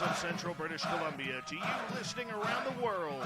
of central British Columbia to you listening around the world.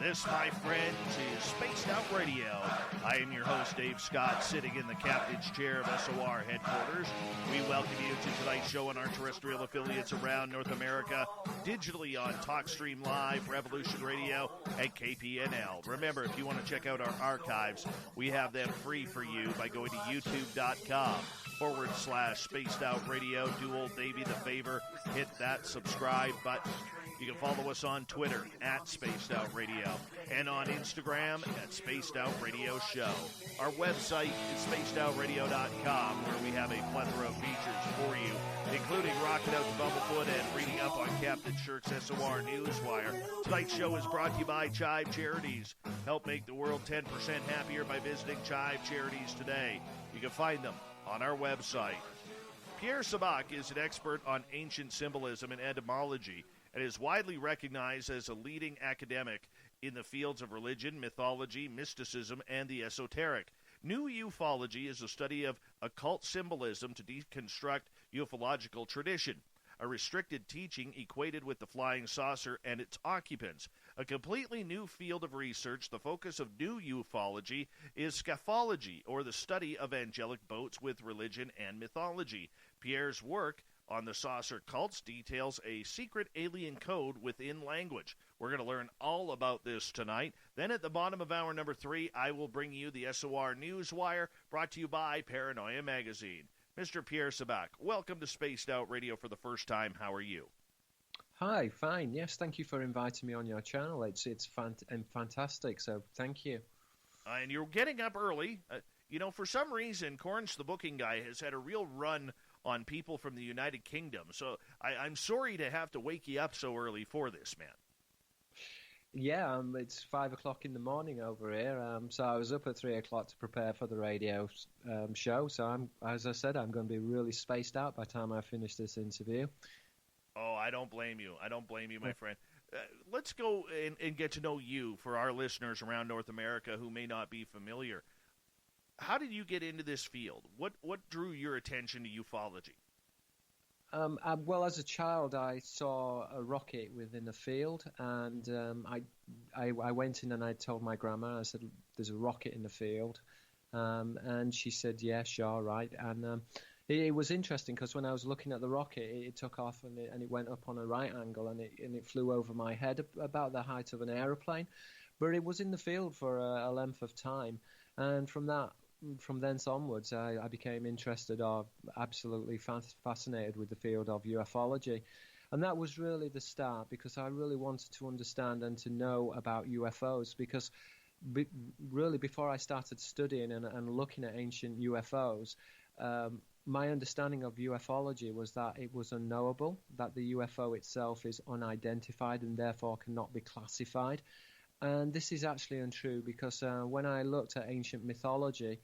This, my friends, is Spaced Out Radio. I am your host, Dave Scott, sitting in the captain's chair of SOR headquarters. We welcome you to tonight's show on our terrestrial affiliates around North America, digitally on TalkStream Live, Revolution Radio, and KPNL. Remember, if you want to check out our archives, we have them free for you by going to youtube.com/Spaced Out Radio. Do old Davey the favor, hit that subscribe button. You can follow us on Twitter at Spaced Out Radio and on Instagram at Spaced Out Radio Show. Our website is spacedoutradio.com, where we have a plethora of features for you, including rocking out to Bumblefoot and reading up on Captain Shirk's SOR Newswire. Tonight's show is brought to you by Chive Charities. Help make the world 10% happier by visiting Chive Charities today. You can find them on our website. Pierre Sabak is an expert on ancient symbolism and etymology and is widely recognized as a leading academic in the fields of religion, mythology, mysticism, and the esoteric. New ufology is a study of occult symbolism to deconstruct ufological tradition, a restricted teaching equated with the flying saucer and its occupants. A completely new field of research, the focus of new ufology is scaphology, or the study of angelic boats with religion and mythology. Pierre's work on the saucer cults details a secret alien code within language. We're going to learn all about this tonight. Then at the bottom of hour number 3, I will bring you the SOR Newswire, brought to you by Paranoia Magazine. Mr. Pierre Sabak, welcome to Spaced Out Radio for the first time. How are you? Hi, fine. Yes, thank you for inviting me on your channel. It's fantastic, so thank you. And you're getting up early. For some reason, Corns, the booking guy, has had a real run on people from the United Kingdom. So I'm sorry to have to wake you up so early for this, man. Yeah, it's 5 o'clock in the morning over here. So I was up at 3 o'clock to prepare for the radio show. So as I said, I'm going to be really spaced out by the time I finish this interview. Oh, I don't blame you. I don't blame you, my friend. Let's go and get to know you for our listeners around North America who may not be familiar. How did you get into this field? What drew your attention to ufology? Well, as a child, I saw a rocket within a field, and I went in and I told my grandma, I said, there's a rocket in the field. And she said, yeah, sure, right. And it was interesting because when I was looking at the rocket, it took off and it went up on a right angle and it flew over my head about the height of an aeroplane. But it was in the field for a length of time. And from thence onwards, I became interested or absolutely fascinated with the field of ufology. And that was really the start, because I really wanted to understand and to know about UFOs, because really before I started studying and looking at ancient UFOs, my understanding of ufology was that it was unknowable, that the UFO itself is unidentified and therefore cannot be classified. And this is actually untrue, because when I looked at ancient mythology,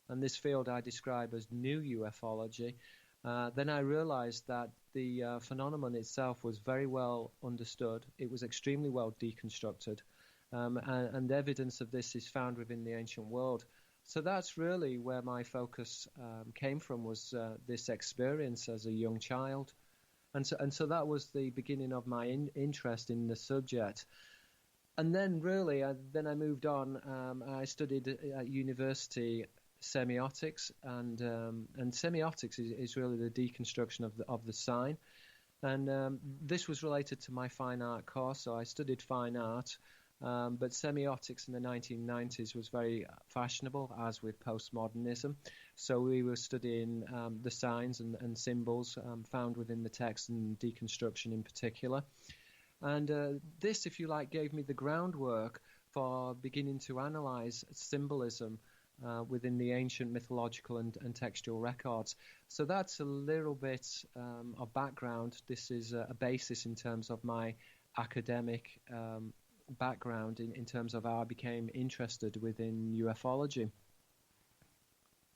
and this field I describe as new ufology, then I realized that the phenomenon itself was very well understood. It was extremely well deconstructed, and evidence of this is found within the ancient world. So that's really where my focus came from, was this experience as a young child. And so that was the beginning of my interest in the subject. And then really, I moved on. I studied at university semiotics, and semiotics is really the deconstruction of the sign. And this was related to my fine art course, so I studied fine art. But semiotics in the 1990s was very fashionable, as with postmodernism. So we were studying the signs and symbols found within the text, and deconstruction in particular. And this, if you like, gave me the groundwork for beginning to analyze symbolism within the ancient mythological and textual records. So that's a little bit of background. This is a basis in terms of my academic background in terms of how I became interested within ufology.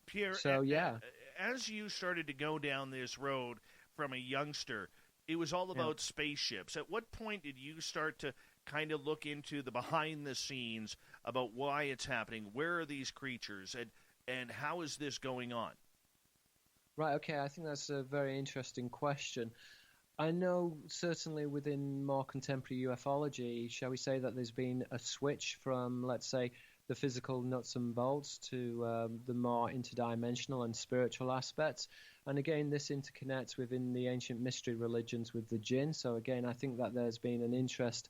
Pierre, so, yeah. As you started to go down this road from a youngster, it was all about spaceships. At what point did you start to kind of look into the behind the scenes about why it's happening? Where are these creatures, and how is this going on? Right, okay, I think that's a very interesting question. I know certainly within more contemporary ufology, shall we say that there's been a switch from, let's say, the physical nuts and bolts to the more interdimensional and spiritual aspects. And again, this interconnects within the ancient mystery religions with the jinn. So again, I think that there's been an interest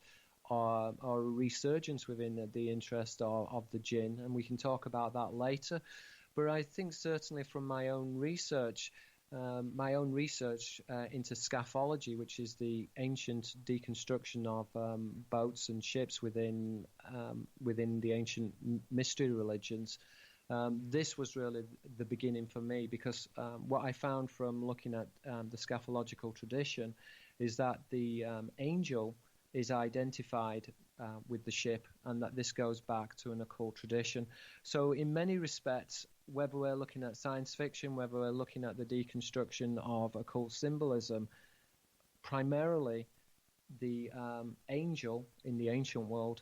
or a resurgence within the interest of the jinn, and we can talk about that later. But I think certainly from my own research into scaphology, which is the ancient deconstruction of boats and ships within the ancient mystery religions. This was really the beginning for me, because what I found from looking at the scaphological tradition is that the angel is identified with the ship, and that this goes back to an occult tradition. So in many respects, whether we're looking at science fiction, whether we're looking at the deconstruction of occult symbolism, primarily the angel in the ancient world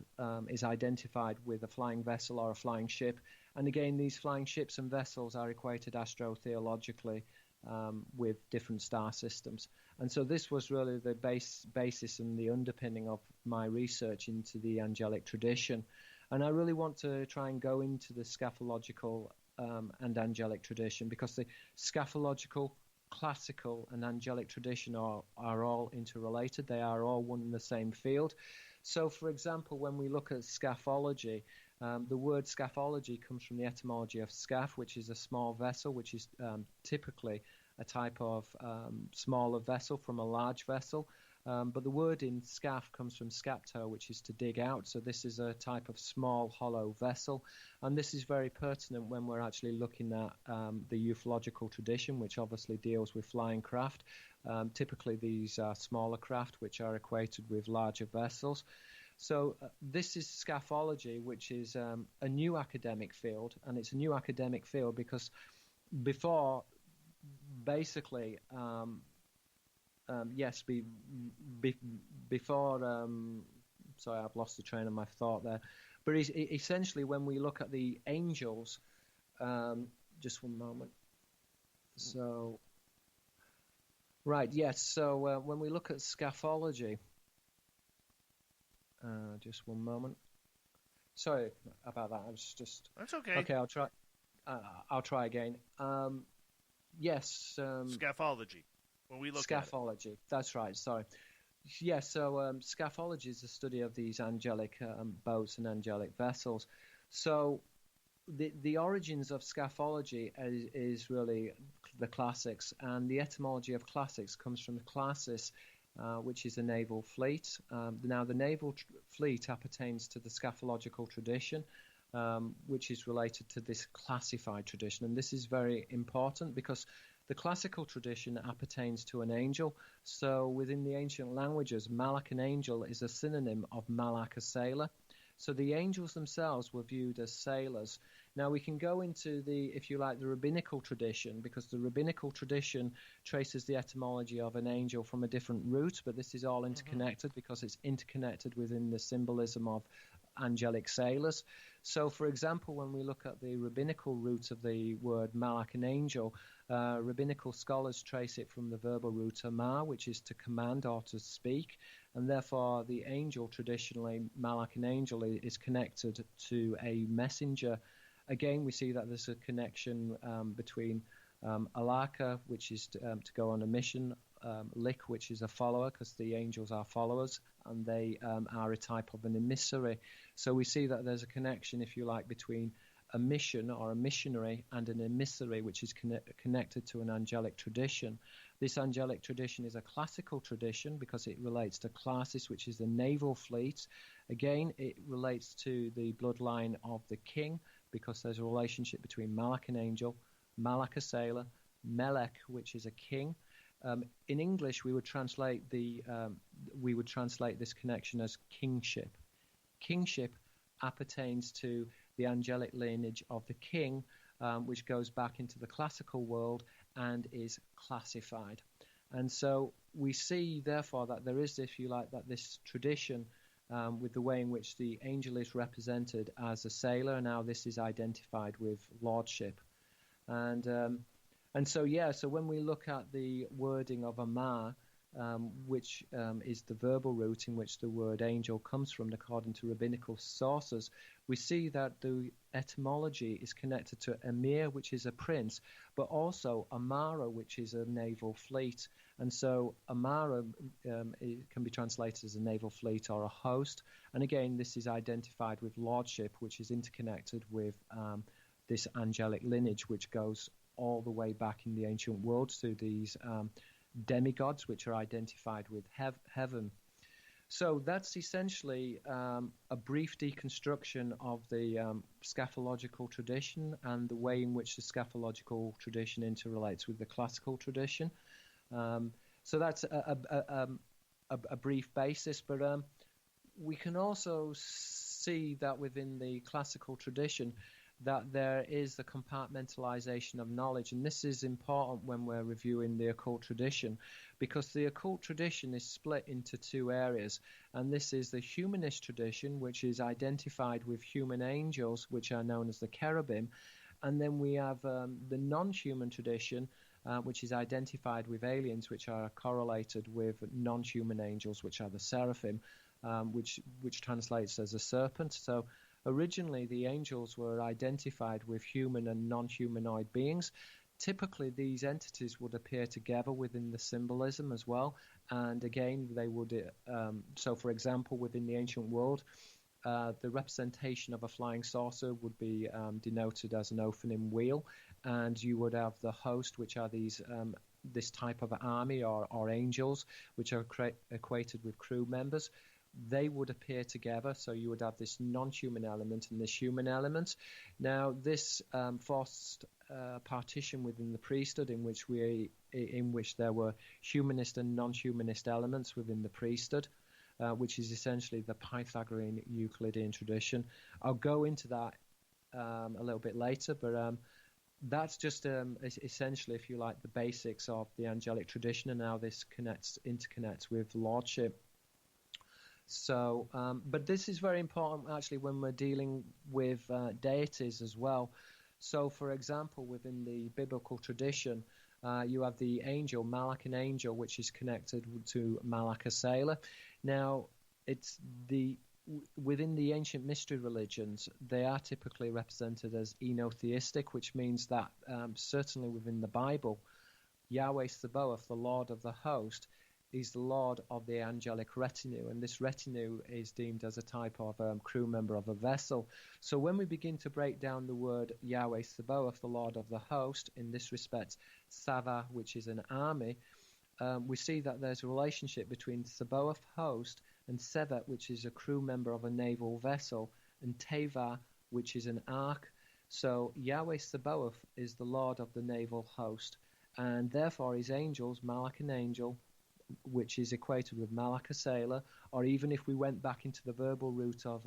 is identified with a flying vessel or a flying ship. And again, these flying ships and vessels are equated astrotheologically with different star systems. And so this was really the basis and the underpinning of my research into the angelic tradition. And I really want to try and go into the scaphological and angelic tradition, because the scaphological, classical, and angelic tradition are all interrelated. They are all one and the same field. So, for example, when we look at scaphology, the word scaphology comes from the etymology of scaph, which is a small vessel, which is typically a type of smaller vessel from a large vessel. But the word in scaph comes from scapto, which is to dig out. So this is a type of small, hollow vessel. And this is very pertinent when we're actually looking at the ufological tradition, which obviously deals with flying craft. Typically, these are smaller craft, which are equated with larger vessels. So this is scaphology, which is a new academic field. And it's a new academic field because before, basically, before, sorry, I've lost the train of my thought there. But essentially, when we look at the angels, just one moment. So, right, yes. So when we look at scaphology, just one moment. Sorry about that. I was just. That's okay. Okay, I'll try. I'll try again. Yes. Scaphology. When we look scaphology. That's right. Sorry. Yes. So scaphology is the study of these angelic boats and angelic vessels. So the origins of scaphology is really the classics, and the etymology of classics comes from the classis, which is a naval fleet. Now, the naval fleet appertains to the scaphological tradition, which is related to this classified tradition. And this is very important because the classical tradition appertains to an angel. So within the ancient languages, Malak, an angel, is a synonym of Malak, a sailor. So the angels themselves were viewed as sailors. Now we can go into the, if you like, the rabbinical tradition, because the rabbinical tradition traces the etymology of an angel from a different root, but this is all interconnected because it's interconnected within the symbolism of angelic sailors. So, for example, when we look at the rabbinical root of the word malak, an angel, rabbinical scholars trace it from the verbal root amar, which is to command or to speak, and therefore the angel, traditionally, malak, an angel, is connected to a messenger. Again, we see that there's a connection between alaka, which is to go on a mission, lik, which is a follower, because the angels are followers, and they are a type of an emissary. So we see that there's a connection, if you like, between a mission or a missionary and an emissary, which is connected to an angelic tradition. This angelic tradition is a classical tradition because it relates to classis, which is the naval fleet. Again, it relates to the bloodline of the king, because there's a relationship between Malak, an angel, Malak, a sailor, Melek, which is a king. In English, we would translate this connection as kingship. Kingship appertains to the angelic lineage of the king, which goes back into the classical world and is classified. And so we see, therefore, that there is, if you like, that this tradition with the way in which the angel is represented as a sailor, and now this is identified with lordship. And so when we look at the wording of Amar, which is the verbal root in which the word angel comes from, according to rabbinical sources, we see that the etymology is connected to emir, which is a prince, but also amara, which is a naval fleet. And so amara it can be translated as a naval fleet or a host. And again, this is identified with lordship, which is interconnected with this angelic lineage, which goes all the way back in the ancient world to these demigods, which are identified with heaven. So that's essentially a brief deconstruction of the scatological tradition and the way in which the scatological tradition interrelates with the classical tradition. So that's a brief basis, but we can also see that within the classical tradition that there is the compartmentalization of knowledge, and this is important when we're reviewing the occult tradition, because the occult tradition is split into two areas, and this is the humanist tradition, which is identified with human angels, which are known as the cherubim, and then we have the non-human tradition, which is identified with aliens, which are correlated with non-human angels, which are the seraphim, which translates as a serpent. So originally, the angels were identified with human and non-humanoid beings. Typically, these entities would appear together within the symbolism as well. And again, they would, so for example, within the ancient world, the representation of a flying saucer would be denoted as an Ophanim wheel. And you would have the host, which are these this type of army or angels, which are equated with crew members. They would appear together, so you would have this non-human element and this human element. Now, this forced partition within the priesthood, in which there were humanist and non-humanist elements within the priesthood, which is essentially the Pythagorean Euclidean tradition. I'll go into that a little bit later, but that's just essentially, if you like, the basics of the angelic tradition and how this interconnects with lordship. So, but this is very important actually when we're dealing with deities as well. So, for example, within the biblical tradition, you have the angel, Malach an angel, which is connected to Malach a sailor. Now, within the ancient mystery religions, they are typically represented as enotheistic, which means that certainly within the Bible, Yahweh Sabaoth, the Lord of the host, is the Lord of the angelic retinue, and this retinue is deemed as a type of crew member of a vessel. So when we begin to break down the word Yahweh Sabaoth, the Lord of the host, in this respect, Sava, which is an army, we see that there's a relationship between Sabaoth host and Sevet, which is a crew member of a naval vessel, and Teva, which is an ark. So Yahweh Sabaoth is the Lord of the naval host, and therefore his angels, Malach an angel, which is equated with Malach a sailor, or even if we went back into the verbal root of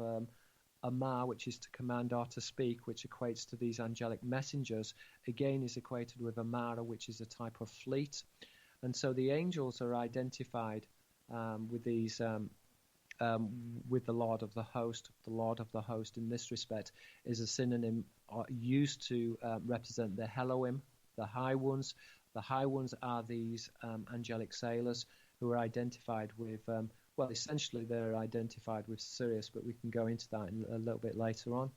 Amar, which is to command or to speak, which equates to these angelic messengers, again is equated with Amara, which is a type of fleet. And so the angels are identified with these, with the Lord of the host. The Lord of the host in this respect is a synonym used to represent the Elohim, the High Ones. The High Ones are these angelic sailors who are identified with, well, essentially they're identified with Sirius, but we can go into that a little bit later on.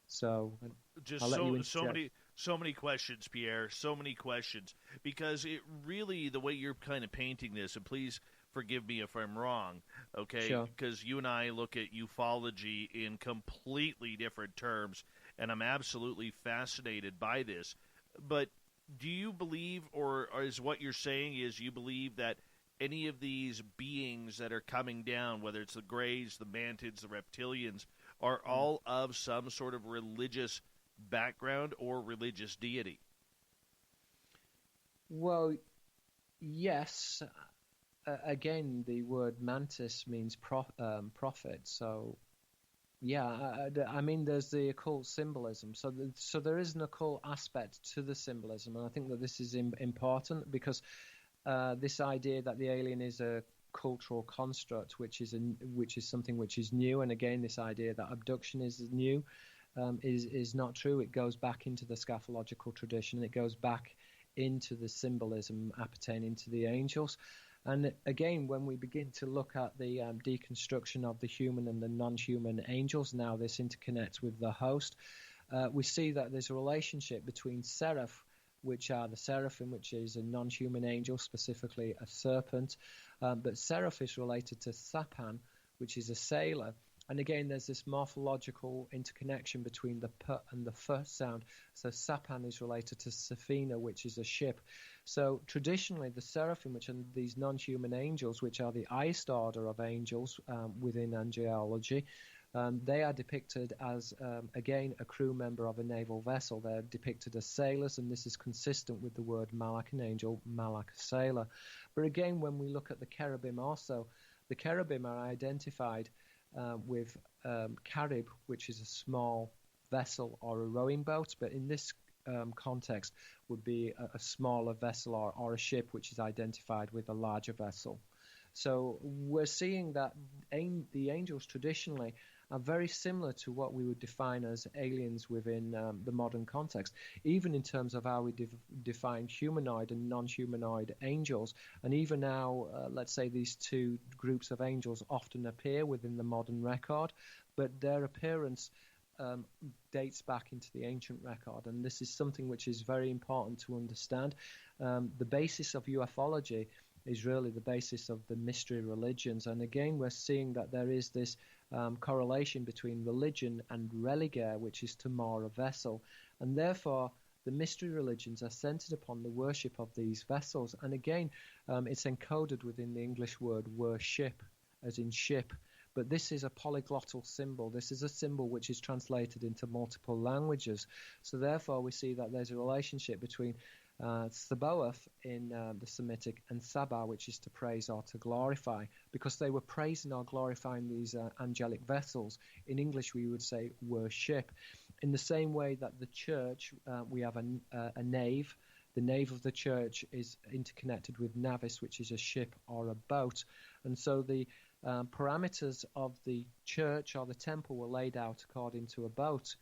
So, just so many questions, Pierre, so many questions, because it really, the way you're kind of painting this, and please forgive me if I'm wrong, okay, sure, because you and I look at ufology in completely different terms, and I'm absolutely fascinated by this, but do you believe, or is what you're saying is you believe that any of these beings that are coming down, whether it's the Greys, the Mantids, the Reptilians, are all of some sort of religious background or religious deity? Well, yes. Again, the word mantis means prophet, so yeah, I mean, there's the occult symbolism. So there is an occult aspect to the symbolism, and I think that this is important because this idea that the alien is a cultural construct, which is something which is new, and again, this idea that abduction is new, is not true. It goes back into the scatological tradition. It goes back into the symbolism appertaining to the angels. And again, when we begin to look at the deconstruction of the human and the non-human angels, now this interconnects with the host, we see that there's a relationship between seraph, which are the seraphim, which is a non-human angel, specifically a serpent, but seraph is related to sapan, which is a sailor. And again, there's this morphological interconnection between the p and the f sound. So sapan is related to safina, which is a ship. So traditionally, the seraphim, which are these non-human angels, which are the highest order of angels within angelology, they are depicted as, again, a crew member of a naval vessel. They're depicted as sailors, and this is consistent with the word malak, an angel, malak, a sailor. But again, when we look at the cherubim also, the cherubim are identified with carib, which is a small vessel or a rowing boat, but in this context would be a smaller vessel or a ship, which is identified with a larger vessel. So we're seeing that the angels traditionally are very similar to what we would define as aliens within the modern context, even in terms of how we define humanoid and non-humanoid angels. And even now, let's say these two groups of angels often appear within the modern record, but their appearance dates back into the ancient record. And this is something which is very important to understand. The basis of ufology is really the basis of the mystery religions. And again, we're seeing that there is this correlation between religion and religare, which is to moor a vessel. And therefore, the mystery religions are centered upon the worship of these vessels. And again, it's encoded within the English word worship, as in ship. But this is a polyglottal symbol. This is a symbol which is translated into multiple languages. So therefore, we see that there's a relationship between Sabaoth in the Semitic and Saba, which is to praise or to glorify, because they were praising or glorifying these angelic vessels. In English, we would say worship. In the same way that the church, we have a nave. The nave of the church is interconnected with navis, which is a ship or a boat. And so the parameters of the church or the temple were laid out according to a boat.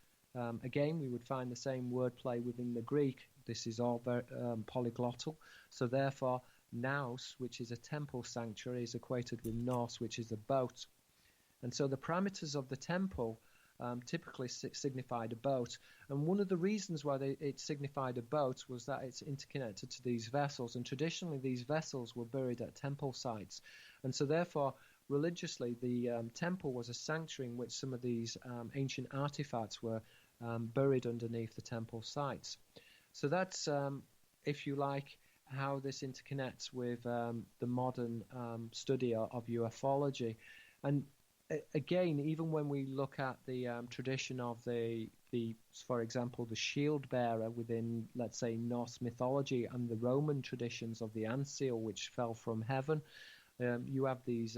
Again, we would find the same wordplay within the Greek. This is all very polyglottal. So therefore, naos, which is a temple sanctuary, is equated with nos, which is a boat. And so the parameters of the temple typically signified a boat. And one of the reasons why it signified a boat was that it's interconnected to these vessels. And traditionally, these vessels were buried at temple sites. And so therefore, religiously, the temple was a sanctuary in which some of these ancient artifacts were buried underneath the temple sites. So that's, if you like, how this interconnects with the modern study of ufology. And again, even when we look at the tradition of the, for example, the shield bearer within, let's say, Norse mythology and the Roman traditions of the Ancile, which fell from heaven, you have these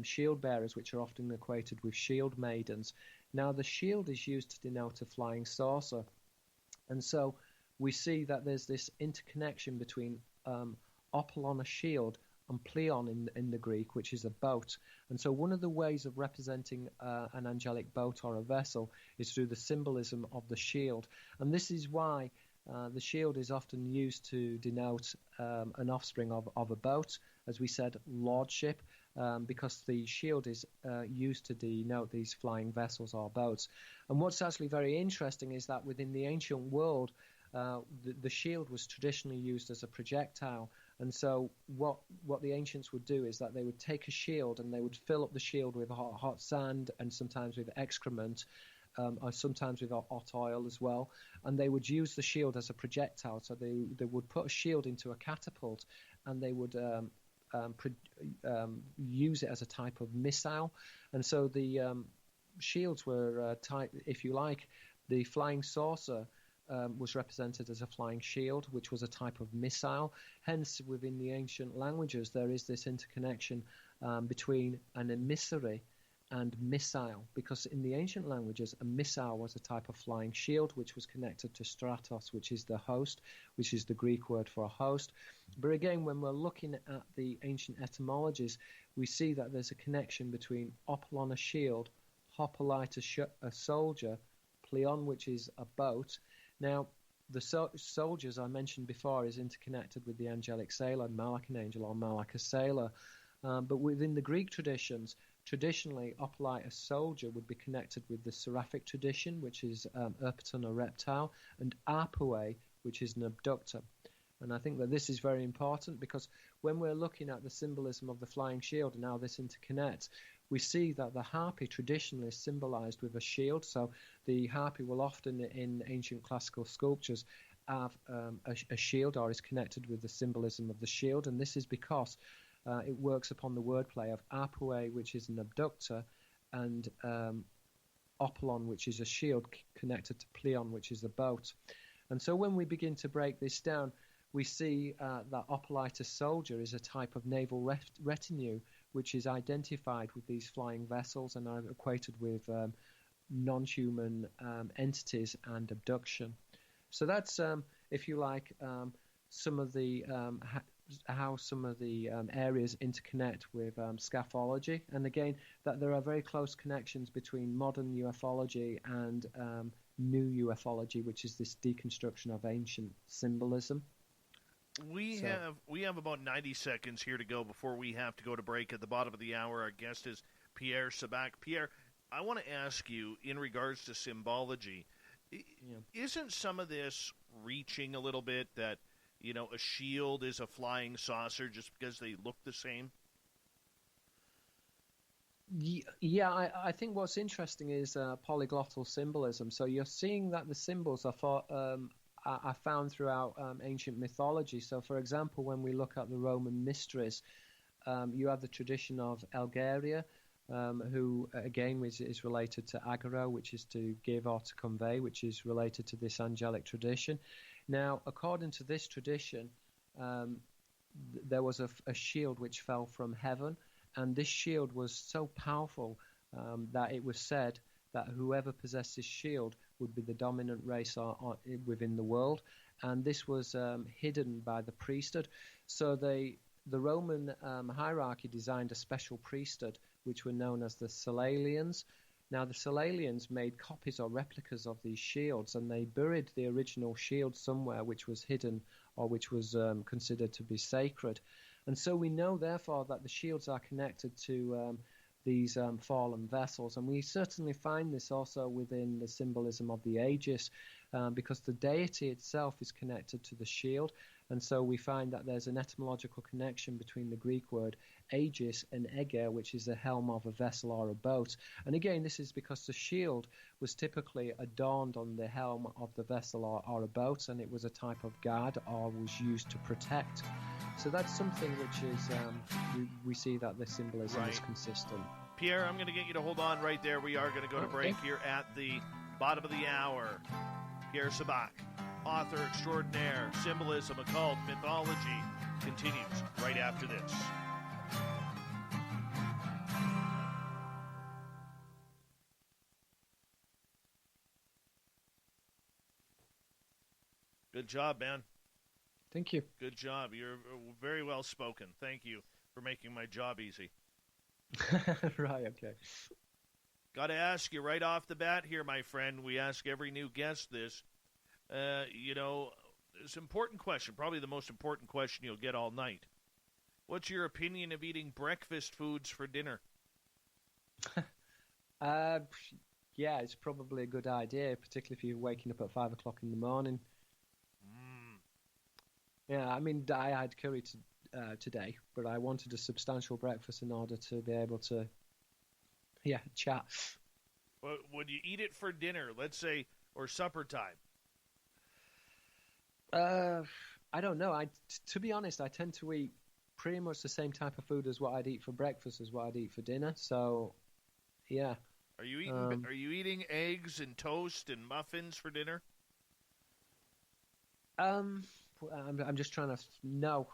shield bearers, which are often equated with shield maidens. Now, the shield is used to denote a flying saucer. And so we see that there's this interconnection between Opelon, a shield, and Pleon in the Greek, which is a boat. And so one of the ways of representing an angelic boat or a vessel is through the symbolism of the shield. And this is why the shield is often used to denote an offspring of a boat, as we said, lordship, because the shield is used to denote these flying vessels or boats. And what's actually very interesting is that within the ancient world, the shield was traditionally used as a projectile. And so what the ancients would do is that they would take a shield and they would fill up the shield with hot sand and sometimes with excrement, or sometimes with hot oil as well. And they would use the shield as a projectile. So they would put a shield into a catapult and they would use it as a type of missile. And so the shields were, if you like, the flying saucer was represented as a flying shield, which was a type of missile. Hence, within the ancient languages, there is this interconnection between an emissary and missile, because in the ancient languages, a missile was a type of flying shield, which was connected to stratos, which is the host, which is the Greek word for a host. But again, when we're looking at the ancient etymologies, we see that there's a connection between opelon, a shield, hoplite, a soldier, pleon, which is a boat. Now, soldiers I mentioned before is interconnected with the angelic sailor, Malakan angel or Malaka sailor. But within the Greek traditions, traditionally, Opolite, a soldier, would be connected with the seraphic tradition, which is Erpaton, a reptile, and Arpue, which is an abductor. And I think that this is very important because when we're looking at the symbolism of the flying shield and how this interconnects, we see that the harpy traditionally is symbolized with a shield. So the harpy will often, in ancient classical sculptures, have a shield or is connected with the symbolism of the shield. And this is because it works upon the wordplay of Arpue, which is an abductor, and Opolon, which is a shield connected to Pleon, which is a boat. And so when we begin to break this down, we see that Opolite soldier is a type of naval retinue, which is identified with these flying vessels and are equated with non-human entities and abduction. So that's, if you like, some of the how some of the areas interconnect with scaphology, and again that there are very close connections between modern ufology and new ufology, which is this deconstruction of ancient symbolism. We have about 90 seconds here to go before we have to go to break. At the bottom of the hour, our guest is Pierre Sabak. Pierre, I want to ask you, in regards to symbology, isn't some of this reaching a little bit that, a shield is a flying saucer just because they look the same? Yeah, I think what's interesting is polyglottal symbolism. So you're seeing that the symbols are found throughout ancient mythology. So, for example, when we look at the Roman mysteries, you have the tradition of Elgaria, who, again, is related to agero, which is to give or to convey, which is related to this angelic tradition. Now, according to this tradition, there was a shield which fell from heaven, and this shield was so powerful that it was said that whoever possessed this shield would be the dominant race within the world, and this was hidden by the priesthood. So the Roman hierarchy designed a special priesthood, which were known as the Solalians. Now, the Solalians made copies or replicas of these shields, and they buried the original shield somewhere which was hidden or which was considered to be sacred. And so we know, therefore, that the shields are connected to these fallen vessels. And we certainly find this also within the symbolism of the Aegis, because the deity itself is connected to the shield. And so we find that there's an etymological connection between the Greek word Aegis and Eger, which is the helm of a vessel or a boat. And again, this is because the shield was typically adorned on the helm of the vessel or a boat, and it was a type of guard or was used to protect. So that's something which is, we see that the symbolism is consistent. Pierre, I'm going to get you to hold on right there. We are going to go to break here at the bottom of the hour. Pierre Sabak, author extraordinaire, symbolism, occult, mythology, continues right after this. Good job, man. Thank you. Good job. You're very well spoken. Thank you for making my job easy. Right, okay. Got to ask you right off the bat here, my friend. We ask every new guest this. It's an important question, probably the most important question you'll get all night. What's your opinion of eating breakfast foods for dinner? Yeah, it's probably a good idea, particularly if you're waking up at 5 o'clock in the morning. Yeah, I mean, I had curry today, but I wanted a substantial breakfast in order to be able to, chat. Well, would you eat it for dinner, let's say, or supper time? I don't know. To be honest, I tend to eat pretty much the same type of food as what I'd eat for breakfast as what I'd eat for dinner. So, yeah. Are you eating eggs and toast and muffins for dinner? I'm just trying to not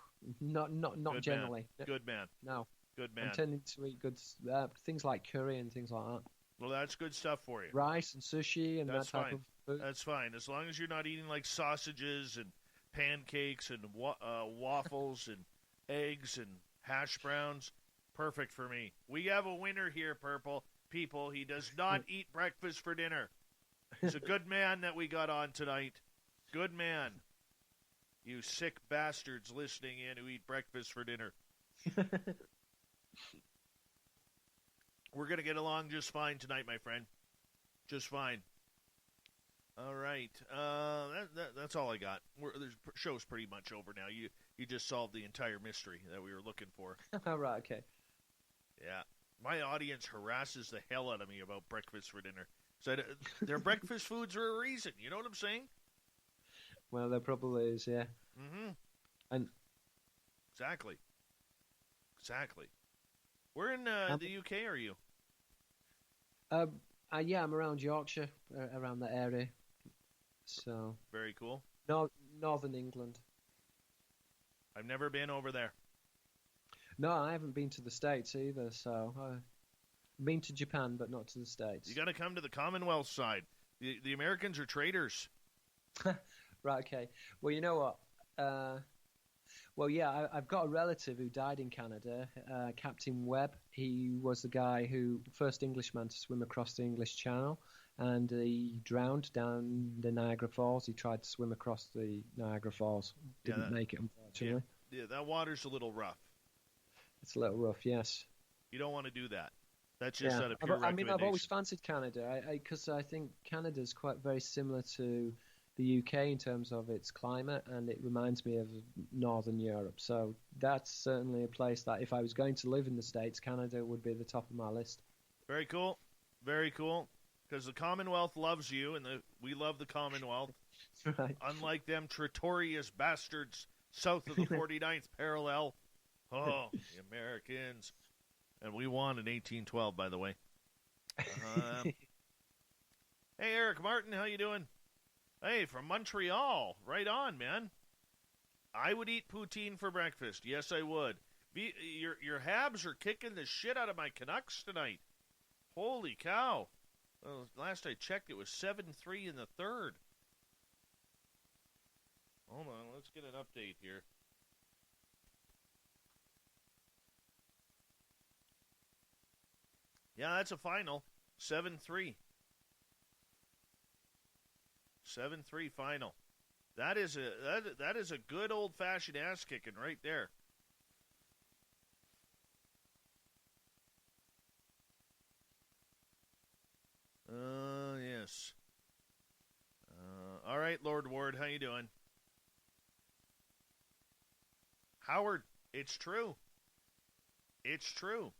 good generally. Man. Good man. No. Good man. I'm tending to eat good things like curry and things like that. Well, that's good stuff for you. Rice and sushi and that's that type fine. of food. That's fine, as long as you're not eating like sausages and pancakes and waffles and eggs and hash browns. Perfect for me. We have a winner here, Purple. People, he does not eat breakfast for dinner. He's a good man that we got on tonight. Good man. You sick bastards listening in who eat breakfast for dinner. We're going to get along just fine tonight, my friend. Just fine. All right. That's all I got. The show's pretty much over now. You just solved the entire mystery that we were looking for. All right, okay. Yeah. My audience harasses the hell out of me about breakfast for dinner. So their breakfast foods are a reason. You know what I'm saying? Well, there probably is, yeah. Mm-hmm. And Exactly. Where in the UK are you? yeah, I'm around Yorkshire, around that area. So Very cool. Northern England. I've never been over there. No, I haven't been to the States either. So I've been to Japan, but not to the States. You got to come to the Commonwealth side. The Americans are traitors. Right. Okay. Well, you know what? I've got a relative who died in Canada, Captain Webb. He was the guy first Englishman to swim across the English Channel, and he drowned down the Niagara Falls. He tried to swim across the Niagara Falls. Didn't make it, unfortunately. Yeah, that water's a little rough. It's a little rough, yes. You don't want to do that. That's just out of pure recommendation. I've always fancied Canada, because I think Canada's quite very similar to the UK in terms of its climate, and it reminds me of Northern Europe. So that's certainly a place that if I was going to live in the States, Canada would be at the top of my list. Very cool. Very cool. Because the Commonwealth loves you, and we love the Commonwealth. Right. Unlike them traitorous bastards south of the 49th parallel. Oh, the Americans. And we won in 1812, by the way. Hey, Eric Martin, how you doing? Hey, from Montreal. Right on, man. I would eat poutine for breakfast. Yes, I would. Your Habs are kicking the shit out of my Canucks tonight. Holy cow. Well, last I checked, it was 7-3 in the third. Hold on, let's get an update here. Yeah, that's a final. 7-3. 7-3 final. That is a good old-fashioned ass-kicking right there. Yes. All right, Lord Ward, how you doing? Howard, it's true. It's true.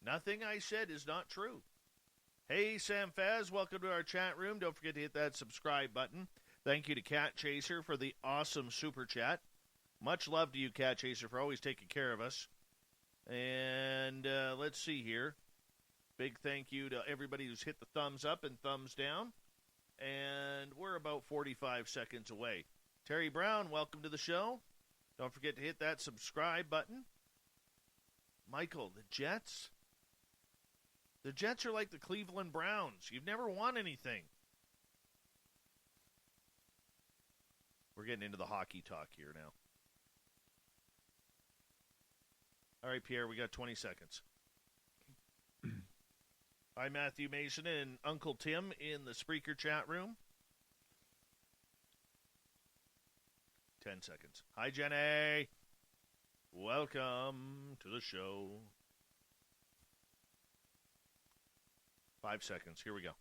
Nothing I said is not true. Hey, Sam Faz, welcome to our chat room. Don't forget to hit that subscribe button. Thank you to Cat Chaser for the awesome super chat. Much love to you, Cat Chaser, for always taking care of us. And let's see here. Big thank you to everybody who's hit the thumbs up and thumbs down. And we're about 45 seconds away. Terry Brown, welcome to the show. Don't forget to hit that subscribe button. Michael, the Jets? The Jets are like the Cleveland Browns. You've never won anything. We're getting into the hockey talk here now. All right, Pierre, we got 20 seconds. Hi, Matthew Mason and Uncle Tim in the Spreaker chat room. 10 seconds. Hi, Jenny. Welcome to the show. 5 seconds. Here we go.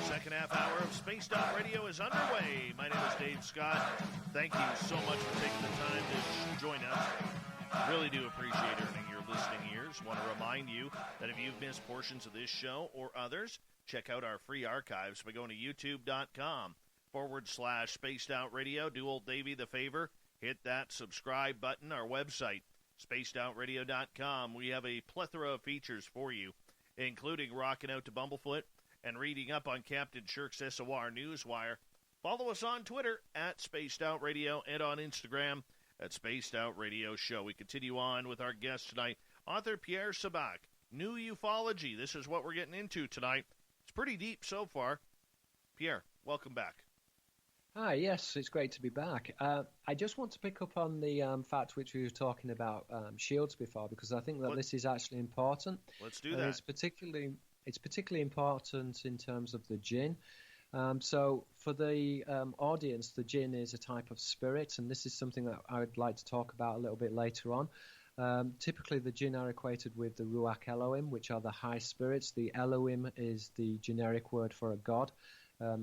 Second half hour of Spaced Out Radio is underway. My name is Dave Scott. Thank you so much for taking the time to join us. Really do appreciate earning your listening ears. Want to remind you that if you've missed portions of this show or others, check out our free archives by going to youtube.com/Spaced Out Radio. Do old Davey the favor. Hit that subscribe button. Our website, spacedoutradio.com. We have a plethora of features for you, including rocking out to Bumblefoot and reading up on Captain Shirk's SOR Newswire. Follow us on Twitter at Spaced Out Radio and on Instagram at Spaced Out Radio Show. We continue on with our guest tonight, author Pierre Sabak, new ufology. This is what we're getting into tonight. It's pretty deep so far. Pierre, welcome back. Hi, yes, it's great to be back. I just want to pick up on the fact which we were talking about shields before, because I think that this is actually important. Let's do that. It's particularly important in terms of the jinn. So for the audience, the jinn is a type of spirit, and this is something that I would like to talk about a little bit later on. Typically, the jinn are equated with the Ruach Elohim, which are the high spirits. The Elohim is the generic word for a god.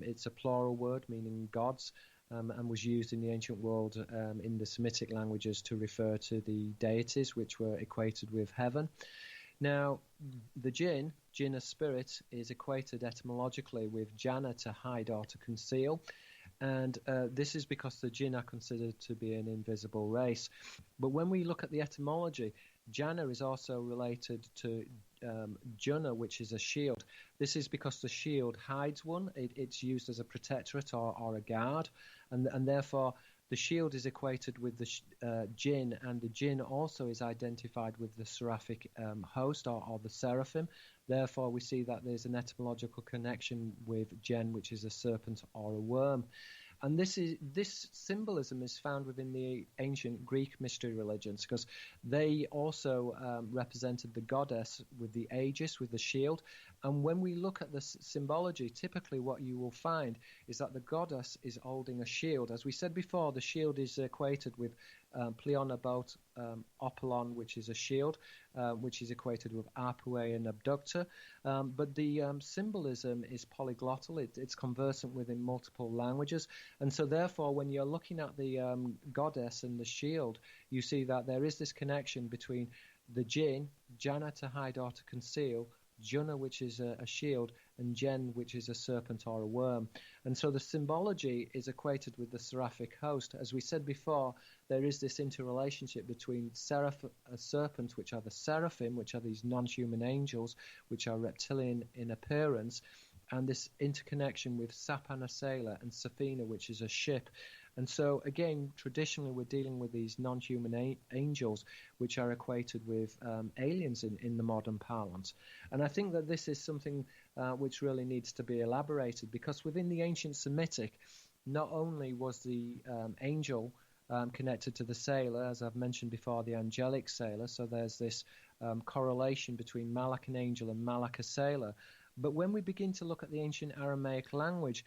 It's a plural word meaning gods, and was used in the ancient world in the Semitic languages to refer to the deities which were equated with heaven. Now, the jinn as spirit, is equated etymologically with jana, to hide or to conceal. And this is because the jinn are considered to be an invisible race. But when we look at the etymology, jana is also related to junna, which is a shield. This is because the shield hides one. It's used as a protectorate or a guard. And therefore, the shield is equated with the jinn, and the jinn also is identified with the seraphic host or the seraphim. Therefore, we see that there's an etymological connection with jinn, which is a serpent or a worm. And this symbolism is found within the ancient Greek mystery religions, because they also represented the goddess with the aegis, with the shield. And when we look at the symbology, typically what you will find is that the goddess is holding a shield. As we said before, the shield is equated with pleon about opulon, which is a shield, which is equated with apue and abductor. But the symbolism is polyglottal. It's conversant within multiple languages. And so therefore, when you're looking at the goddess and the shield, you see that there is this connection between the jinn, jana, to hide or to conceal, junna, which is a shield, and jen, which is a serpent or a worm. And so the symbology is equated with the seraphic host. As we said before, there is this interrelationship between serpent, which are the seraphim, which are these non-human angels, which are reptilian in appearance, and this interconnection with Sapana Sailor and Safina, which is a ship. And so, again, traditionally we're dealing with these non-human angels, which are equated with aliens in the modern parlance. And I think that this is something which really needs to be elaborated, because within the ancient Semitic, not only was the angel connected to the sailor, as I've mentioned before, the angelic sailor, so there's this correlation between Malak an angel and Malak a sailor. But when we begin to look at the ancient Aramaic language,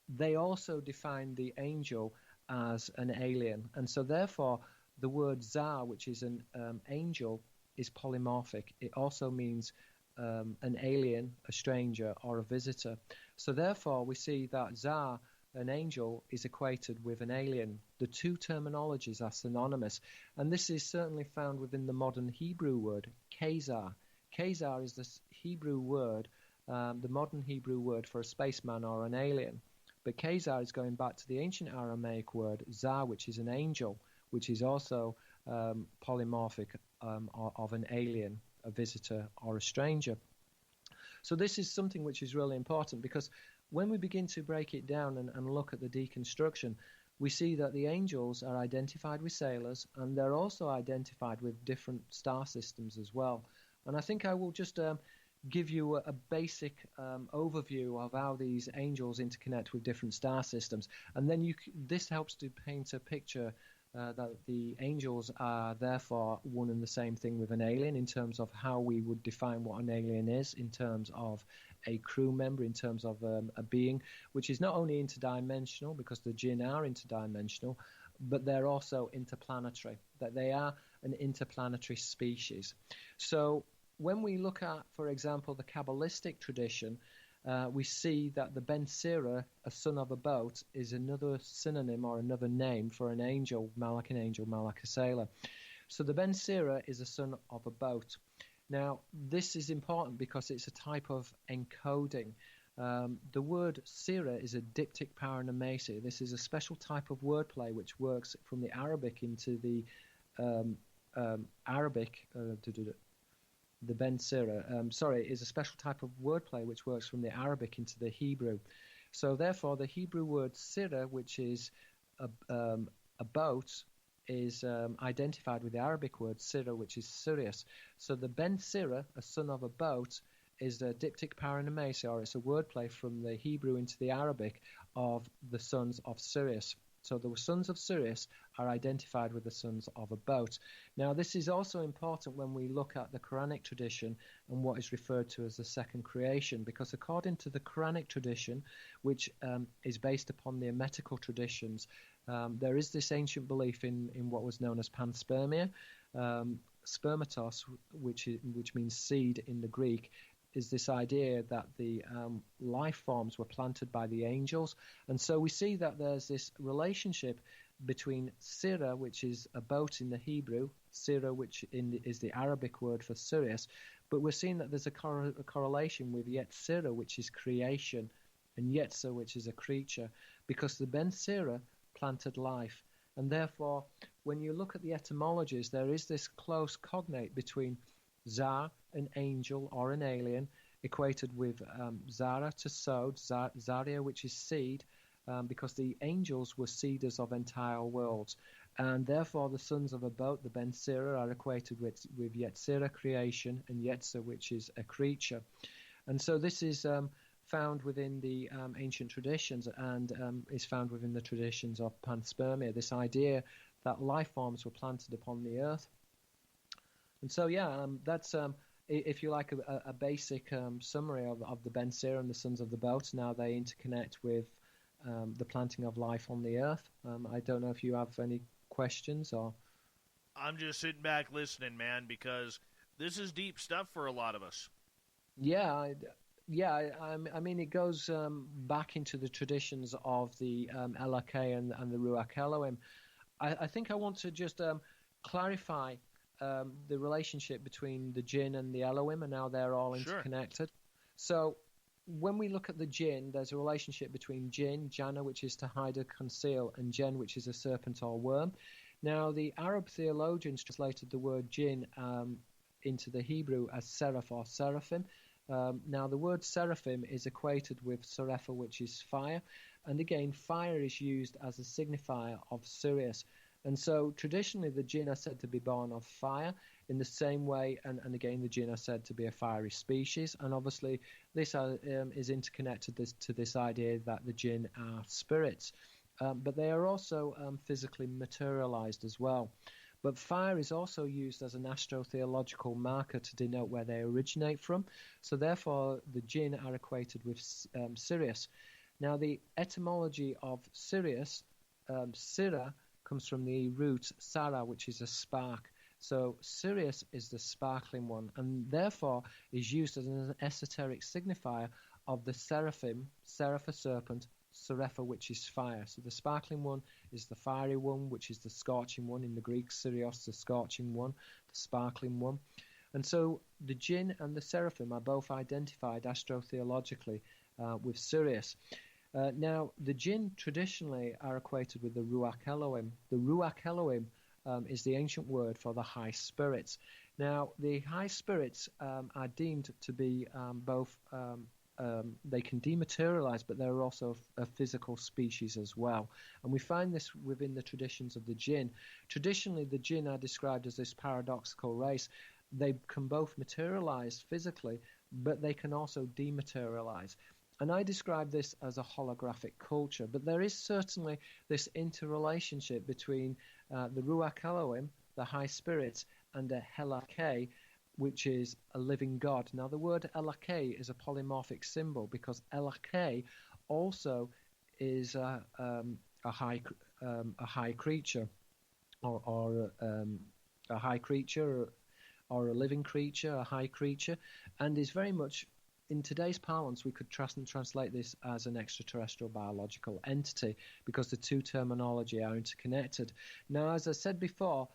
they also define the angel as an alien. And so therefore, the word Zar, which is an angel, is polymorphic. It also means an alien, a stranger, or a visitor. So therefore, we see that Zar, an angel, is equated with an alien. The two terminologies are synonymous. And this is certainly found within the modern Hebrew word, Khazar. Khazar is the Hebrew word, the modern Hebrew word for a spaceman or an alien. But Khazar is going back to the ancient Aramaic word Zar, which is an angel, which is also polymorphic of an alien, a visitor, or a stranger. So this is something which is really important, because when we begin to break it down and look at the deconstruction, we see that the angels are identified with sailors, and they're also identified with different star systems as well. And I think I will just give you a basic overview of how these angels interconnect with different star systems. And then this helps to paint a picture that the angels are therefore one and the same thing with an alien, in terms of how we would define what an alien is, in terms of a crew member, in terms of a being, which is not only interdimensional, because the jinn are interdimensional, but they're also interplanetary, that they are an interplanetary species. So when we look at, for example, the Kabbalistic tradition, we see that the Ben Sira, a son of a boat, is another synonym or another name for an angel, Malak a sailor. So the Ben Sira is a son of a boat. Now, this is important because it's a type of encoding. The word Sira is a diptych paranomasi. This is a special type of wordplay which works from the Arabic into the Arabic. The Ben Sira, is a special type of wordplay which works from the Arabic into the Hebrew. So therefore, the Hebrew word Sira, which is a boat, is identified with the Arabic word Sirah, which is Sirius. So the Ben Sirah, a son of a boat, is a diptych paronomation, or it's a wordplay from the Hebrew into the Arabic of the sons of Sirius. So the sons of Sirius are identified with the sons of a boat. Now, this is also important when we look at the Quranic tradition and what is referred to as the second creation, because according to the Quranic tradition, which is based upon the Emetical traditions, there is this ancient belief in what was known as panspermia. Spermatos, which means seed in the Greek, is this idea that the life forms were planted by the angels. And so we see that there's this relationship between Sirah, which is a boat in the Hebrew, Sirah, which is the Arabic word for Sirius, but we're seeing that there's a correlation with Yetzirah, which is creation, and Yetzer, which is a creature, because the Ben Sirah planted life. And therefore, when you look at the etymologies, there is this close cognate between Zar, an angel or an alien, equated with Zara to sod, Zaria, which is seed, because the angels were seeders of entire worlds. And therefore the sons of a boat, the Ben Sirah, are equated with Yetzirah, creation, and Yetzer, which is a creature. And so this is found within the ancient traditions and is found within the traditions of panspermia, this idea that life forms were planted upon the earth. And so, that's, if you like, a basic summary of the Ben Sirah and the sons of the boat. Now they interconnect with the planting of life on the earth. I don't know if you have any questions or... I'm just sitting back listening, man, because this is deep stuff for a lot of us. I mean, it goes back into the traditions of the Elokeh and the Ruach Elohim. I think I want to just clarify the relationship between the jinn and the Elohim, and how they're all interconnected. Sure. So when we look at the jinn, there's a relationship between jinn, Jannah, which is to hide or conceal, and jen, which is a serpent or worm. Now, the Arab theologians translated the word jinn into the Hebrew as seraph or seraphim. Now, the word seraphim is equated with serapha, which is fire. And again, fire is used as a signifier of Sirius. And so traditionally the jinn are said to be born of fire in the same way, and again the jinn are said to be a fiery species, and obviously this is interconnected to this idea that the jinn are spirits, but they are also physically materialized as well. But fire is also used as an astrotheological marker to denote where they originate from, so therefore the jinn are equated with Sirius. Now the etymology of Sirius, Sirah, comes from the root Sarah, which is a spark. So Sirius is the sparkling one, and therefore is used as an esoteric signifier of the seraphim, seraph a serpent, serapha, which is fire. So the sparkling one is the fiery one, which is the scorching one. In the Greek, Sirios, the scorching one, the sparkling one. And so the jinn and the seraphim are both identified astrotheologically with Sirius. Now, the jinn traditionally are equated with the Ruach Elohim. The Ruach Elohim is the ancient word for the high spirits. Now, the high spirits are deemed to be both, they can dematerialize, but they're also a physical species as well. And we find this within the traditions of the jinn. Traditionally, the jinn are described as this paradoxical race. They can both materialize physically, but they can also dematerialize. And I describe this as a holographic culture, but there is certainly this interrelationship between the Ruach Elohim, the high spirits, and the Elokeh, which is a living God. Now, the word Elokeh is a polymorphic symbol because Elokeh also is a high creature, or a high creature, or a living creature, a high creature, and is very much, in today's parlance, we could translate this as an extraterrestrial biological entity because the two terminology are interconnected. Now, as I said before,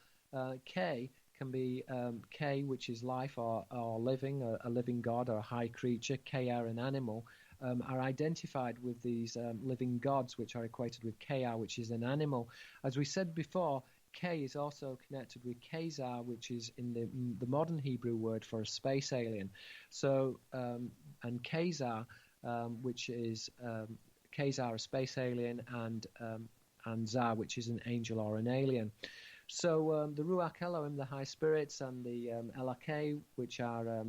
K can be K, which is life or living, a living god or a high creature. KR, an animal, are identified with these living gods, which are equated with KR, which is an animal. As we said before, K is also connected with Kazar, which is in the modern Hebrew word for a space alien. So, and Kazar, which is Kazar, a space alien, and Zar, which is an angel or an alien. So the Ruach Elohim, the high spirits, and the Elakeh, which are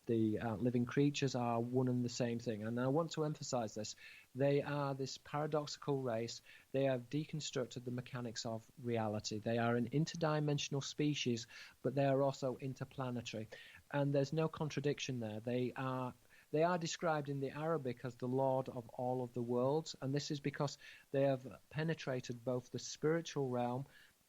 the living creatures, are one and the same thing. And I want to emphasize this. They are this paradoxical race. They have deconstructed the mechanics of reality. They are an interdimensional species, but they are also interplanetary. And there's no contradiction there. They are described in the Arabic as the Lord of all of the worlds, and this is because they have penetrated both the spiritual realm,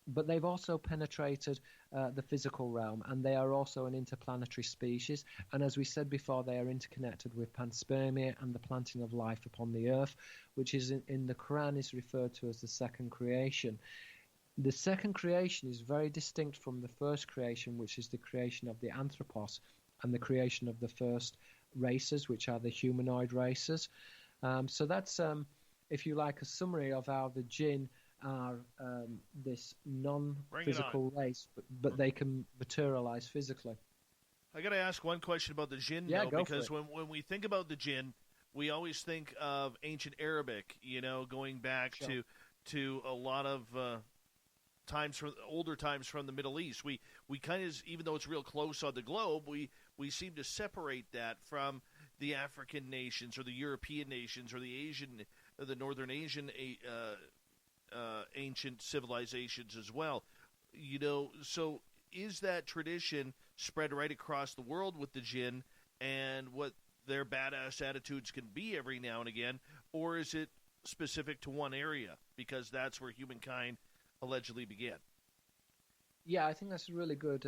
but they've also penetrated the physical realm, and they are also an interplanetary species. And as we said before, they are interconnected with panspermia and the planting of life upon the earth, which is in the Quran is referred to as the second creation. The second creation is very distinct from the first creation, which is the creation of the anthropos and the creation of the first races, which are the humanoid races. So that's, if you like, a summary of how the jinn are this non-physical race, but they can materialize physically. I got to ask one question about the jinn, though, because when we think about the jinn, we always think of ancient Arabic, going back to a lot of older times from the Middle East. We kind of, even though it's real close on the globe, we seem to separate that from the African nations or the European nations or the Northern Asian ancient civilizations as well. So is that tradition spread right across the world with the jinn and what their badass attitudes can be every now and again, or is it specific to one area because that's where humankind allegedly began? Yeah, I think that's a really good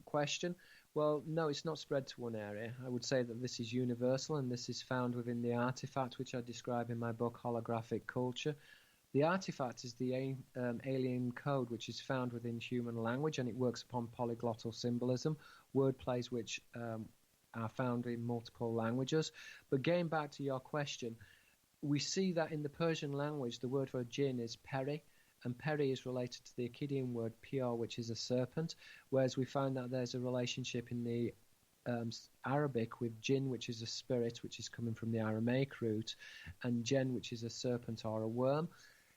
question. Well, no, it's not spread to one area. I would say that this is universal, and this is found within the artifact, which I describe in my book, Holographic Culture. The artifact is the alien code, which is found within human language, and it works upon polyglottal symbolism, word plays which are found in multiple languages. But getting back to your question, we see that in the Persian language, the word for jinn is peri, and peri is related to the Akkadian word pure, which is a serpent, whereas we find that there's a relationship in the Arabic with jinn, which is a spirit, which is coming from the Aramaic root, and jen, which is a serpent or a worm.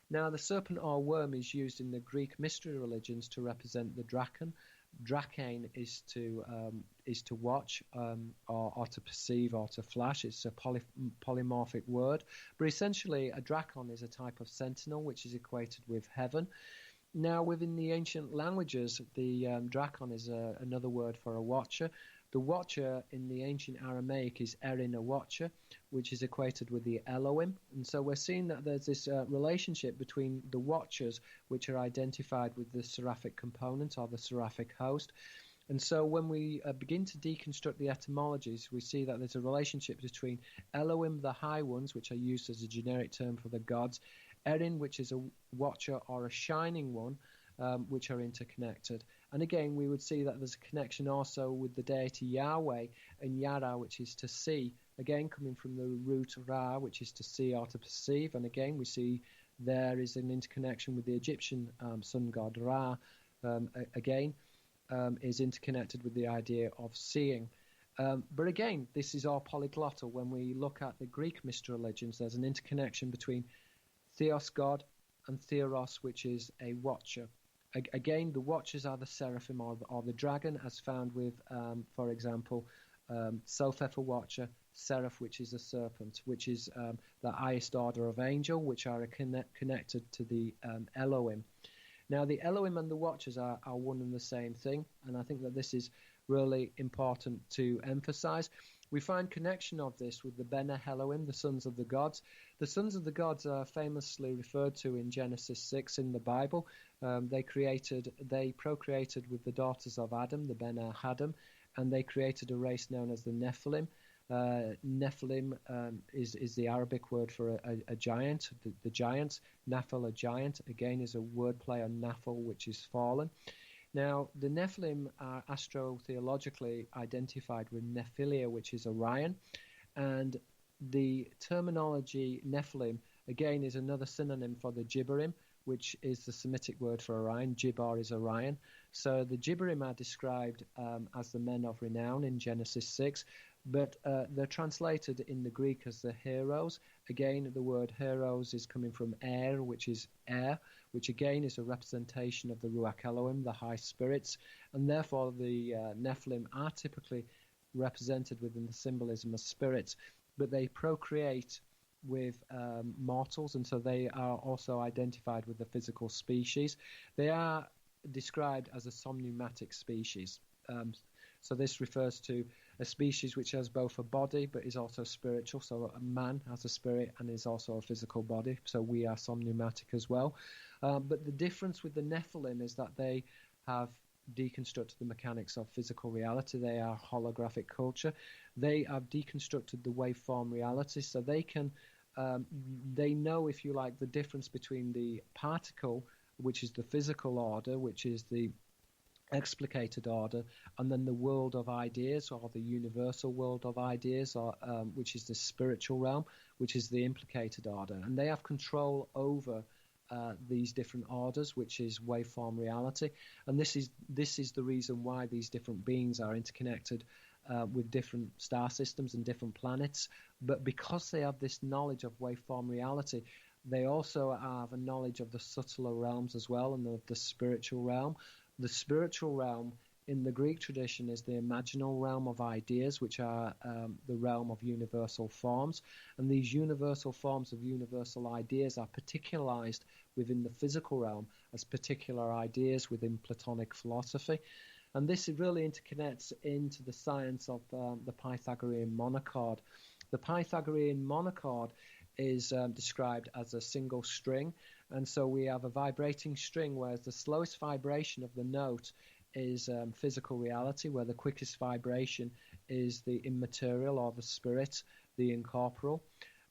Now, the serpent or worm is used in the Greek mystery religions to represent the draken. Drakain is to watch or to perceive or to flash. It's a polymorphic word. But essentially, a drakon is a type of sentinel, which is equated with heaven. Now, within the ancient languages, the drakon is another word for a watcher. The watcher in the ancient Aramaic is Erin, a watcher, which is equated with the Elohim. And so we're seeing that there's this relationship between the watchers, which are identified with the seraphic component or the seraphic host. And so when we begin to deconstruct the etymologies, we see that there's a relationship between Elohim, the high ones, which are used as a generic term for the gods, Erin, which is a watcher or a shining one, which are interconnected. And again, we would see that there's a connection also with the deity Yahweh and Yara, which is to see, again coming from the root Ra, which is to see or to perceive. And again, we see there is an interconnection with the Egyptian sun god Ra, is interconnected with the idea of seeing. But again, this is all polyglottal. When we look at the Greek mystery religions, there's an interconnection between Theos, God, and Theros, which is a watcher. Again, the watchers are the seraphim or the dragon, as found with, for example, Sopheth, a watcher, Seraph, which is a serpent, which is the highest order of angel, which are connected to the Elohim. Now, the Elohim and the watchers are one and the same thing, and I think that this is really important to emphasize. We find connection of this with the Bene Elohim, the sons of the gods. The sons of the gods are famously referred to in Genesis 6 in the Bible. They procreated with the daughters of Adam, the Bene Adam, and they created a race known as the Nephilim. Nephilim is the Arabic word for a giant, the giants. Nephil, a giant, again is a word play on Nephil, which is fallen. Now, the Nephilim are astrotheologically identified with Nephilia, which is Orion, and the terminology Nephilim, again, is another synonym for the Gibborim, which is the Semitic word for Orion. Gibbor is Orion. So the Gibborim are described as the men of renown in Genesis 6, but they're translated in the Greek as the heroes. Again, the word heroes is coming from air, which is air, which again is a representation of the Ruach Elohim, the high spirits, and therefore the Nephilim are typically represented within the symbolism as spirits, but they procreate with mortals, and so they are also identified with the physical species. They are described as a somnummatic species. So this refers to a species which has both a body but is also spiritual. So a man has a spirit and is also a physical body. So we are somnummatic as well. But the difference with the Nephilim is that they have deconstructed the mechanics of physical reality. They are holographic culture. They have deconstructed the waveform reality. So they can, they know, if you like, the difference between the particle, which is the physical order, which is the explicated order, and then the world of ideas, or the universal world of ideas, or which is the spiritual realm, which is the implicated order. And they have control over these different orders, which is waveform reality. And this is the reason why these different beings are interconnected with different star systems and different planets. But because they have this knowledge of waveform reality, they also have a knowledge of the subtler realms as well, and of the spiritual realm. The spiritual realm in the Greek tradition is the imaginal realm of ideas, which are the realm of universal forms. And these universal forms of universal ideas are particularized within the physical realm as particular ideas within Platonic philosophy. And this really interconnects into the science of the Pythagorean monochord. The Pythagorean monochord is described as a single string, and so we have a vibrating string, whereas the slowest vibration of the note is physical reality, where the quickest vibration is the immaterial, or the spirit, the incorporeal.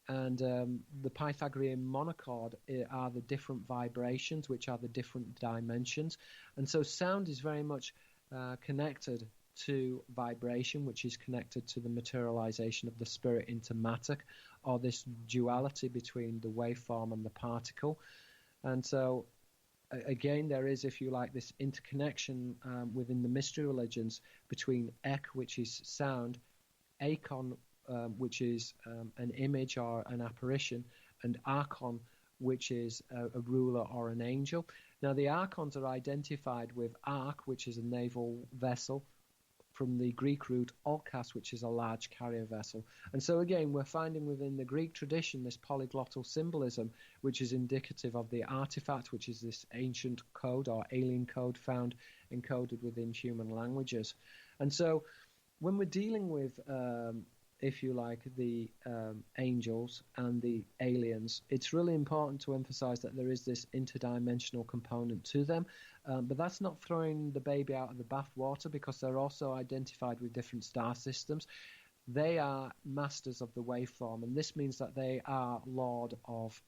And the Pythagorean monochord are the different vibrations, which are the different dimensions. And so sound is very much connected to vibration, which is connected to the materialization of the spirit into matter, or this duality between the waveform and the particle. And so again, there is, if you like, this interconnection within the mystery religions between Ek, which is sound, Akon, which is an image or an apparition, and Archon, which is a ruler or an angel. Now, the Archons are identified with Ark, which is a naval vessel, from the Greek root olkas, which is a large carrier vessel. And so again, we're finding within the Greek tradition this polyglottal symbolism, which is indicative of the artifact, which is this ancient code or alien code found encoded within human languages. And so when we're dealing with, if you like, the angels and the aliens, it's really important to emphasize that there is this interdimensional component to them. But that's not throwing the baby out of the bathwater, because they're also identified with different star systems. They are masters of the waveform, and this means that they are Lord of,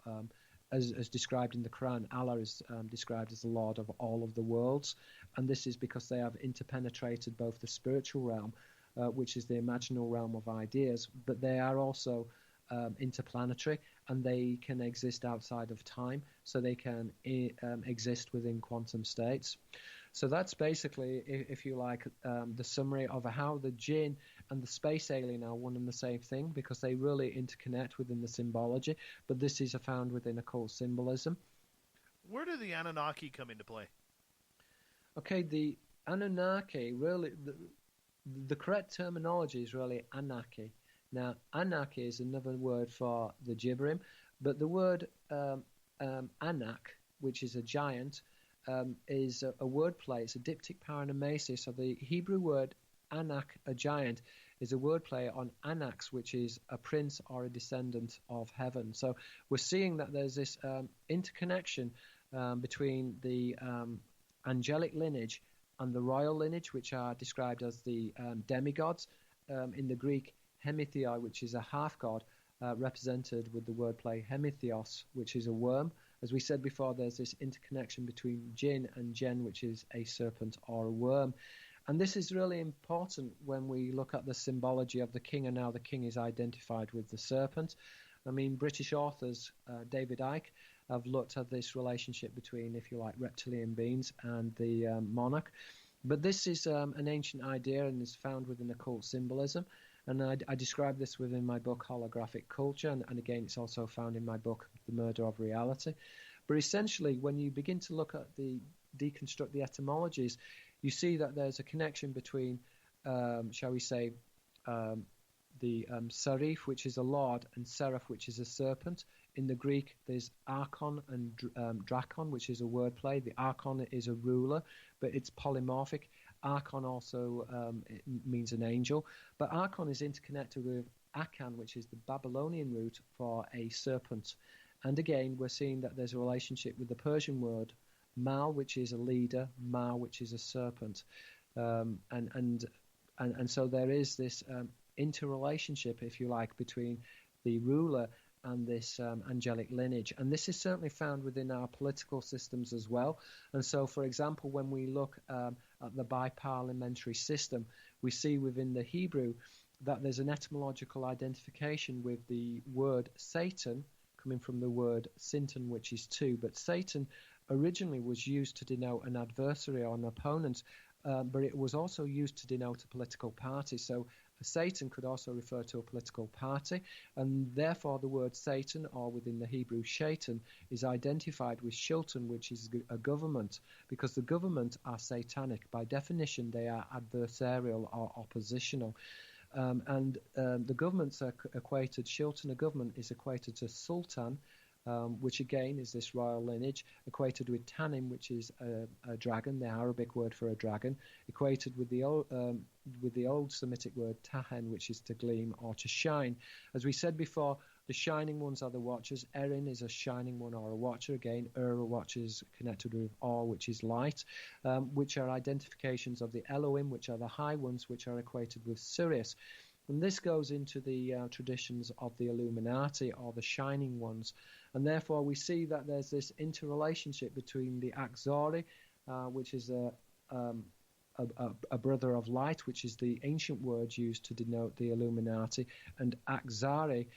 as described in the Quran, Allah is described as the Lord of all of the worlds. And this is because they have interpenetrated both the spiritual realm, which is the imaginal realm of ideas, but they are also interplanetary, and they can exist outside of time, so they can exist within quantum states. So that's basically, if you like, the summary of how the jinn and the space alien are one and the same thing, because they really interconnect within the symbology, but this is found within occult symbolism. Where do the Anunnaki come into play? Okay, the Anunnaki, really, the correct terminology is really Anaki. Now, Anak is another word for the Jibrim, but the word Anak, which is a giant, is a wordplay. It's a diptych paranomasis. So the Hebrew word Anak, a giant, is a wordplay on Anax, which is a prince or a descendant of heaven. So we're seeing that there's this interconnection between the angelic lineage and the royal lineage, which are described as the demigods. In the Greek, Hemithioi, which is a half-god, represented with the wordplay Hemithios, which is a worm. As we said before, there's this interconnection between jinn and gen, which is a serpent or a worm. And this is really important when we look at the symbology of the king, and now the king is identified with the serpent. I mean, British authors, David Icke, have looked at this relationship between, if you like, reptilian beings and the monarch. But this is an ancient idea and is found within occult symbolism. And I describe this within my book, Holographic Culture, and again, it's also found in my book, The Murder of Reality. But essentially, when you begin to look at deconstruct the etymologies, you see that there's a connection between, shall we say, the serif, which is a lord, and seraph, which is a serpent. In the Greek, there's archon and drakon, which is a wordplay. The archon is a ruler, but it's polymorphic. Archon also it means an angel, but archon is interconnected with akan, which is the Babylonian root for a serpent. And again, we're seeing that there's a relationship with the Persian word mal, which is a leader, ma, which is a serpent, and so there is this interrelationship, if you like, between the ruler and this angelic lineage. And this is certainly found within our political systems as well. And so, for example, when we look at the bi-parliamentary system, we see within the Hebrew that there's an etymological identification with the word Satan, coming from the word Sinton, which is two. But Satan originally was used to denote an adversary or an opponent, but it was also used to denote a political party. So Satan could also refer to a political party, and therefore the word Satan, or within the Hebrew Shaitan, is identified with Shilton, which is a government, because the government are satanic. By definition, they are adversarial or oppositional. And the governments are equated, Shilton, a government, is equated to Sultan, which again is this royal lineage, equated with Tanim, which is a dragon, the Arabic word for a dragon, equated with the old Semitic word Tahen, which is to gleam or to shine. As we said before, the shining ones are the watchers. Erin is a shining one or a watcher. Again, a watcher is connected with Or, which is light, which are identifications of the Elohim, which are the high ones, which are equated with Sirius. And this goes into the traditions of the Illuminati, or the shining ones. And therefore we see that there's this interrelationship between the Axori, which is a brother of light, which is the ancient word used to denote the Illuminati, and Axari,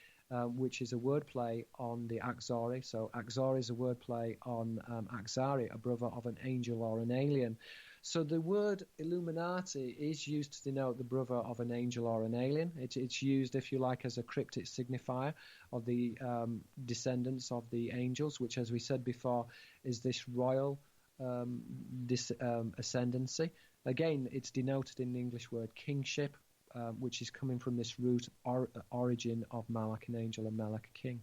which is a wordplay on the Axori. So Axori is a wordplay on Axari, a brother of an angel or an alien. So the word Illuminati is used to denote the brother of an angel or an alien. It's used, if you like, as a cryptic signifier of the descendants of the angels, which, as we said before, is this royal ascendancy. Again, it's denoted in the English word kingship, which is coming from this root origin of Malak, an angel, and Malak, a king.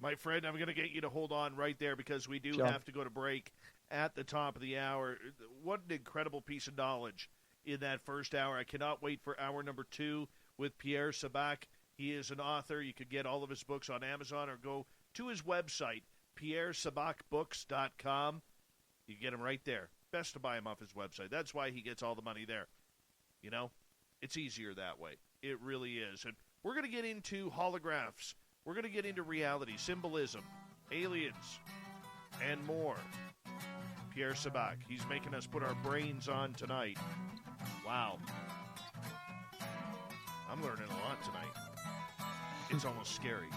My friend, I'm going to get you to hold on right there, because we do have to go to break at the top of the hour. What an incredible piece of knowledge in that first hour. I cannot wait for hour number 2 with Pierre Sabak. He is an author. You could get all of his books on Amazon or go to his website, pierresabakbooks.com. You get him right there. Best to buy him off his website. That's why he gets all the money there. You know, it's easier that way. It really is. And we're going to get into holographs. We're going to get into reality, symbolism, aliens, and more. Pierre Sabak, he's making us put our brains on tonight. Wow. I'm learning a lot tonight. It's almost scary.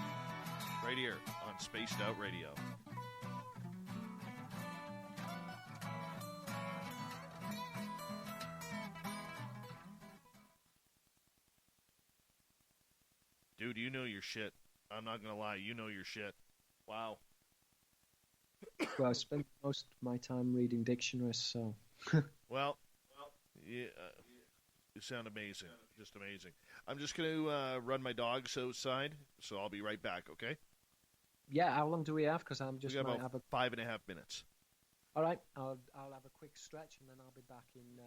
Right here on Spaced Out Radio. Dude, you know your shit. I'm not going to lie. You know your shit. Wow. Well, I spend most of my time reading dictionaries, so... Well, yeah, you sound amazing. Just amazing. I'm just going to run my dogs outside, so I'll be right back, okay? Yeah, how long do we have? Because I'm just... We got about 5.5 minutes. All right, I'll have a quick stretch, and then I'll be back in...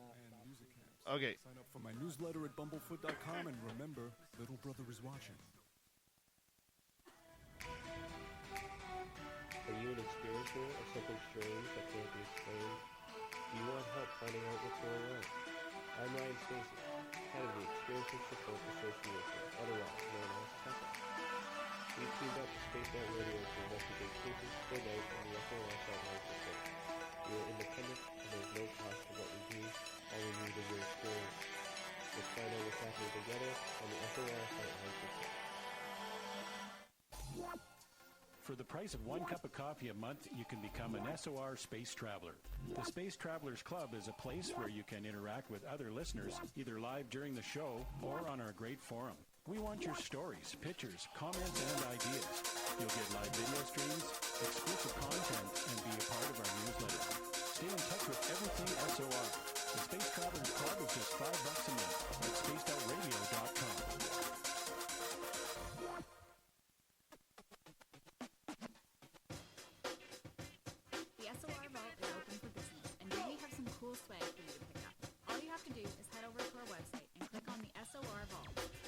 Okay. Sign up for my newsletter at bumblefoot.com, and remember, little brother is watching. Are you an experiencer of something strange that can't be explained? Do you want help finding out what's going on? I'm Ryan Stacy, head of the Experiencer Support Association, otherwise known as TECA. We teamed up to Spaced Out Radio to investigate cases pulled out on the SOR satellite system. We are independent, and there's no cost to what we do. All we need is your experience. Let's find out what's happening together on the SOR satellite system. For the price of 1 cup of coffee a month, you can become an SOR Space Traveler. The Space Travelers Club is a place where you can interact with other listeners, either live during the show or on our great forum. We want your stories, pictures, comments, and ideas. You'll get live video streams, exclusive content, and be a part of our newsletter. Stay in touch with everything SOR. The Space Travelers Club is just $5 a month at spacedoutradio.com. The SOR Vault is open for business, and we have some cool swag for you to pick up. All you have to do is head over to our website and click on the SOR Vault.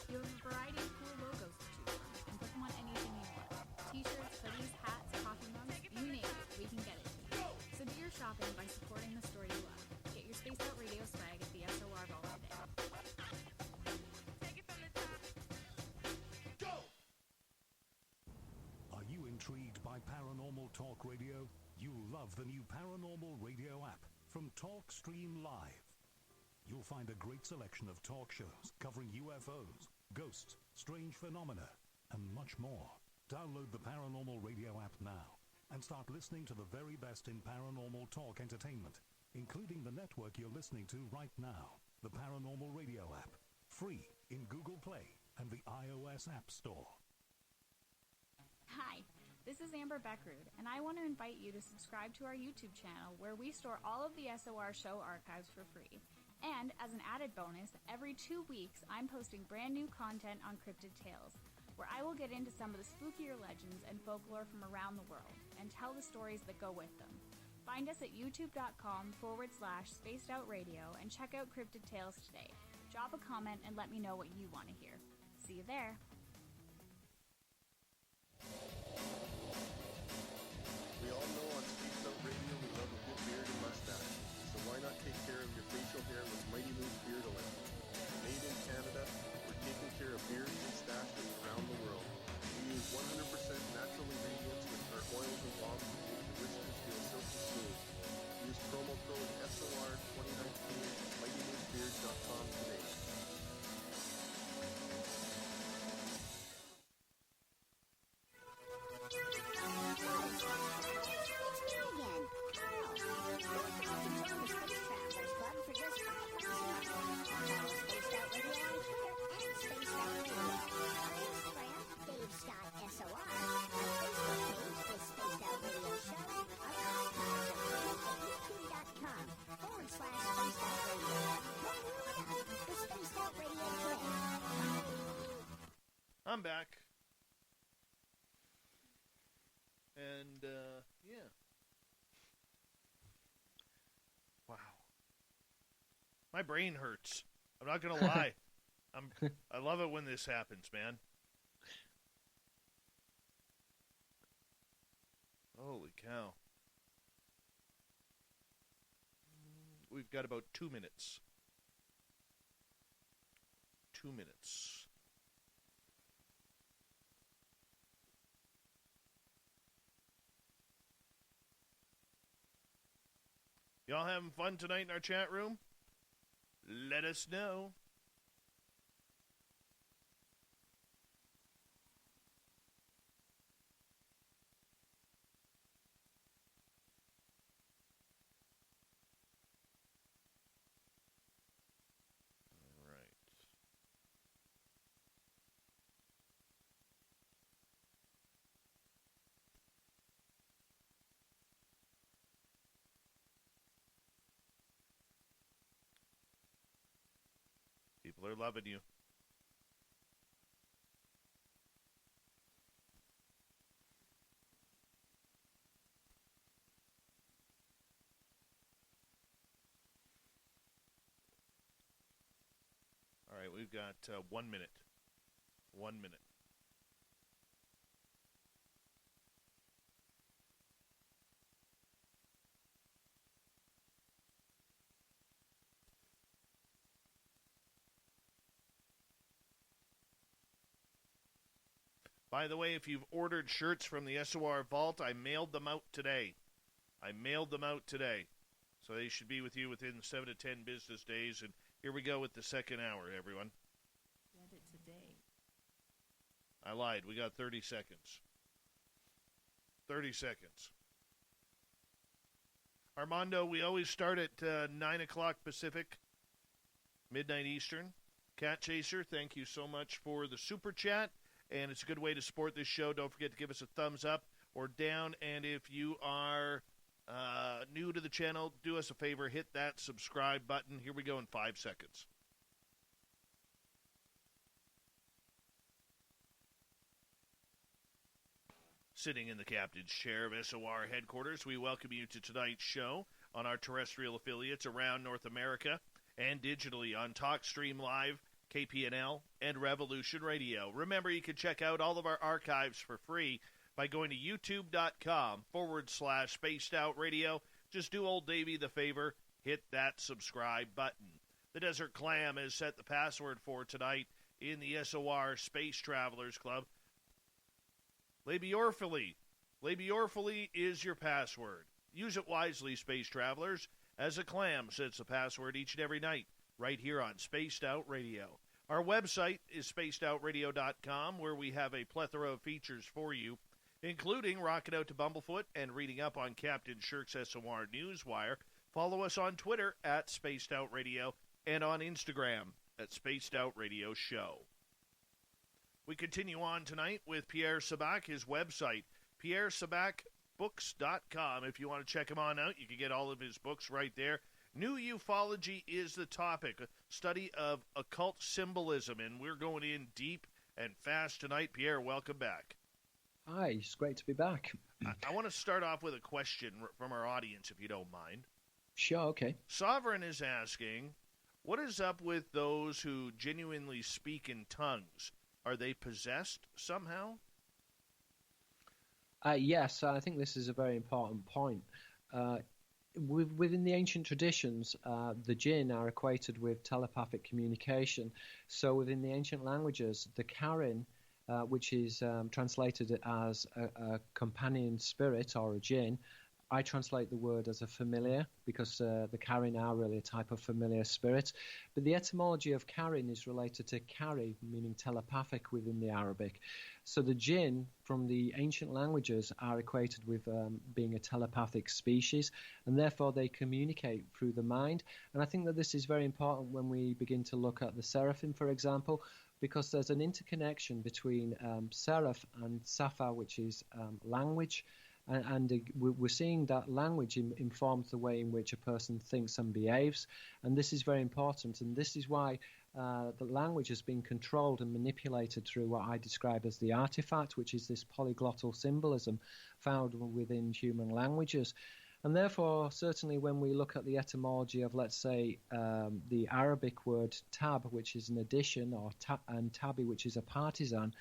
You have a variety of cool logos to choose from, and put them on anything you want. T-shirts, hoodies, hats, coffee mugs, you name it, we can get it to you. So do your shopping by supporting the store you love. Get your Spaced Out Radio swag at the SOR Vault today. Take it from the top. Go! Are you intrigued by Paranormal Talk Radio? You'll love the new Paranormal Radio app from TalkStream Live. You'll find a great selection of talk shows covering UFOs, ghosts, strange phenomena, and much more. Download the Paranormal Radio app now and start listening to the very best in paranormal talk entertainment, including the network you're listening to right now, the Paranormal Radio app, free in Google Play and the iOS App Store. Hi, this is Amber Beckrud, and I want to invite you to subscribe to our YouTube channel where we store all of the SOR show archives for free. And as an added bonus, every 2 weeks I'm posting brand new content on Cryptid Tales, where I will get into some of the spookier legends and folklore from around the world and tell the stories that go with them. Find us at youtube.com/spacedoutradio and check out Cryptid Tales today. Drop a comment and let me know what you want to hear. See you there. We all know on Spaced Out Radio we love a good beard and mustache, so why not take care of your facial hair with Mighty Moose Beard Oil? Made in Canada, we're taking care of beards and stashes around the world. We use 100% natural ingredients with our oils and balms to make your whiskers feel silky smooth. Use promo code SOR2019 at MightyMooseBeard.com today. I'm back. And, yeah. Wow. My brain hurts. I'm not going to lie. I love it when this happens, man. Holy cow. We've got about 2 minutes. 2 minutes. Y'all having fun tonight in our chat room? Let us know. All right. People are loving you. All right, we've got 1 minute. 1 minute. By the way, if you've ordered shirts from the SOR Vault, I mailed them out today. So they should be with you within 7 to 10 business days. And here we go with the second hour, everyone. Get it today. I lied. We got 30 seconds. 30 seconds. Armando, we always start at 9 o'clock Pacific, midnight Eastern. Cat Chaser, thank you so much for the super chat, and it's a good way to support this show. Don't forget to give us a thumbs up or down, and if you are new to the channel, do us a favor, hit that subscribe button. Here we go in 5 seconds. Sitting in the captain's chair of SOR headquarters, we welcome you to tonight's show on our terrestrial affiliates around North America and digitally on TalkStream Live, KPNL, and Revolution Radio. Remember, you can check out all of our archives for free by going to youtube.com/Spaced Out Radio. Just do old Davey the favor, hit that subscribe button. The Desert Clam has set the password for tonight in the SOR Space Travelers Club. Labiorphily. Labiorphily is your password. Use it wisely, space travelers, as a clam sets the password each and every night, right here on Spaced Out Radio. Our website is spacedoutradio.com, where we have a plethora of features for you, including rocking out to Bumblefoot and reading up on Captain Shirk's SOR Newswire. Follow us on Twitter at Spaced Out Radio and on Instagram at Spaced Out Radio Show. We continue on tonight with Pierre Sabak, his website, pierresabakbooks.com. If you want to check him on out, you can get all of his books right there. New Ufology is the topic, a study of occult symbolism, and we're going in deep and fast tonight. Pierre, welcome back. Hi, it's great to be back. I want to start off with a question from our audience, if you don't mind. Sure, okay. Sovereign is asking, what is up with those who genuinely speak in tongues? Are they possessed somehow? Yes, I think this is a very important point. Within the ancient traditions, the jinn are equated with telepathic communication. So within the ancient languages, the Karin, which is translated as a companion spirit or a jinn, I translate the word as a familiar because the Karin are really a type of familiar spirit. But the etymology of Karin is related to Kari, meaning telepathic within the Arabic. So the jinn from the ancient languages are equated with being a telepathic species, and therefore they communicate through the mind. And I think that this is very important when we begin to look at the seraphim, for example, because there's an interconnection between seraph and safa, which is language. And we're seeing that language informs the way in which a person thinks and behaves, and this is very important. And this is why the language has been controlled and manipulated through what I describe as the artifact, which is this polyglottal symbolism found within human languages. And therefore, certainly when we look at the etymology of, let's say, the Arabic word tab, which is an addition, and tabi, which is a partisan,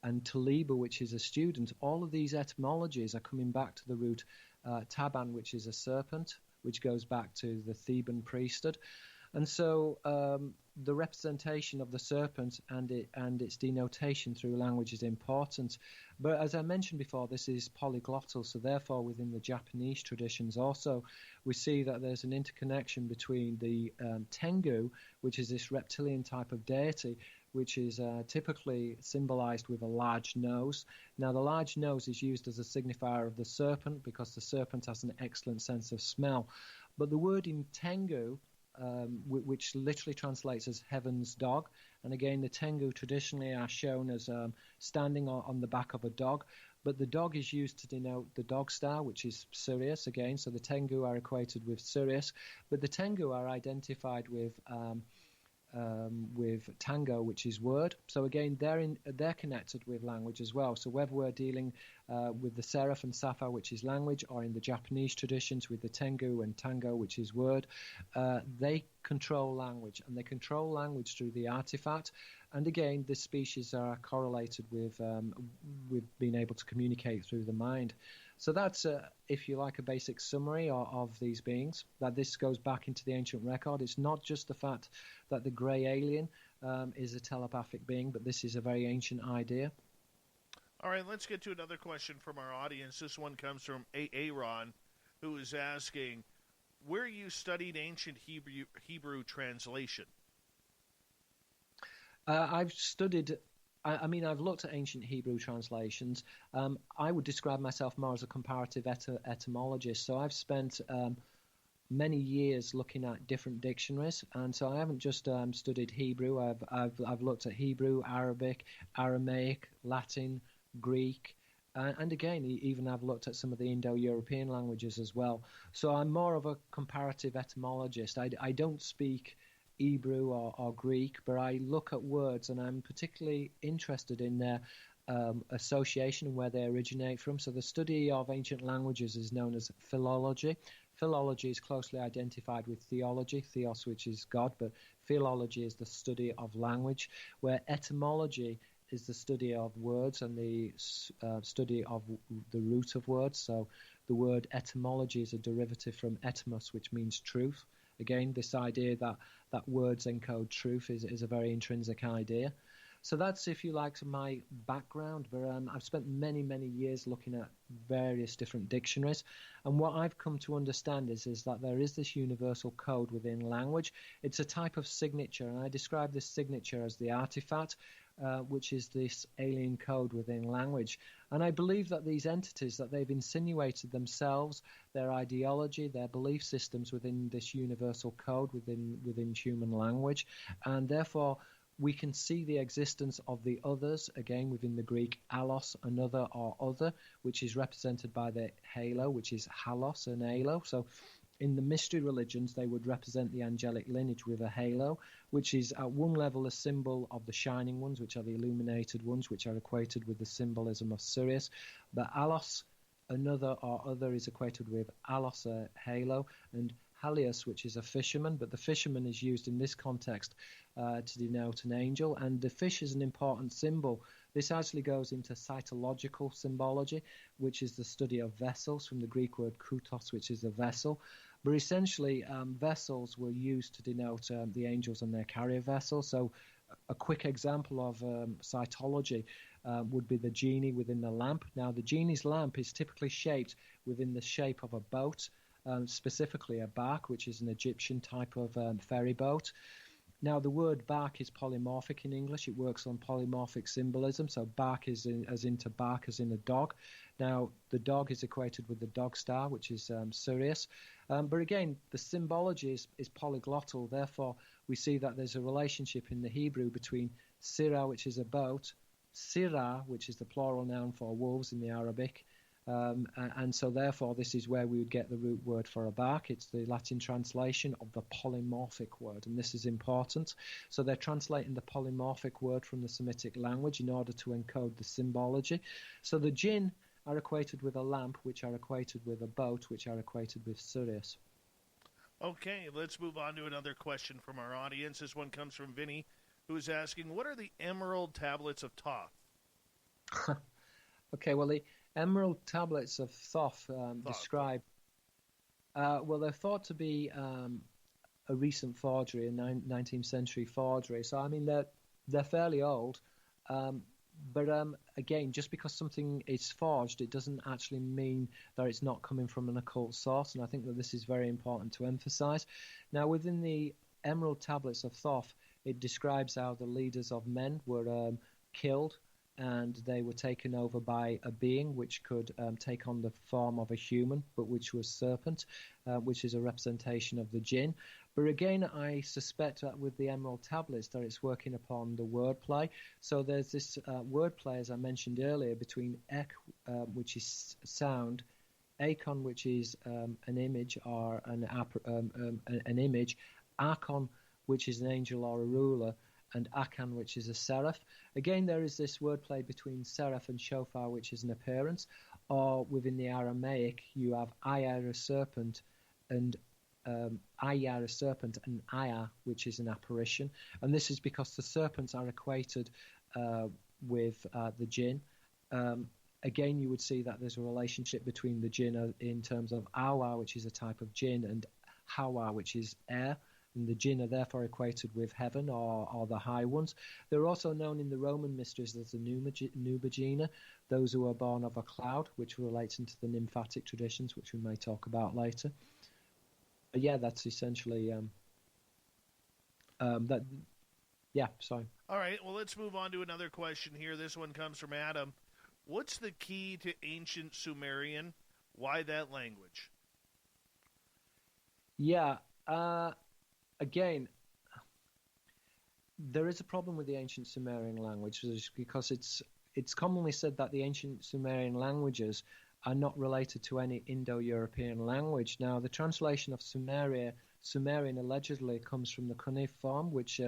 and Taliba, which is a student, all of these etymologies are coming back to the root Taban, which is a serpent, which goes back to the Theban priesthood. And so the representation of the serpent and its denotation through language is important. But as I mentioned before, this is polyglottal, so therefore within the Japanese traditions also, we see that there's an interconnection between the Tengu, which is this reptilian type of deity, which is typically symbolized with a large nose. Now, the large nose is used as a signifier of the serpent because the serpent has an excellent sense of smell. But the word in Tengu, which literally translates as heaven's dog, and again, the Tengu traditionally are shown as standing on the back of a dog, but the dog is used to denote the dog star, which is Sirius again, so the Tengu are equated with Sirius, but the Tengu are identified with tango, which is word. So again, they're connected with language as well. So whether we're dealing with the seraph and safa, which is language, or in the Japanese traditions with the tengu and tango, which is word, they control language, and they control language through the artifact. And again, the species are correlated with being able to communicate through the mind. So that's, if you like, a basic summary of these beings, that this goes back into the ancient record. It's not just the fact that the grey alien is a telepathic being, but this is a very ancient idea. All right, let's get to another question from our audience. This one comes from Aaron, who is asking, where you studied ancient Hebrew translation? I've studied... I've looked at ancient Hebrew translations. I would describe myself more as a comparative etymologist. So I've spent many years looking at different dictionaries, and so I haven't just studied Hebrew. I've looked at Hebrew, Arabic, Aramaic, Latin, Greek, and again, even I've looked at some of the Indo-European languages as well. So I'm more of a comparative etymologist. I don't speak Hebrew or Greek, but I look at words, and I'm particularly interested in their association and where they originate from. So the study of ancient languages is known as philology. Philology is closely identified with theology, theos, which is God, but philology is the study of language, where etymology is the study of words and the study of the root of words. So the word etymology is a derivative from etymos, which means truth. Again, this idea that words encode truth is a very intrinsic idea. So that's, if you like, my background. But I've spent many, many years looking at various different dictionaries. And what I've come to understand is that there is this universal code within language. It's a type of signature, and I describe this signature as the artifact, which is this alien code within language. And I believe that these entities, that they've insinuated themselves, their ideology, their belief systems within this universal code within human language, and therefore we can see the existence of the others, again within the Greek allos, another or other, which is represented by the halo, which is halos and halo. So in the mystery religions, they would represent the angelic lineage with a halo, which is at one level a symbol of the shining ones, which are the illuminated ones, which are equated with the symbolism of Sirius. But allos, another or other, is equated with allos, a halo, and halios, which is a fisherman. But the fisherman is used in this context to denote an angel, and the fish is an important symbol. This actually goes into cytological symbology, which is the study of vessels, from the Greek word koutos, which is a vessel. But essentially, vessels were used to denote the angels and their carrier vessels. So a quick example of cytology would be the genie within the lamp. Now, the genie's lamp is typically shaped within the shape of a boat, specifically a bark, which is an Egyptian type of ferry boat. Now, the word bark is polymorphic in English. It works on polymorphic symbolism. So bark is as into bark as in a dog. Now, the dog is equated with the dog star, which is Sirius. But again, the symbology is polyglottal. Therefore, we see that there's a relationship in the Hebrew between sirah, which is a boat, sirah, which is the plural noun for wolves in the Arabic. And so therefore this is where we would get the root word for a bark. It's the Latin translation of the polymorphic word, and this is important. So they're translating the polymorphic word from the Semitic language in order to encode the symbology. So the jinn are equated with a lamp, which are equated with a boat, which are equated with Sirius. Okay, let's move on to another question from our audience. This one comes from Vinny, who's asking, what are the emerald tablets of Thoth? Okay, well, the emerald tablets of Thoth describe, well, they're thought to be a recent forgery, a 19th century forgery. So, I mean, they're fairly old. But again, just because something is forged, it doesn't actually mean that it's not coming from an occult source. And I think that this is very important to emphasize. Now, within the emerald tablets of Thoth, it describes how the leaders of men were killed, and they were taken over by a being which could take on the form of a human, but which was serpent, which is a representation of the jinn. But again, I suspect that with the emerald tablets that it's working upon the wordplay. So there's this wordplay, as I mentioned earlier, between ek, which is sound, akon, which is an image or an image, akon, which is an angel or a ruler, and akan, which is a seraph. Again, there is this wordplay between seraph and shofar, which is an appearance, or within the Aramaic, you have ayar, a serpent, and ayar, a serpent, and ayah, which is an apparition. And this is because the serpents are equated with the jinn. Again, you would see that there's a relationship between the jinn in terms of awa, which is a type of jinn, and hawa, which is air. And the jinn are therefore equated with heaven or the high ones. They're also known in the Roman mysteries as the Nubagina, those who are born of a cloud, which relates into the nymphatic traditions, which we may talk about later. But yeah, that's essentially that. Yeah, sorry. All right, well, let's move on to another question here. This one comes from Adam. What's the key to ancient Sumerian? Why that language? Yeah. Again, there is a problem with the ancient Sumerian language because it's commonly said that the ancient Sumerian languages are not related to any Indo-European language. Now, the translation of Sumerian allegedly comes from the cuneiform, which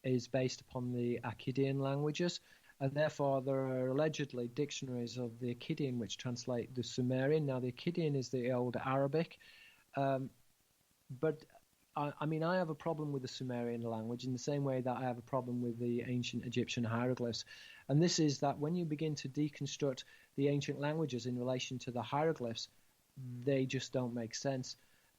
is based upon the Akkadian languages, and therefore there are allegedly dictionaries of the Akkadian which translate the Sumerian. Now, the Akkadian is the old Arabic, but I mean, I have a problem with the Sumerian language in the same way that I have a problem with the ancient Egyptian hieroglyphs. And this is that when you begin to deconstruct the ancient languages in relation to the hieroglyphs, they just don't make sense.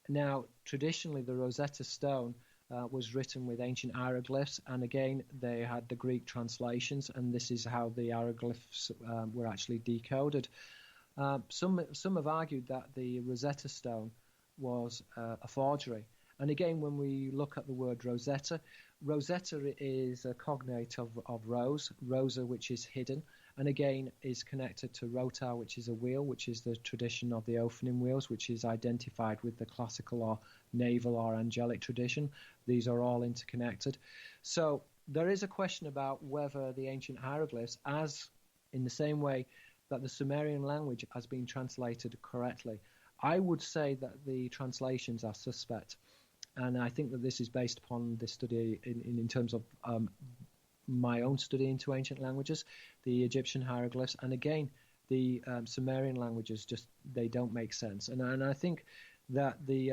Now, traditionally, the Rosetta Stone was written with ancient hieroglyphs, and again, they had the Greek translations, and this is how the hieroglyphs were actually decoded. Some have argued that the Rosetta Stone was a forgery. And again, when we look at the word Rosetta, Rosetta is a cognate of rose, rosa, which is hidden, and again is connected to rota, which is a wheel, which is the tradition of the opening wheels, which is identified with the classical or naval or angelic tradition. These are all interconnected. So there is a question about whether the ancient hieroglyphs, as in the same way that the Sumerian language has been translated correctly. I would say that the translations are suspect. And I think that this is based upon the study in terms of my own study into ancient languages, the Egyptian hieroglyphs, and again, the Sumerian languages, they don't make sense. And I think that the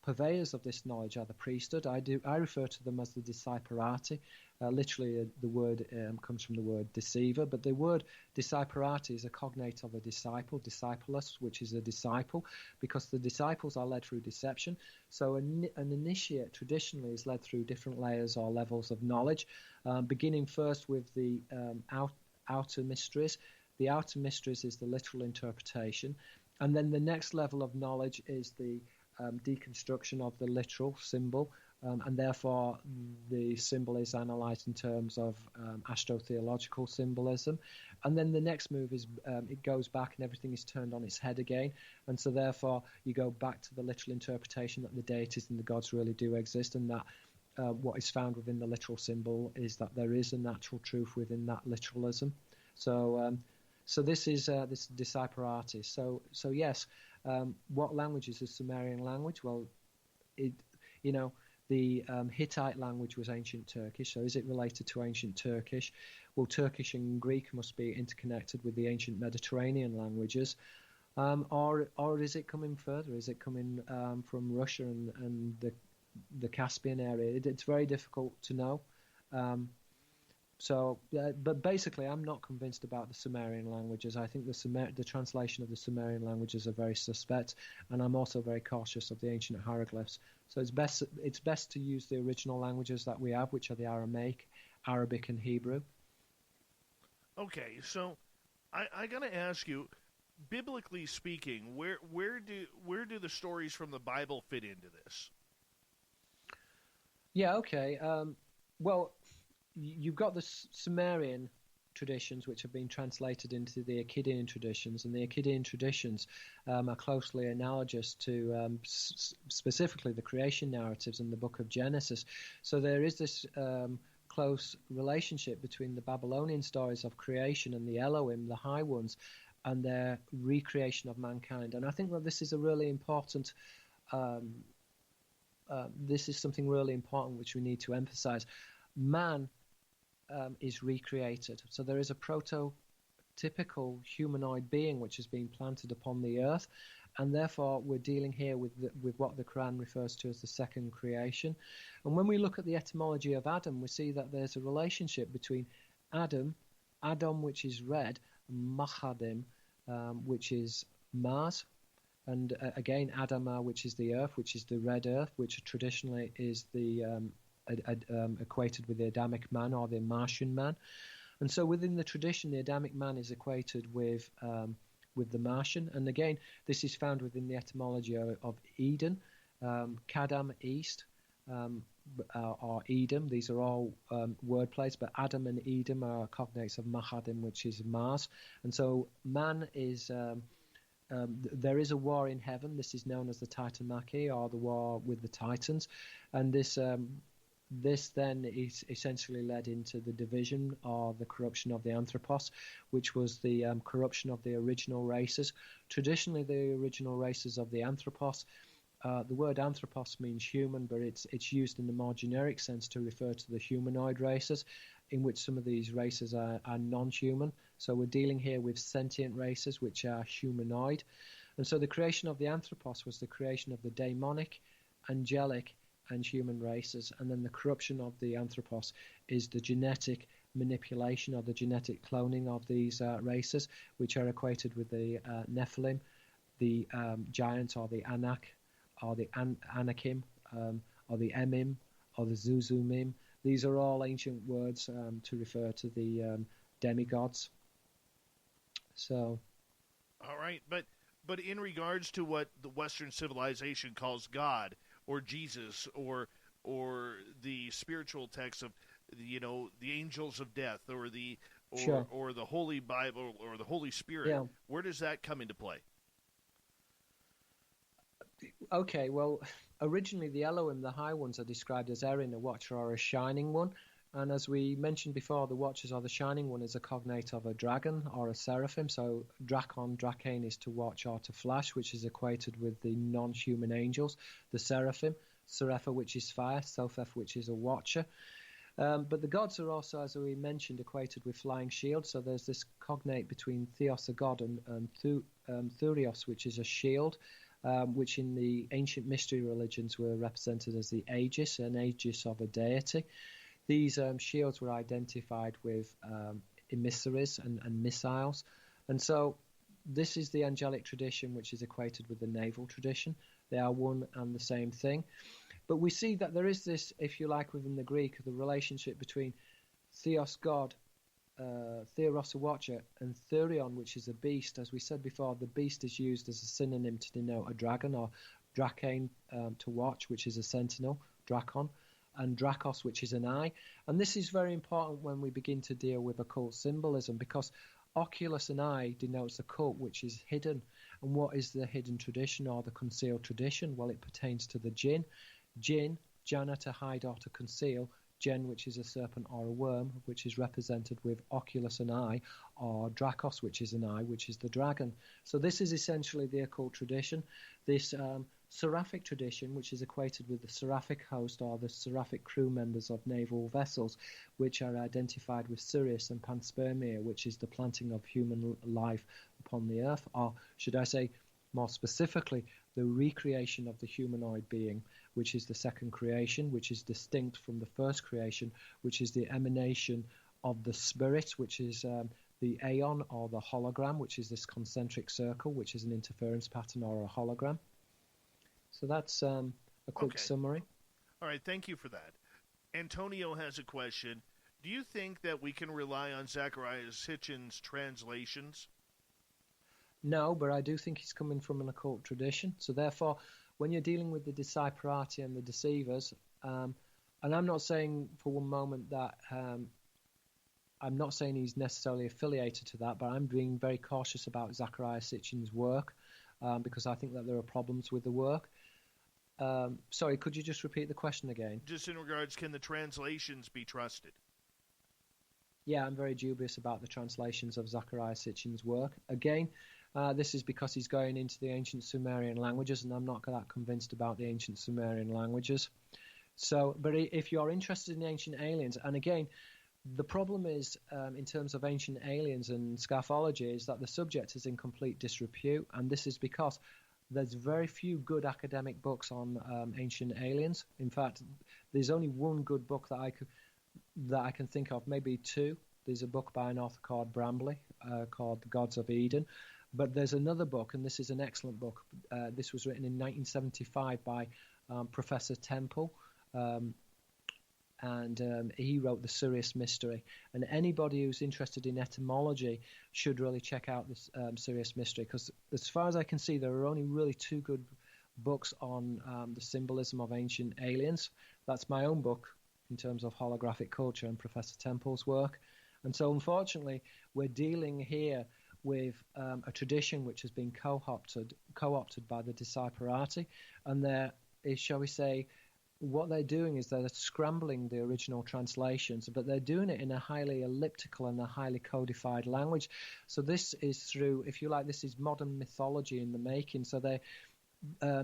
purveyors of this knowledge are the priesthood. I refer to them as the disciperati. Literally, the word comes from the word deceiver, but the word disciperati is a cognate of a disciple, discipulus, which is a disciple, because the disciples are led through deception. So an initiate traditionally is led through different layers or levels of knowledge, beginning first with the outer mysteries. The outer mysteries is the literal interpretation, and then the next level of knowledge is the deconstruction of the literal symbol, and therefore the symbol is analysed in terms of astrotheological symbolism. And then the next move is it goes back and everything is turned on its head again, and so therefore you go back to the literal interpretation that the deities and the gods really do exist, and that what is found within the literal symbol is that there is a natural truth within that literalism. So this is disciperati. So yes. What language is the Sumerian language? Well, the Hittite language was ancient Turkish. So is it related to ancient Turkish? Well, Turkish and Greek must be interconnected with the ancient Mediterranean languages. Or is it coming further? Is it coming from Russia and the Caspian area? It's very difficult to know. But basically, I'm not convinced about the Sumerian languages. I think the translation of the Sumerian languages are very suspect, and I'm also very cautious of the ancient hieroglyphs. So it's best to use the original languages that we have, which are the Aramaic, Arabic, and Hebrew. Okay, so I got to ask you, biblically speaking, where do the stories from the Bible fit into this? Yeah. Okay. Well, you've got the Sumerian traditions, which have been translated into the Akkadian traditions, and the Akkadian traditions are closely analogous to specifically the creation narratives in the book of Genesis. So there is this close relationship between the Babylonian stories of creation and the Elohim, the high ones, and their recreation of mankind. And I think that this is a really important this is something really important which we need to emphasize. Man is recreated. So there is a prototypical humanoid being which has been planted upon the earth, and therefore we're dealing here with what the Quran refers to as the second creation. And when we look at the etymology of Adam, we see that there's a relationship between Adam, which is red, and Mahadim, which is Mars, and again Adama, which is the earth, which is the red earth, which traditionally is the equated with the Adamic man or the Martian man. And so within the tradition, the Adamic man is equated with the Martian. And again, this is found within the etymology of Eden, Kadam, east, or Edom. These are all word plays, but Adam and Edom are cognates of Mahadim, which is Mars. And so man is there is a war in heaven. This is known as the Titanmachy, or the war with the Titans, and this then is essentially led into the division or the corruption of the Anthropos, which was the corruption of the original races. Traditionally, the original races of the Anthropos, the word Anthropos means human, but it's used in the more generic sense to refer to the humanoid races, in which some of these races are non-human. So we're dealing here with sentient races, which are humanoid. And so the creation of the Anthropos was the creation of the demonic, angelic, and human races, and then the corruption of the Anthropos is the genetic manipulation or the genetic cloning of these races, which are equated with the Nephilim, the giants, or the Anak, or the Anakim, or the Emim, or the Zuzumim. These are all ancient words to refer to the demigods. So, all right, but in regards to what the Western civilization calls God, or Jesus, or the spiritual texts of, the angels of death, or the Holy Bible, or the Holy Spirit, where does that come into play? Okay, well, originally the Elohim, the high ones, are described as Erin, a watcher, or a shining one. And as we mentioned before, the watchers or the shining one is a cognate of a dragon or a seraphim. So Dracane is to watch or to flash, which is equated with the non-human angels. The seraphim, Serapha, which is fire, Sopheth, which is a watcher. But the gods are also, as we mentioned, equated with flying shields. So there's this cognate between Theos, a god, and Thurios, which is a shield, which in the ancient mystery religions were represented as the Aegis, an Aegis of a deity. These shields were identified with emissaries and missiles. And so this is the angelic tradition, which is equated with the naval tradition. They are one and the same thing. But we see that there is this, if you like, within the Greek, the relationship between Theos, God, Theros, a watcher, and Thurion, which is a beast. As we said before, the beast is used as a synonym to denote a dragon, or Dracane, to watch, which is a sentinel, Dracon, and Dracos, which is an eye. And this is very important when we begin to deal with occult symbolism, because oculus and eye denotes the cult, which is hidden. And what is the hidden tradition or the concealed tradition? Well, it pertains to the jinn. Jinn, jana, to hide or to conceal. Gen, which is a serpent or a worm, which is represented with oculus and eye, or Dracos, which is an eye, which is the dragon. So this is essentially the occult tradition. This seraphic tradition, which is equated with the seraphic host or the seraphic crew members of naval vessels, which are identified with Sirius and panspermia, which is the planting of human life upon the earth, or should I say more specifically, the recreation of the humanoid being, which is the second creation, which is distinct from the first creation, which is the emanation of the spirit, which is the aeon or the hologram, which is this concentric circle, which is an interference pattern or a hologram. So that's a quick summary. All right, thank you for that. Antonio has a question. Do you think that we can rely on Zecharia Sitchin's translations? No, but I do think he's coming from an occult tradition. So therefore, when you're dealing with the Disciperati and the deceivers, and I'm not saying for one moment that I'm not saying he's necessarily affiliated to that, but I'm being very cautious about Zecharia Sitchin's work because I think that there are problems with the work. Sorry, could you just repeat the question again? Just in regards, can the translations be trusted? Yeah, I'm very dubious about the translations of Zecharia Sitchin's work. Again, this is because he's going into the ancient Sumerian languages, and I'm not that convinced about the ancient Sumerian languages. So, but if you're interested in ancient aliens, and again, the problem is, in terms of ancient aliens and scaphology, is that the subject is in complete disrepute, and this is because there's very few good academic books on ancient aliens. In fact, there's only one good book that I can think of, maybe two. There's a book by an author called Brambley called The Gods of Eden. But there's another book, and this is an excellent book. This was written in 1975 by Professor Temple, and he wrote The Sirius Mystery. And anybody who's interested in etymology should really check out this Sirius Mystery, because as far as I can see, there are only really two good books on the symbolism of ancient aliens. That's my own book in terms of holographic culture and Professor Temple's work. And so, unfortunately, we're dealing here with a tradition which has been co-opted by the Disciparati, and there is, shall we say, what they're doing is they're scrambling the original translations, but they're doing it in a highly elliptical and a highly codified language. So this is through, if you like, this is modern mythology in the making. So they're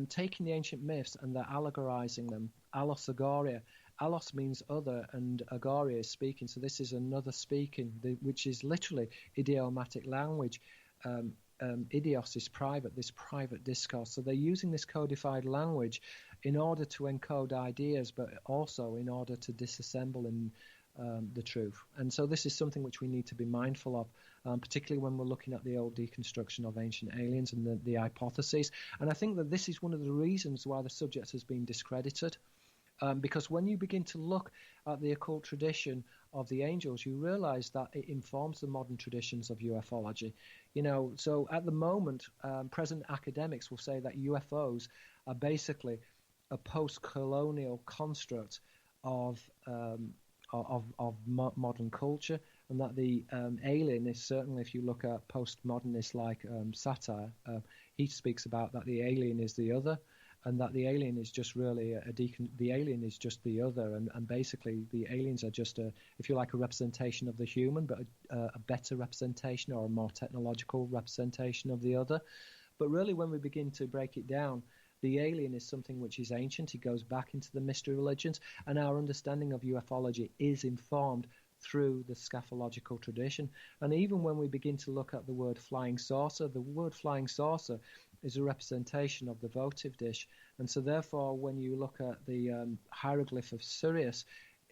taking the ancient myths and they're allegorizing them. Allos agoria. Allos means other, and agoria is speaking. So this is another speaking, which is literally idiomatic language. Idios is private, this private discourse. So they're using this codified language in order to encode ideas, but also in order to disassemble the truth. And so this is something which we need to be mindful of, particularly when we're looking at the old deconstruction of ancient aliens and the hypotheses. And I think that this is one of the reasons why the subject has been discredited. Because when you begin to look at the occult tradition of the angels, you realize that it informs the modern traditions of ufology. So at the moment, present academics will say that UFOs are basically a post-colonial construct of modern culture, and that the alien is certainly, if you look at postmodernists like Satire, he speaks about that the alien is the other, and that the alien is just really the alien is just the other, and basically the aliens are just if you like, a representation of the human, but a better representation or a more technological representation of the other. But really, when we begin to break it down, the alien is something which is ancient. It goes back into the mystery religions, and our understanding of ufology is informed through the scaphological tradition. And even when we begin to look at the word flying saucer, the word flying saucer is a representation of the votive dish. And so therefore, when you look at the hieroglyph of Sirius,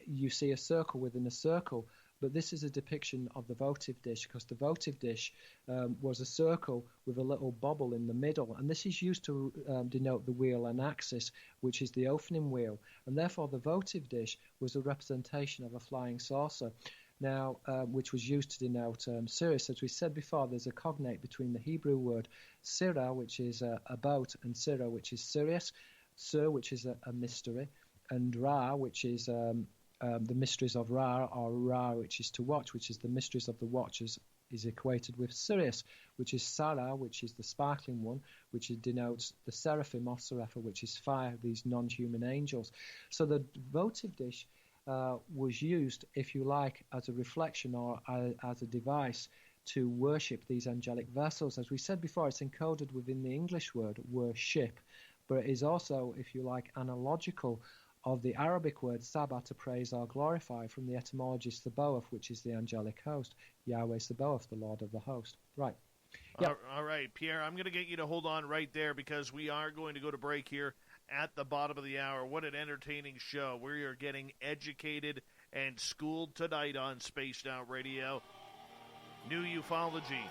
you see a circle within a circle. But this is a depiction of the votive dish, because the votive dish was a circle with a little bobble in the middle. And this is used to denote the wheel and axis, which is the opening wheel. And therefore, the votive dish was a representation of a flying saucer. Now, which was used to denote Sirius. As we said before, there's a cognate between the Hebrew word Sirah, which is a boat, and Sirah, which is Sirius, Sir, which is a mystery, and Ra, which is the mysteries of Ra, or Ra, which is to watch, which is the mysteries of the watchers, is equated with Sirius, which is Sarah, which is the sparkling one, which denotes the seraphim or serapha, which is fire, these non-human angels. So the votive dish was used, if you like, as a reflection or as a device to worship these angelic vessels. As we said before, it's encoded within the English word worship, but it is also, if you like, analogical of the Arabic word Sabah, to praise or glorify, from the etymology Sabaoth, which is the angelic host. Yahweh Sabaoth, the Lord of the host. Right. Yep. All right, Pierre, I'm going to get you to hold on right there, because we are going to go to break here at the bottom of the hour. What an entertaining show. We are getting educated and schooled tonight on Spaced Out Radio. New Ufology,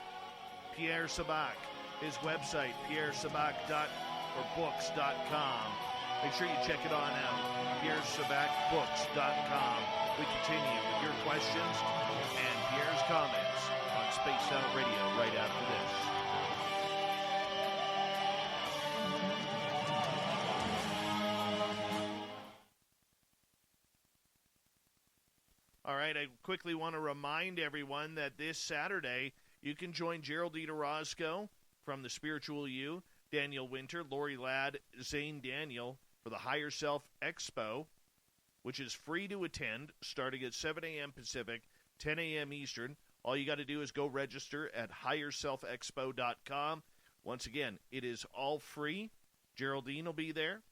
Pierre Sabak, his website, pierresabak.books.com. Make sure you check it on out, pierresabakbooks.com. We continue with your questions and Pierre's comments on Spaced Out Radio right after this. All right, I quickly want to remind everyone that this Saturday you can join Geraldine Orozco from the Spiritual You, Daniel Winter, Lori Ladd, Zane Daniel for the Higher Self Expo, which is free to attend, starting at 7 a.m. Pacific, 10 a.m. Eastern. All you got to do is go register at higherselfexpo.com. Once again, it is all free. Geraldine will be there,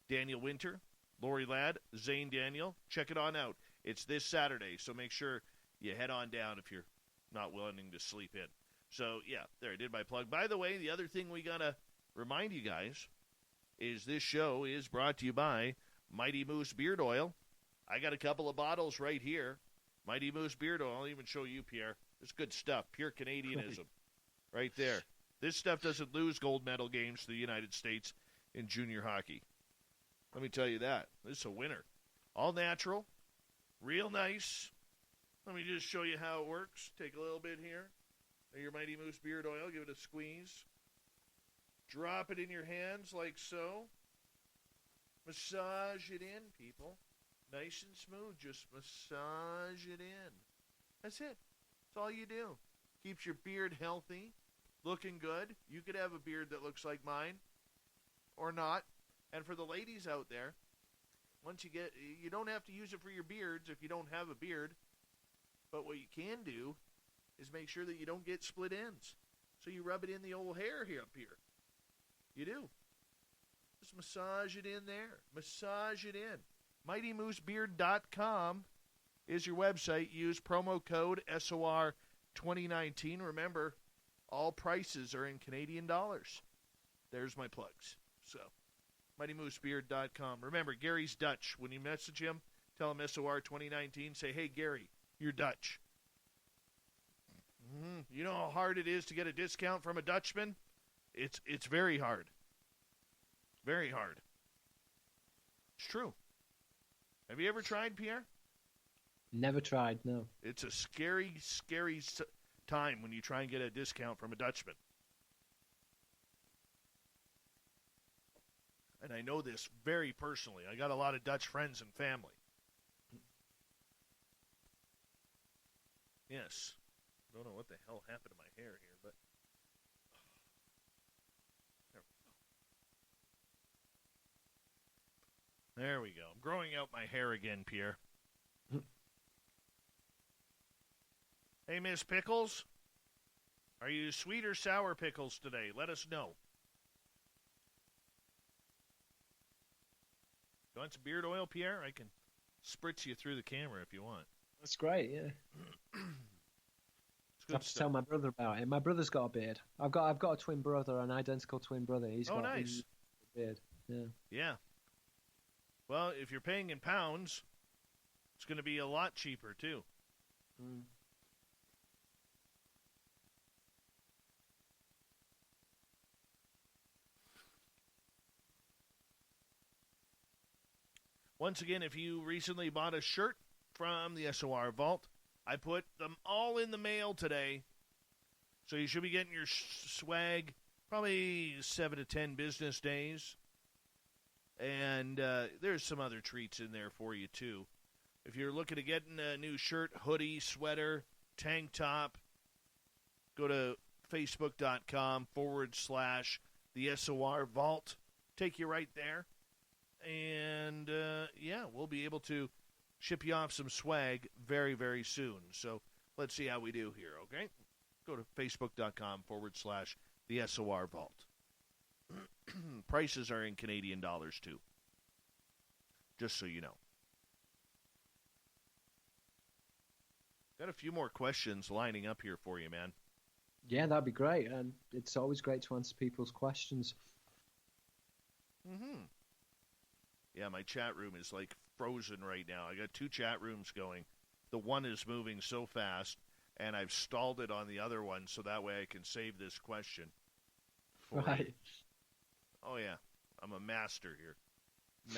Daniel Winter, Lori Ladd, Zane Daniel. Check it on out. It's this Saturday, so make sure you head on down if you're not willing to sleep in. So, yeah, there, I did my plug. By the way, the other thing we got to remind you guys is this show is brought to you by Mighty Moose Beard Oil. I got a couple of bottles right here. Mighty Moose Beard Oil. I'll even show you, Pierre. It's good stuff. Pure Canadianism. Right there. This stuff doesn't lose gold medal games to the United States in junior hockey. Let me tell you that. This is a winner. All natural. Real nice. Let me just show you how it works. Take a little bit here. Your Mighty Moose Beard Oil. Give it a squeeze. Drop it in your hands like so. Massage it in, people. Nice and smooth. Just massage it in. That's it. That's all you do. keeps your beard healthy, looking good. You could have a beard that looks like mine or not. And for the ladies out there, once you don't have to use it for your beards if you don't have a beard. But what you can do is make sure that you don't get split ends. So you rub it in the old hair here up here. You do. Just massage it in there. Massage it in. MightyMooseBeard.com is your website. Use promo code SOR 2019. Remember, all prices are in Canadian dollars. There's my plugs. So, MightyMooseBeard.com. Remember, Gary's Dutch. When you message him, tell him SOR 2019. Say, hey, Gary, you're Dutch. You know how hard it is to get a discount from a Dutchman? It's very hard. Very hard. It's true. Have you ever tried, Pierre? Never tried, no. It's a scary, scary time when you try and get a discount from a Dutchman. And I know this very personally. I got a lot of Dutch friends and family. Yes. I don't know what the hell happened to my hair here, but there we go. I'm growing out my hair again, Pierre. Hey, Miss Pickles, are you sweet or sour pickles today? Let us know. You want some beard oil, Pierre? I can spritz you through the camera if you want. That's great, yeah. I have to tell my brother about it. My brother's got a beard. I've got a twin brother, an identical twin brother. He's got nice. A beard. Yeah. Yeah. Well, if you're paying in pounds, it's going to be a lot cheaper too. Mm. Once again, if you recently bought a shirt from the SOR Vault, I put them all in the mail today. So you should be getting your swag probably 7 to 10 business days. And there's some other treats in there for you, too. If you're looking to get a new shirt, hoodie, sweater, tank top, go to facebook.com/the SOR Vault. Take you right there. And, we'll be able to ship you off some swag very, very soon. So let's see how we do here, okay? Go to facebook.com/the SOR Vault. Prices are in Canadian dollars, too. Just so you know. Got a few more questions lining up here for you, man. Yeah, that'd be great. And it's always great to answer people's questions. Mm-hmm. Yeah, my chat room is like frozen right now. I got 2 chat rooms going. The one is moving so fast, and I've stalled it on the other one so that way I can save this question. Right. Oh, yeah. I'm a master here.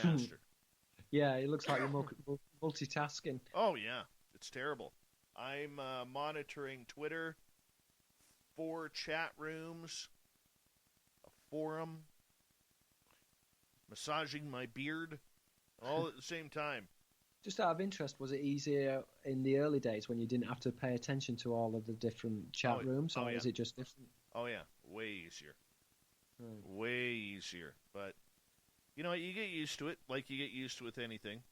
Master. Yeah, it looks like you're multitasking. Oh, yeah. It's terrible. I'm monitoring Twitter, 4 chat rooms, a forum, massaging my beard, all at the same time. Just out of interest, was it easier in the early days when you didn't have to pay attention to all of the different chat rooms, or is it just different? Oh, yeah. Way easier. Way easier. But, you know, you get used to it like you get used to with anything.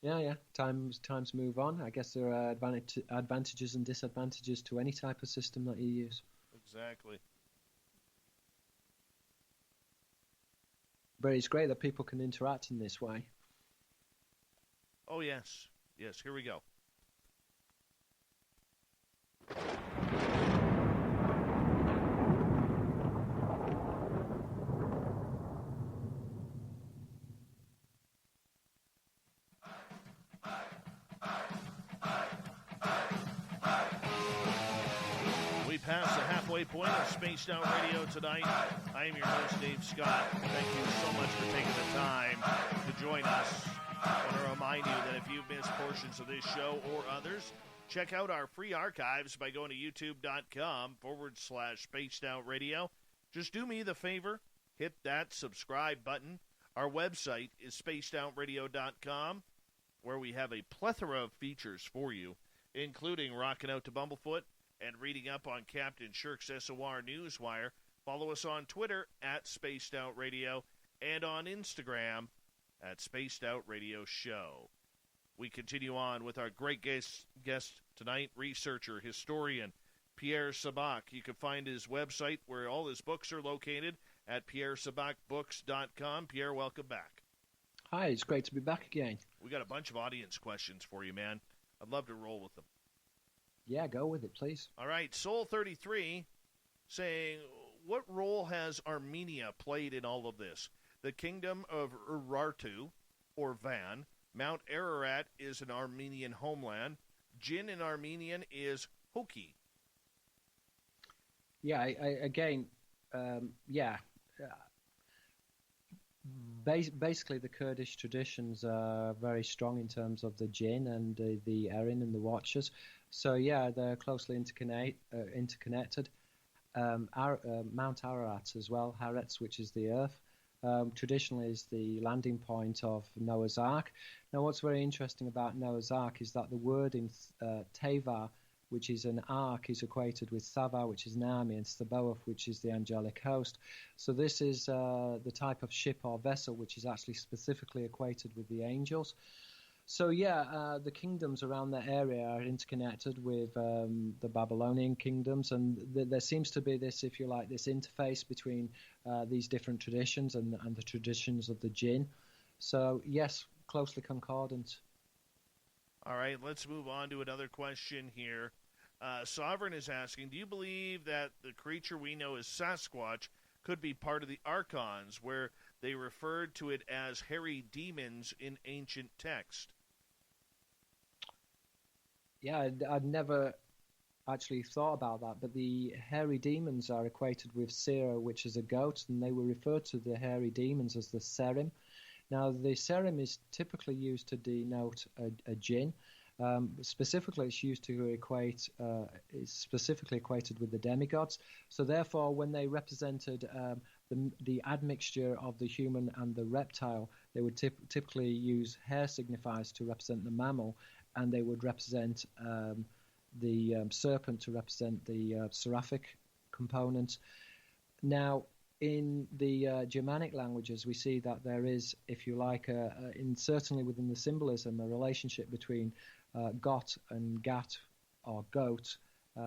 Yeah. Times move on. I guess there are advantages and disadvantages to any type of system that you use. Exactly. But it's great that people can interact in this way. Oh, yes. Yes, here we go. We passed the halfway point of Spaced Out Radio tonight. I am your host, Dave Scott. Thank you so much for taking the time to join us. I want to remind you that if you've missed portions of this show or others, check out our free archives by going to youtube.com/Spaced Out Radio. Just do me the favor, hit that subscribe button. Our website is spacedoutradio.com, where we have a plethora of features for you, including Rockin' Out to Bumblefoot and reading up on Captain Shirk's SOR Newswire, follow us on Twitter at Spaced Out Radio and on Instagram at Spaced Out Radio Show. We continue on with our great guest tonight, researcher, historian, Pierre Sabak. You can find his website where all his books are located at pierresabakbooks.com. Pierre, welcome back. Hi, it's great to be back again. We got a bunch of audience questions for you, man. I'd love to roll with them. Yeah, go with it, please. All right, Soul33 saying, what role has Armenia played in all of this? The kingdom of Urartu, or Van. Mount Ararat is an Armenian homeland. Jin in Armenian is Hoki. Yeah, basically the Kurdish traditions are very strong in terms of the Jinn and the Erin and the Watchers. So yeah, they're closely interconnected. Mount Ararat as well, Haaretz, which is the earth, traditionally is the landing point of Noah's Ark. Now what's very interesting about Noah's Ark is that the word in Teva, which is an ark, is equated with Sava, which is an army, and Sabaoth, which is the angelic host. So this is the type of ship or vessel which is actually specifically equated with the angels. So yeah, the kingdoms around that area are interconnected with the Babylonian kingdoms, and there seems to be this, if you like, this interface between these different traditions and the traditions of the Jinn. So yes, closely concordant. All right, let's move on to another question here. Sovereign is asking, do you believe that the creature we know as Sasquatch could be part of the Archons, where they referred to it as hairy demons in ancient text? Yeah, I'd never actually thought about that, but the hairy demons are equated with Sira, which is a goat, and they were referred to the hairy demons as the Serim. Now, the Serim is typically used to denote a jinn. Specifically, it's used to equate, it's specifically equated with the demigods. So therefore, when they represented the admixture of the human and the reptile, they would typically use hair signifiers to represent the mammal, and they would represent the serpent to represent the seraphic component. Now, in the Germanic languages, we see that there is, if you like, certainly within the symbolism, a relationship between got and gat, or goat,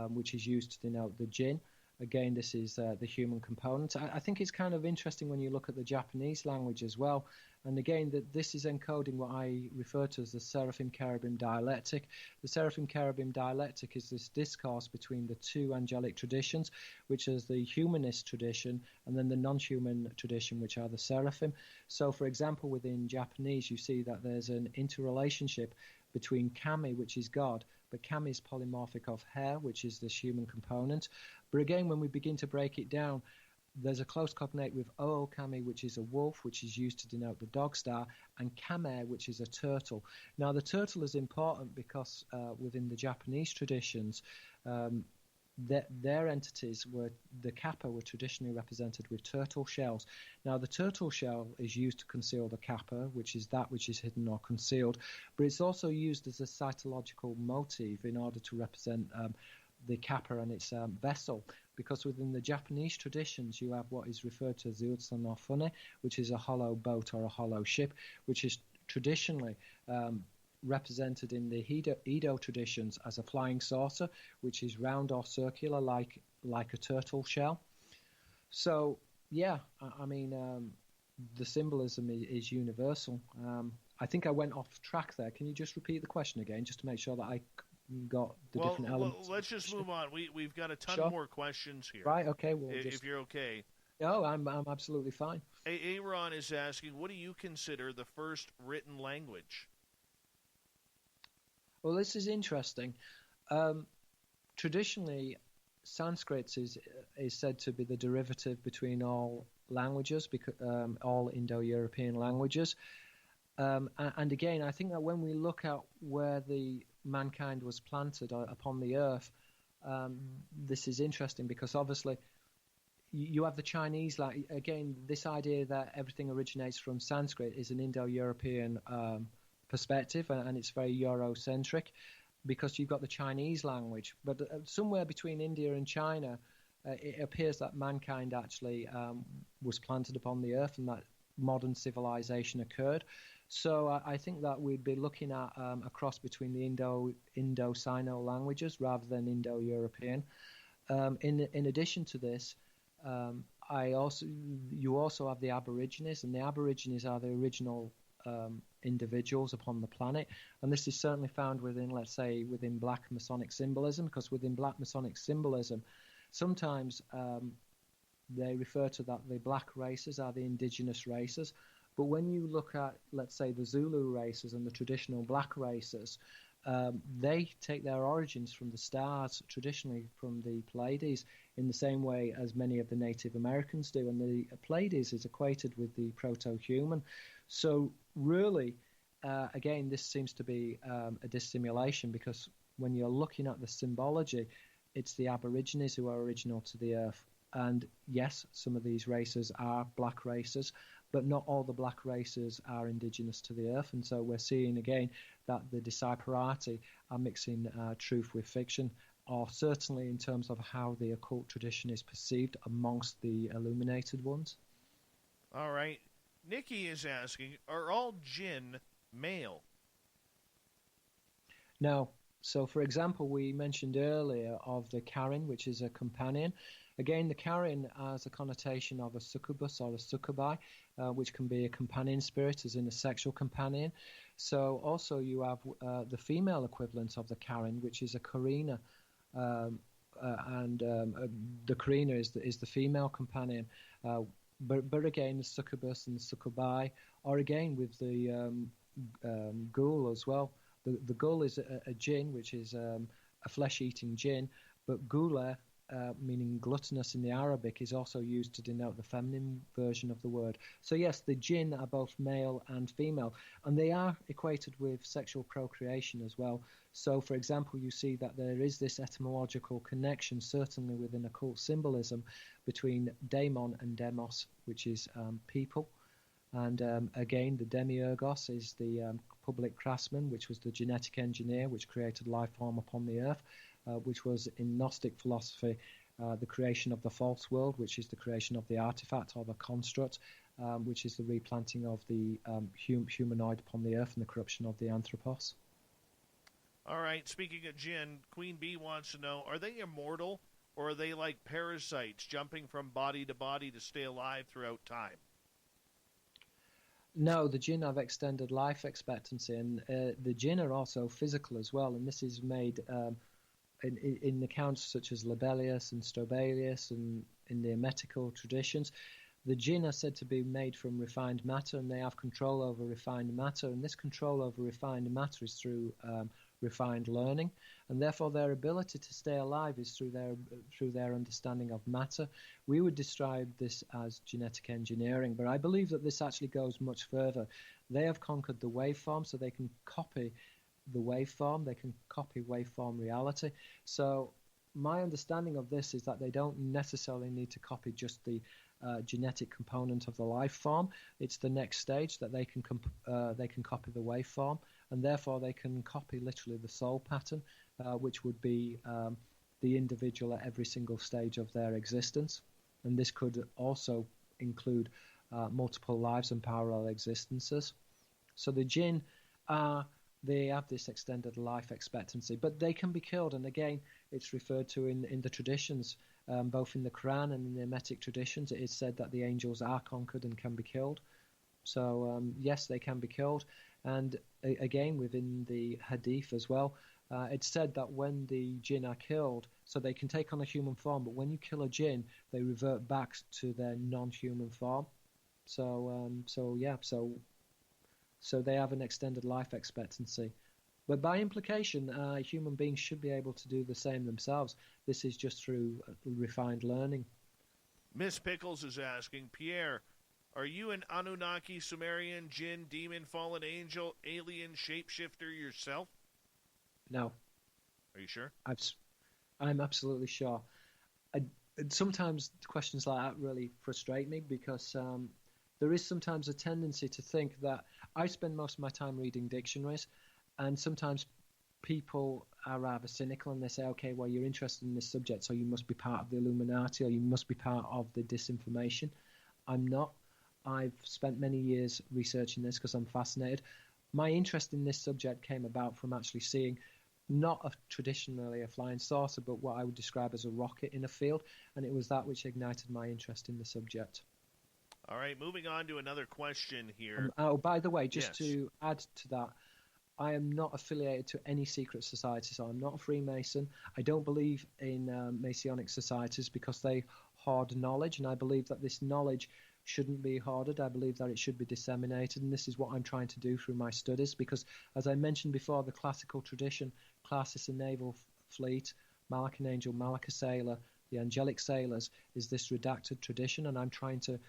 which is used to denote the jinn. Again, this is the human component. I think it's kind of interesting when you look at the Japanese language as well. And again, this is encoding what I refer to as the Seraphim-Cherubim dialectic. The Seraphim-Cherubim dialectic is this discourse between the two angelic traditions, which is the humanist tradition and then the non-human tradition, which are the Seraphim. So, for example, within Japanese, you see that there's an interrelationship between Kami, which is God, but Kami is polymorphic of hair, which is this human component. But again, when we begin to break it down, there's a close cognate with Ookami, which is a wolf, which is used to denote the dog star, and Kame, which is a turtle. Now, the turtle is important because within the Japanese traditions, their entities were, the kappa were traditionally represented with turtle shells. Now, the turtle shell is used to conceal the kappa, which is that which is hidden or concealed, but it's also used as a cytological motif in order to represent the kappa and its vessel, because within the Japanese traditions you have what is referred to as the Utsu no Fune, which is a hollow boat or a hollow ship, which is traditionally represented in the Edo traditions as a flying saucer, which is round or circular like a turtle shell. So yeah, I mean the symbolism is universal. I think I went off track there. Can you just repeat the question again, just to make sure that I got the different elements? Well, let's just move on. We've got a ton more questions here. Right, okay. Well, if you're okay. No, I'm absolutely fine. Aaron is asking, what do you consider the first written language? Well, this is interesting. Traditionally, Sanskrit is said to be the derivative between all languages, all Indo-European languages. And again, I think that when we look at where the mankind was planted upon the earth, this is interesting because obviously you have the Chinese, again, this idea that everything originates from Sanskrit is an Indo-European perspective, and it's very Eurocentric. because you've got the Chinese language. But somewhere between India and China, it appears that mankind actually was planted upon the earth and that modern civilization occurred. So I think that we'd be looking at a cross between the Indo-Sino languages rather than Indo-European. In addition to this, you also have the Aborigines, and the Aborigines are the original individuals upon the planet, and this is certainly found within, let's say, within Black Masonic symbolism, because within Black Masonic symbolism, sometimes they refer to that the black races are the indigenous races, but when you look at, let's say, the Zulu races and the traditional black races, they take their origins from the stars, traditionally from the Pleiades, in the same way as many of the Native Americans do. And the Pleiades is equated with the proto-human. So really, again, this seems to be a dissimulation, because when you're looking at the symbology, it's the Aborigines who are original to the earth. And yes, some of these races are black races, but not all the black races are indigenous to the earth. And so we're seeing again that the Disciparati are mixing truth with fiction, or certainly in terms of how the occult tradition is perceived amongst the illuminated ones. All right. Nikki is asking, are all jinn male? No. So, for example, we mentioned earlier of the Karen, which is a companion. Again, the Karen has a connotation of a succubus or a succubi, which can be a companion spirit, as in a sexual companion. So also you have the female equivalent of the Karen, which is a Karina. The Karina is the female companion. But again, the succubus and the succubi are again with the ghoul as well. The ghoul is a jinn, which is a flesh-eating jinn, but ghula, meaning gluttonous in the Arabic, is also used to denote the feminine version of the word. So yes, the jinn are both male and female, and they are equated with sexual procreation as well. So, for example, you see that there is this etymological connection, certainly within occult symbolism, between daemon and demos, which is people. And again, the demiurgos is the public craftsman, which was the genetic engineer which created life form upon the earth, which was in Gnostic philosophy the creation of the false world, which is the creation of the artifact or the construct, which is the replanting of the humanoid upon the earth and the corruption of the anthropos. All right, speaking of jinn, Queen Bee wants to know, are they immortal, or are they like parasites jumping from body to body to stay alive throughout time? No, the jinn have extended life expectancy, and the jinn are also physical as well, and this is made in accounts such as Libelius and Strobelius and in the Hermetical traditions. The jinn are said to be made from refined matter, and they have control over refined matter, and this control over refined matter is through refined learning, and therefore their ability to stay alive is through their understanding of matter. We would describe this as genetic engineering, but I believe that this actually goes much further. They have conquered the waveform, so they can copy the waveform, they can copy waveform reality. So my understanding of this is that they don't necessarily need to copy just the genetic component of the life form. It's the next stage that they can copy the waveform, and therefore they can copy literally the soul pattern, which would be the individual at every single stage of their existence. And this could also include multiple lives and parallel existences. So the jinn they have this extended life expectancy, but they can be killed. And again, it's referred to in the traditions, both in the Quran and in the Hermetic traditions. It is said that the angels are conquered and can be killed. So yes, they can be killed. And again, within the Hadith as well, it's said that when the jinn are killed, so they can take on a human form, but when you kill a jinn, they revert back to their non-human form. So they have an extended life expectancy. But by implication, human beings should be able to do the same themselves. This is just through refined learning. Miss Pickles is asking, Pierre, are you an Anunnaki, Sumerian, jinn, demon, fallen angel, alien, shapeshifter yourself? No. Are you sure? I'm absolutely sure. Sometimes questions like that really frustrate me, because there is sometimes a tendency to think that I spend most of my time reading dictionaries, and sometimes people are rather cynical and they say, okay, well, you're interested in this subject, so you must be part of the Illuminati or you must be part of the disinformation. I'm not. I've spent many years researching this because I'm fascinated. My interest in this subject came about from actually seeing not traditionally a flying saucer, but what I would describe as a rocket in a field, and it was that which ignited my interest in the subject. All right, moving on to another question here. By the way, just Yes. to add to that, I am not affiliated to any secret society, so I'm not a Freemason. I don't believe in Masonic societies because they hoard knowledge, and I believe that this knowledge shouldn't be hoarded. I believe that it should be disseminated, and this is what I'm trying to do through my studies because, as I mentioned before, the classical tradition, Classis and Naval Fleet, Malacan Angel, Malacca Sailor, the Angelic Sailors, is this redacted tradition, and I'm trying to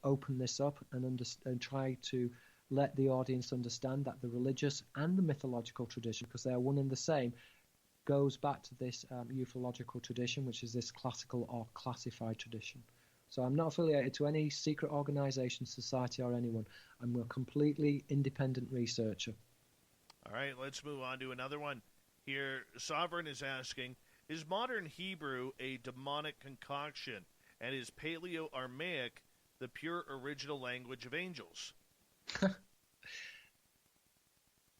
open this up and try to let the audience understand that the religious and the mythological tradition, because they are one and the same, goes back to this ufological tradition, which is this classical or classified tradition. So I'm not affiliated to any secret organization, society, or anyone. I'm a completely independent researcher. All right, let's move on to another one. Here, Sovereign is asking, is modern Hebrew a demonic concoction, and is Paleo-Aramaic the pure original language of angels?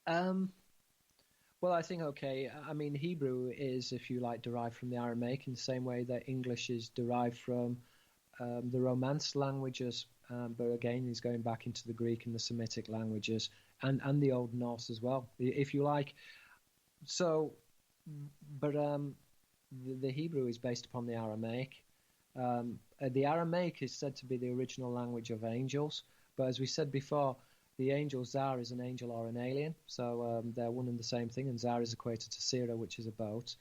Well, I think, okay, I mean, Hebrew is, if you like, derived from the Aramaic in the same way that English is derived from the Romance languages, but again, he's going back into the Greek and the Semitic languages and the Old Norse as well, if you like. So, but the Hebrew is based upon the Aramaic. The Aramaic is said to be the original language of angels, but as we said before, the angel Zar is an angel or an alien, so they're one and the same thing, and Zar is equated to Sira, which is a boat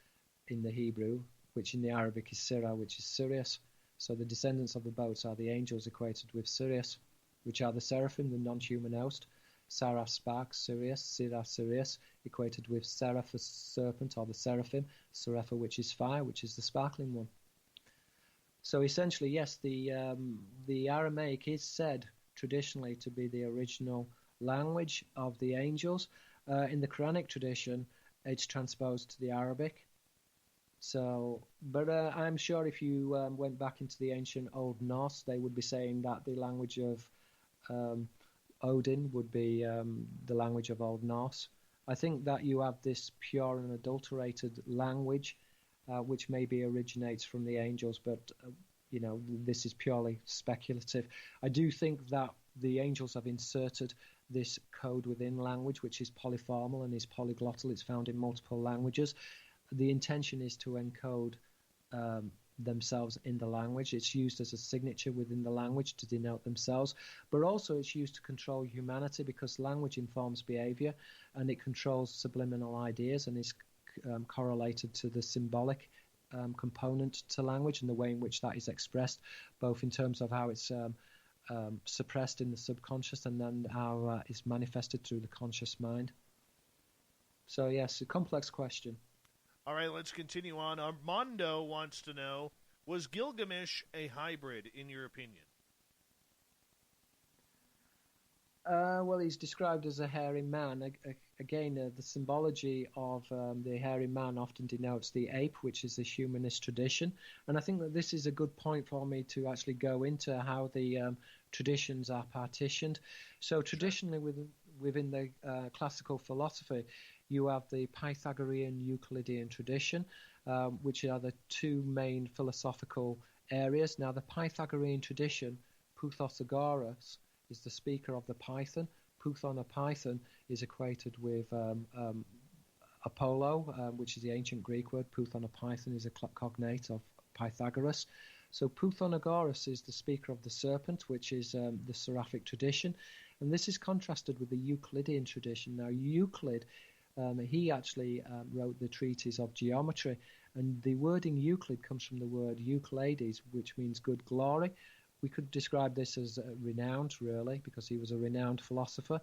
in the Hebrew, which in the Arabic is Sira, which is Sirius. So the descendants of the boats are the angels equated with Sirius, which are the seraphim, the non-human host. Sarah spark, Sirius, Sira, Sirius, equated with Seraph, serpent, or the seraphim, Serapha, which is fire, which is the sparkling one. So essentially, yes, the Aramaic is said traditionally to be the original language of the angels. In the Quranic tradition, it's transposed to the Arabic. So, but I'm sure if you went back into the ancient Old Norse, they would be saying that the language of Odin would be the language of Old Norse. I think that you have this pure and adulterated language, which maybe originates from the angels, but this is purely speculative. I do think that the angels have inserted this code within language, which is polyformal and is polyglottal. It's found in multiple languages. The intention is to encode themselves in the language. It's used as a signature within the language to denote themselves, but also it's used to control humanity because language informs behavior and it controls subliminal ideas and is correlated to the symbolic component to language and the way in which that is expressed, both in terms of how it's suppressed in the subconscious and then how it's manifested through the conscious mind. So yes, a complex question. All right, let's continue on. Armando wants to know, was Gilgamesh a hybrid, in your opinion? Well, he's described as a hairy man. Again, the symbology of the hairy man often denotes the ape, which is the humanist tradition. And I think that this is a good point for me to actually go into how the traditions are partitioned. So traditionally within the classical philosophy, you have the Pythagorean Euclidean tradition, which are the two main philosophical areas. Now, the Pythagorean tradition, Pythagoras, is the speaker of the Python. Python, a Python, is equated with Apollo, which is the ancient Greek word. Python, a Python, is a cognate of Pythagoras. So Pythagoras is the speaker of the serpent, which is the seraphic tradition. And this is contrasted with the Euclidean tradition. Now, Euclid, he actually wrote the treatise of geometry. And the word in Euclid comes from the word Euclides, which means good glory. We could describe this as renowned, really, because he was a renowned philosopher.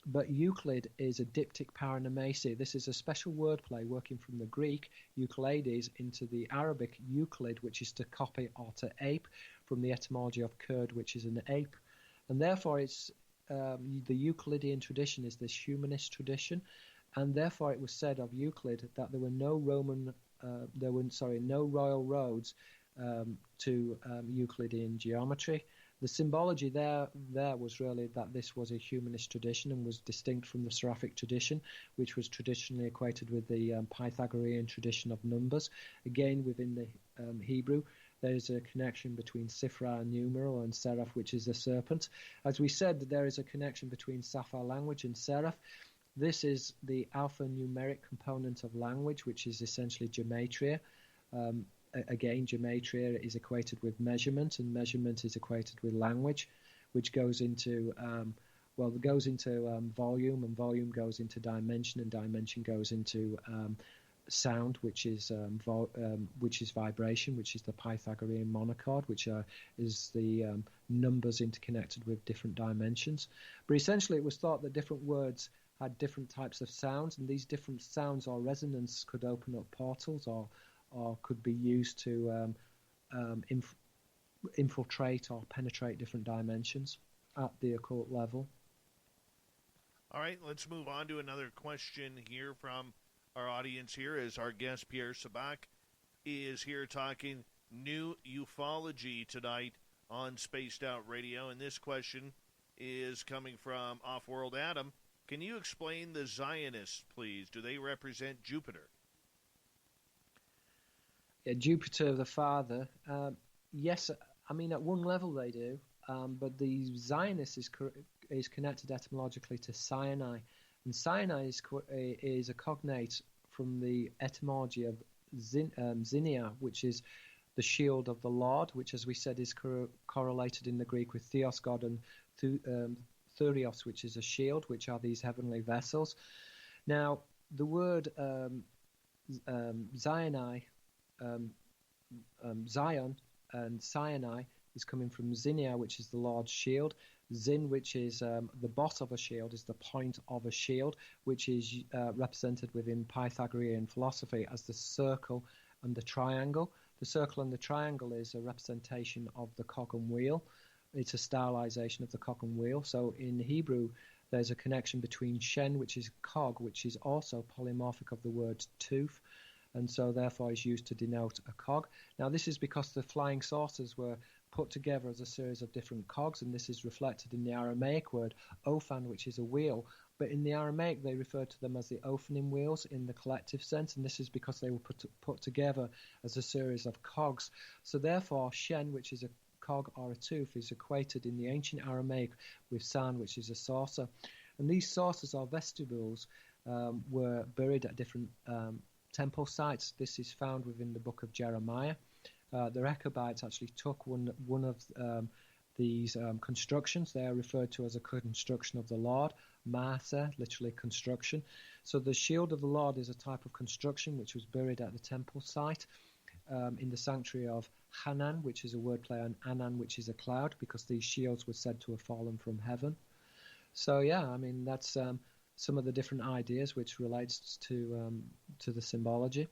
But Euclid is a diptych paranamesi. This is a special wordplay working from the Greek Euclides into the Arabic Euclid, which is to copy or to ape, from the etymology of curd, which is an ape. And therefore, it's the Euclidean tradition is this humanist tradition. and therefore it was said of Euclid that there were no no royal roads to Euclidean geometry. The symbology there was really that this was a humanist tradition and was distinct from the Seraphic tradition, which was traditionally equated with the Pythagorean tradition of numbers. Again, within the Hebrew, there is a connection between Sifra and numeral, and Seraph, which is a serpent. As we said, there is a connection between Sapphire language and Seraph. This is the alphanumeric component of language, which is essentially gematria. Again, gematria is equated with measurement, and measurement is equated with language, which goes into volume, and volume goes into dimension, and dimension goes into sound, which is vibration, which is the Pythagorean monochord, which is the numbers interconnected with different dimensions. But essentially, it was thought that different words had different types of sounds, and these different sounds or resonance could open up portals or could be used to infiltrate or penetrate different dimensions at the occult level. All right, let's move on to another question here from our audience here, as our guest Pierre Sabak is here talking new ufology tonight on Spaced Out Radio. And this question is coming from Off-World Adam. Can you explain the Zionists, please? Do they represent Jupiter? Yeah, Jupiter the Father. Yes, I mean, at one level they do, but the Zionist is connected etymologically to Sinai. And Sinai is a cognate from the etymology of Zinnia, which is the shield of the Lord, which, as we said, is correlated in the Greek with Theos, God, and Thurios, which is a shield, which are these heavenly vessels. Now, the word Zion and Sinai is coming from Zinnia, which is the Lord's shield. Zin, which is the bot of a shield, is the point of a shield, which is represented within Pythagorean philosophy as the circle and the triangle. The circle and the triangle is a representation of the cog and wheel. It's a stylization of the cog and wheel. So in Hebrew, there's a connection between Shen, which is cog, which is also polymorphic of the word tooth, and so therefore is used to denote a cog. Now, this is because the flying saucers were put together as a series of different cogs, and this is reflected in the Aramaic word ophan, which is a wheel. But in the Aramaic, they referred to them as the ophanim wheels in the collective sense, and this is because they were put together as a series of cogs. So therefore, Shen, which is a cog or a tooth, is equated in the ancient Aramaic with San, which is a saucer. And these saucers or vestibules were buried at different temple sites. This is found within the book of Jeremiah. The Rechabites actually took one of these constructions. They are referred to as a construction of the Lord. Maaseh, literally construction. So the shield of the Lord is a type of construction which was buried at the temple site in the sanctuary of Hanan, which is a wordplay on Anan, which is a cloud, because these shields were said to have fallen from heaven. So yeah, I mean, that's some of the different ideas which relates to the symbology.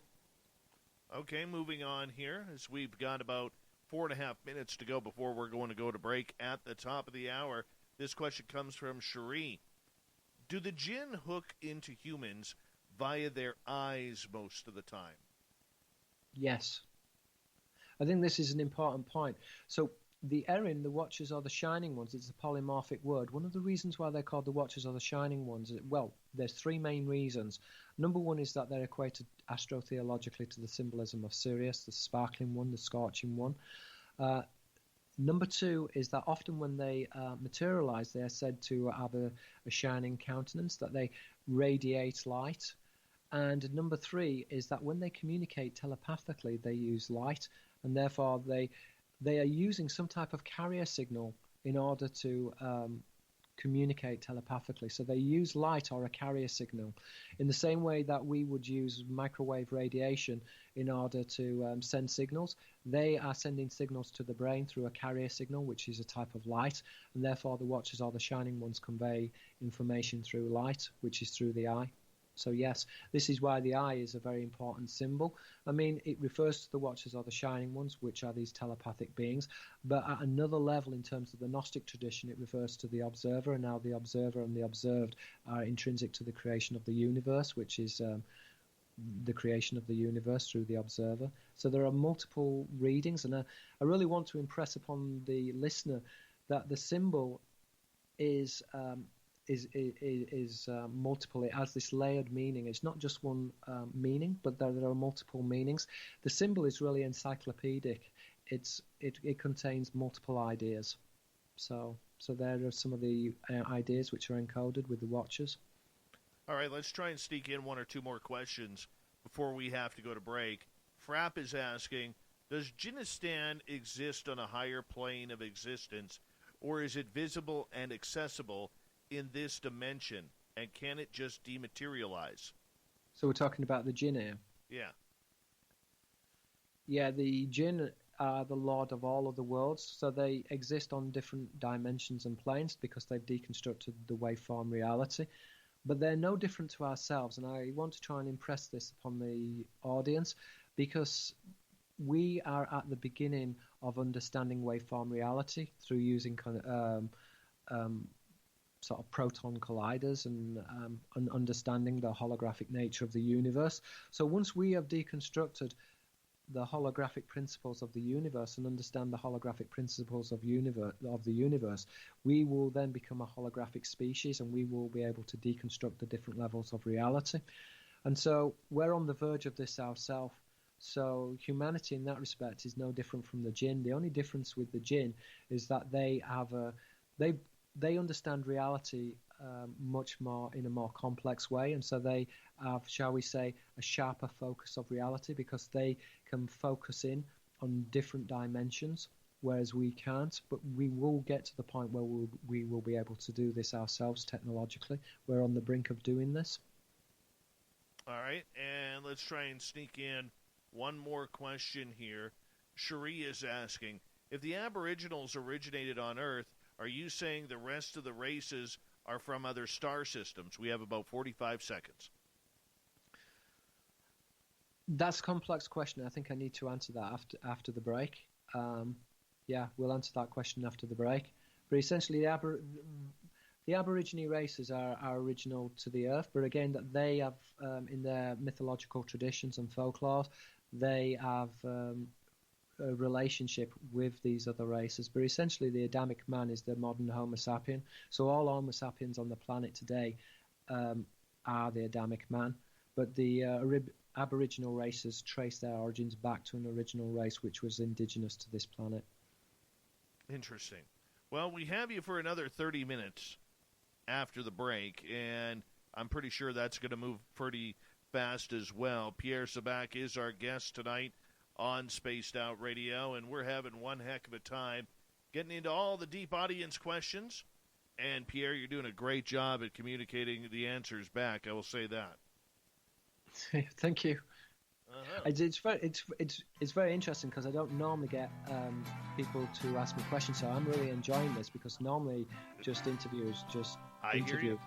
Okay, moving on here, as we've got about 4.5 minutes to go before we're going to go to break at the top of the hour. This question comes from Cherie. Do the jinn hook into humans via their eyes most of the time? Yes. I think this is an important point. So the Erin, the Watchers, or the Shining Ones, it's a polymorphic word. One of the reasons why they're called the Watchers or the Shining Ones, well, there's three main reasons. Number one is that they're equated astrotheologically to the symbolism of Sirius, the sparkling one, the scorching one. Number two is that often when they materialize, they are said to have a shining countenance, that they radiate light. And number three is that when they communicate telepathically, they use light, and therefore they are using some type of carrier signal in order to communicate telepathically. So they use light or a carrier signal in the same way that we would use microwave radiation in order to send signals. They are sending signals to the brain through a carrier signal, which is a type of light, and therefore the Watchers or the Shining Ones convey information through light, which is through the eye. So yes, this is why the eye is a very important symbol. I mean, it refers to the Watchers or the Shining Ones, which are these telepathic beings. But at another level, in terms of the Gnostic tradition, it refers to the observer. And now the observer and the observed are intrinsic to the creation of the universe, which is the creation of the universe through the observer. So there are multiple readings. And I really want to impress upon the listener that the symbol is multiple. It has this layered meaning. It's not just one meaning, but there are multiple meanings. The symbol is really encyclopedic. It contains multiple ideas. So there are some of the ideas which are encoded with the Watchers. All right, let's try and sneak in one or two more questions before we have to go to break. Frapp is asking, does Jinnistan exist on a higher plane of existence, or is it visible and accessible in this dimension, and can it just dematerialize? So we're talking about the jinn here? Yeah. Yeah, the jinn are the lord of all of the worlds, so they exist on different dimensions and planes because they've deconstructed the waveform reality. But they're no different to ourselves, and I want to try and impress this upon the audience because we are at the beginning of understanding waveform reality through using kind of sort of proton colliders and understanding the holographic nature of the universe. So once we have deconstructed the holographic principles of the universe and understand the holographic principles of the universe, we will then become a holographic species, and we will be able to deconstruct the different levels of reality. And so we're on the verge of this ourselves. So humanity in that respect is no different from the jinn. The only difference with the jinn is that they understand reality much more in a more complex way, and so they have, shall we say, a sharper focus of reality because they can focus in on different dimensions, whereas we can't. But we will get to the point where we will be able to do this ourselves technologically. We're on the brink of doing this. All right, and let's try and sneak in one more question here. Cherie is asking, if the Aboriginals originated on Earth, are you saying the rest of the races are from other star systems? We have about 45 seconds. That's a complex question. I think I need to answer that after the break. Yeah, we'll answer that question after the break. But essentially, the Aborigine races are original to the Earth, but again, that they have, in their mythological traditions and folklore, they have a relationship with these other races. But essentially, the Adamic man is the modern Homo sapien. So all Homo sapiens on the planet today are the Adamic man. But the Aboriginal races trace their origins back to an original race which was indigenous to this planet. Interesting. Well, we have you for another 30 minutes after the break, and I'm pretty sure that's going to move pretty fast as well. Pierre Sabak is our guest tonight on Spaced Out Radio, and we're having one heck of a time getting into all the deep audience questions. And Pierre, you're doing a great job at communicating the answers back. I will say that. Thank you. It's very interesting because I don't normally get people to ask me questions, so I'm really enjoying this because normally just interviewers just interview. Hear you.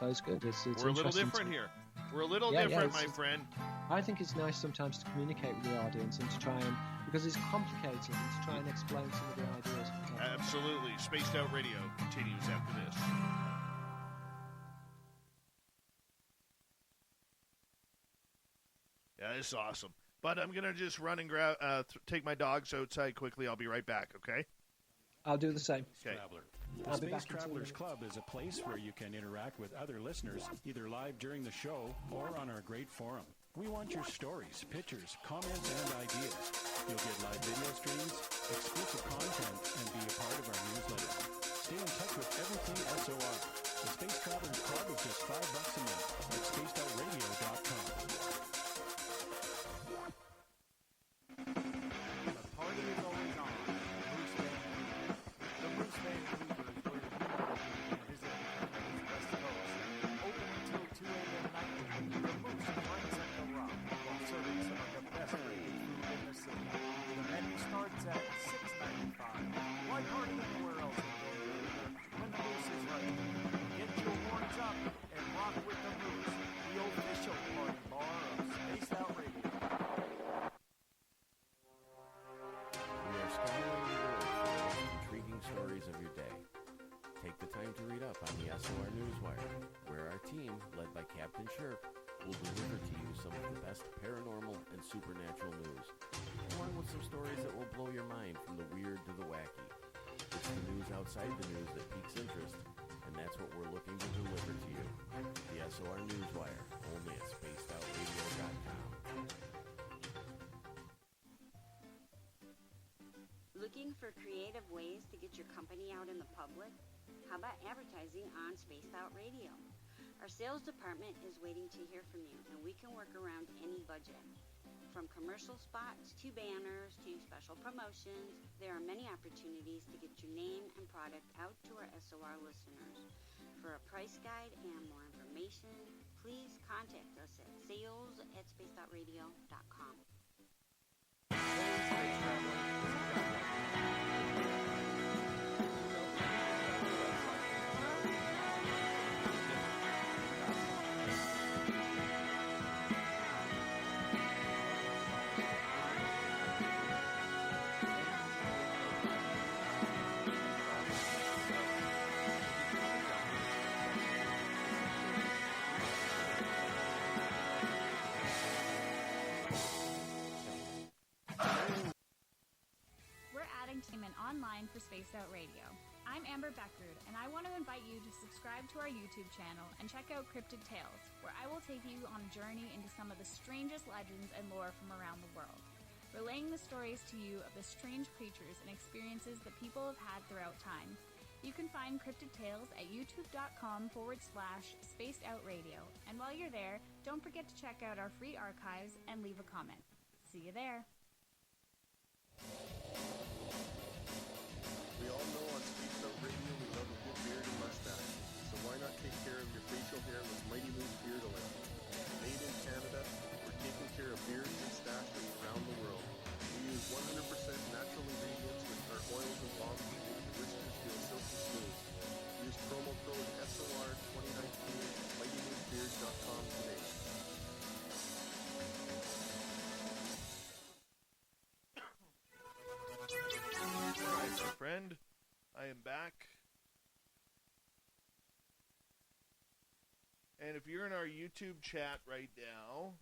So it's good. It's We're a little different here. We're a little different, my friend. I think it's nice sometimes to communicate with the audience and to try and, because it's complicated, and to try and explain some of the ideas. Absolutely. Spaced Out Radio continues after this. Yeah, this is awesome. But I'm going to just run and grab, take my dogs outside quickly. I'll be right back, okay? I'll do the same. Okay. The Space Travelers Club is a place where you can interact with other listeners, either live during the show or on our great forum. We want your stories, pictures, comments, and ideas. You'll get live video streams, exclusive content, and be a part of our newsletter. Stay in touch with everything SOR. The Space Travelers Club is just $5 a month at spacedoutradio.com. The party is always on. The Bruce Wayne Theater is where you can visit the West Coast. Open until 2 a.m. nightly. The Moose brings up the rock while serving some of the best rated food in the city. The menu starts at $6.95. Why party anywhere else in the when the Moose is ready? Get your horns up and rock with the Moose. Captain Shirk will deliver to you some of the best paranormal and supernatural news, along with some stories that will blow your mind from the weird to the wacky. It's the news outside the news that piques interest, and that's what we're looking to deliver to you. The SOR Newswire, only at spacedoutradio.com. Looking for creative ways to get your company out in the public? How about advertising on Spaced Out Radio? Our sales department is waiting to hear from you, and we can work around any budget. From commercial spots to banners to special promotions, there are many opportunities to get your name and product out to our SOR listeners. For a price guide and more information, please contact us at sales@spacedoutradio.com. Entertainment online for Spaced Out Radio. I'm Amber Beckrood, and I want to invite you to subscribe to our YouTube channel and check out Cryptid Tales, where I will take you on a journey into some of the strangest legends and lore from around the world, relaying the stories to you of the strange creatures and experiences that people have had throughout time. You can find Cryptid Tales at youtube.com/spacedoutradio, and while you're there, don't forget to check out our free archives and leave a comment. See you there. We all know on Spaced Out Radio we love a good beard and mustache, so why not take care of your facial hair with Mighty Moose Beard Oil? Made in Canada, we're taking care of beards and stashes around the world. We use 100% natural ingredients with our oils and balms to make your whiskers feel silky smooth. Use promo code SOR2019 at MightyMooseBeard.com today. Friend, I am back. And if you're in our YouTube chat right now,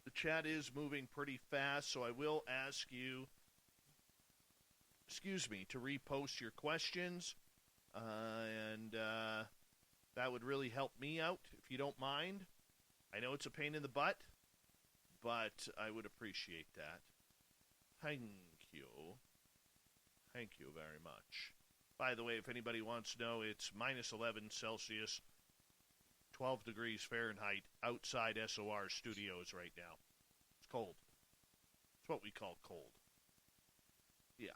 the chat is moving pretty fast, so I will ask you, to repost your questions, and that would really help me out, if you don't mind. I know it's a pain in the butt, but I would appreciate that. Thank you. Thank you very much. By the way, if anybody wants to know, it's minus 11 Celsius, 12 degrees Fahrenheit outside SOR studios right now. It's cold. It's what we call cold. Yeah.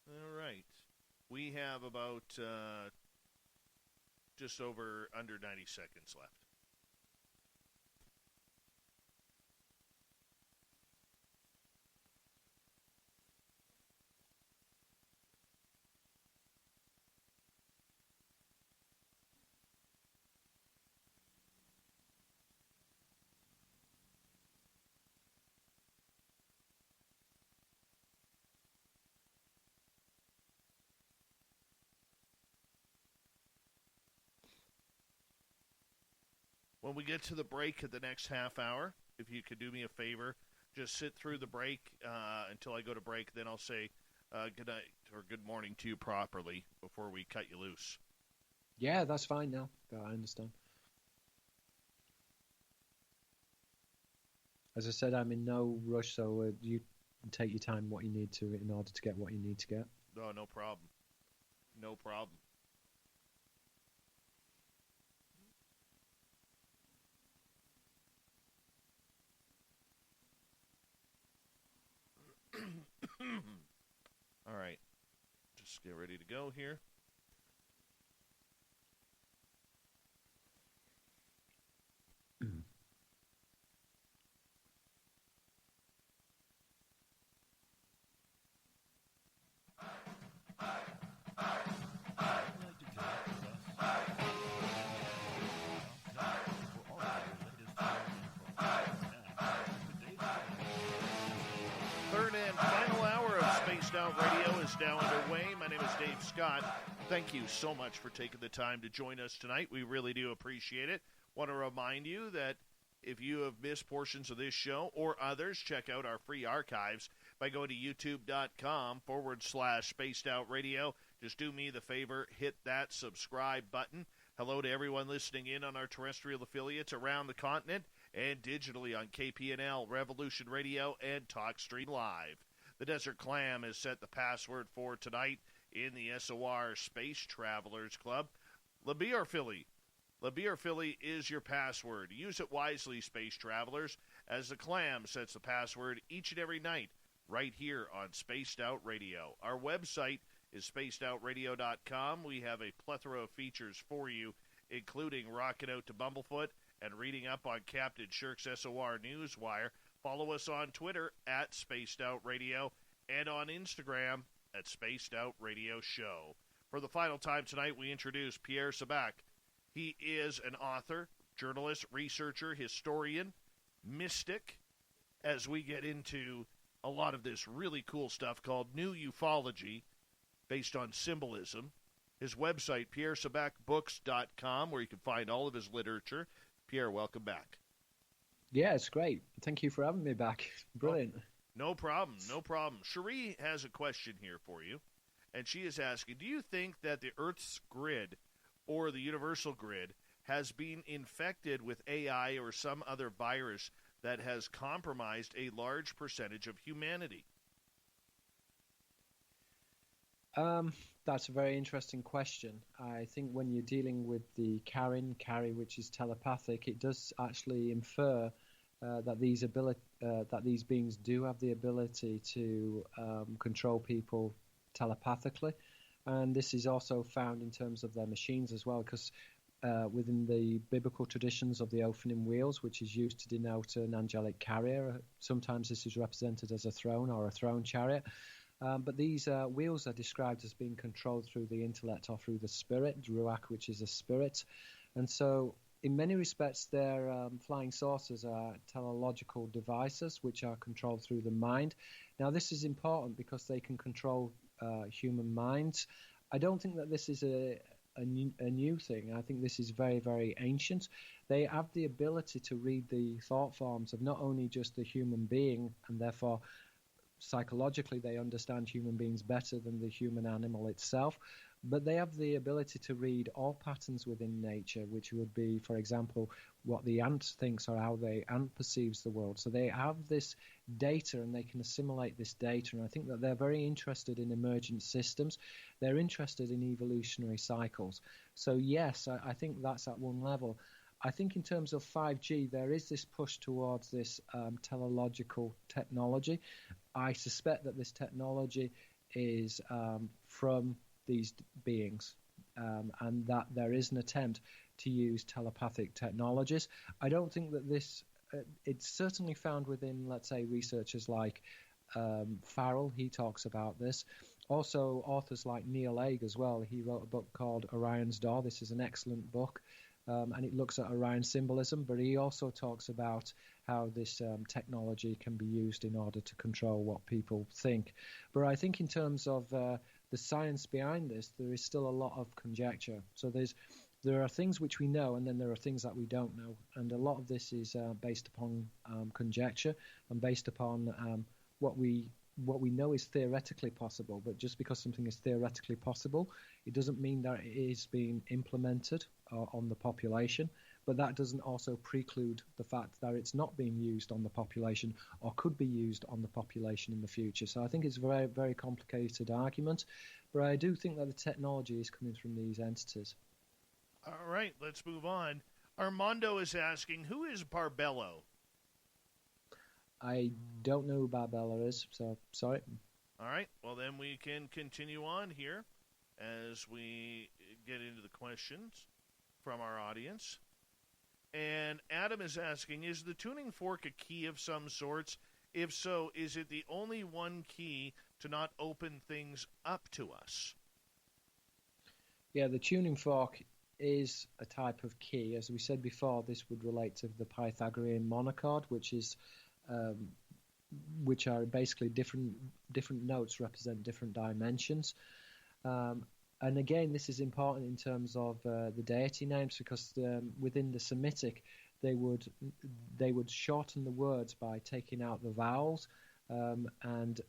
All right. We have about just under 90 seconds left. When we get to the break at the next half hour, if you could do me a favor, just sit through the break until I go to break. Then I'll say good night or good morning to you properly before we cut you loose. Yeah, that's fine now. I understand. As I said, I'm in no rush, so you take your time what you need to in order to get what you need to get. Oh, no problem. No problem. All right. Just get ready to go here. now underway. My name is Dave Scott. Thank you so much for taking the time to join us tonight. We really do appreciate it. Want to remind you that if you have missed portions of this show or others, check out our free archives by going to youtube.com/Spaced Out Radio. Just do me the favor, hit that subscribe button. Hello to everyone listening in on our terrestrial affiliates around the continent and digitally on KPNL, Revolution Radio, and TalkStream Live. The Desert Clam has set the password for tonight in the SOR Space Travelers Club. LaBeer Philly. LaBeer Philly is your password. Use it wisely, Space Travelers, as the Clam sets the password each and every night right here on Spaced Out Radio. Our website is spacedoutradio.com. We have a plethora of features for you, including rocking out to Bumblefoot and reading up on Captain Shirk's SOR Newswire. Follow us on Twitter at Spaced Out Radio and on Instagram at Spaced Out Radio Show. For the final time tonight, we introduce Pierre Sabak. He is an author, journalist, researcher, historian, mystic, as we get into a lot of this really cool stuff called New Ufology, based on symbolism. His website, pierresabakbooks.com, where you can find all of his literature. Pierre, welcome back. Yeah, it's great. Thank you for having me back. Brilliant. Oh, no problem, no problem. Cherie has a question here for you, and she is asking, do you think that the Earth's grid or the universal grid has been infected with AI or some other virus that has compromised a large percentage of humanity? That's a very interesting question. I think when you're dealing with the carry, which is telepathic, it does actually infer that these beings do have the ability to control people telepathically, and this is also found in terms of their machines as well, because within the biblical traditions of the Ophanim wheels, which is used to denote an angelic carrier, sometimes this is represented as a throne or a throne chariot. But these wheels are described as being controlled through the intellect or through the spirit, Ruach, which is a spirit. And so in many respects, their flying saucers are teleological devices which are controlled through the mind. Now, this is important because they can control human minds. I don't think that this is a new thing. I think this is very, very ancient. They have the ability to read the thought forms of not only just the human being, and therefore psychologically they understand human beings better than the human animal itself, but they have the ability to read all patterns within nature, which would be, for example, what the ant thinks or how the ant perceives the world. So they have this data and they can assimilate this data, and I think that they're very interested in emergent systems. They're interested in evolutionary cycles. So yes, I think that's at one level. I think in terms of 5G, there is this push towards this teleological technology. I suspect that this technology is from these beings, and that there is an attempt to use telepathic technologies. I don't think that this, it's certainly found within, let's say, researchers like Farrell. He talks about this. Also, authors like Neil Haig as well. He wrote a book called Orion's Door. This is an excellent book. And it looks at Orion symbolism, but he also talks about how this technology can be used in order to control what people think. But I think in terms of the science behind this, there is still a lot of conjecture. So there are things which we know, and then there are things that we don't know. And a lot of this is based upon conjecture and based upon what we know is theoretically possible. But just because something is theoretically possible, it doesn't mean that it is being implemented on the population, but that doesn't also preclude the fact that it's not being used on the population or could be used on the population in the future. So I think it's a very, very complicated argument, but I do think that the technology is coming from these entities. All right, let's move on. Armando is asking, who is Barbello? I don't know who Barbello is, so sorry. All right, well then we can continue on here as we get into the questions from our audience. And Adam is asking, is the tuning fork a key of some sorts? If so, is it the only one key to not open things up to us? Yeah, the tuning fork is a type of key. As we said before, this would relate to the Pythagorean monochord, which is which are basically different notes represent different dimensions. And again, this is important in terms of the deity names, because within the Semitic, they would shorten the words by taking out the vowels, and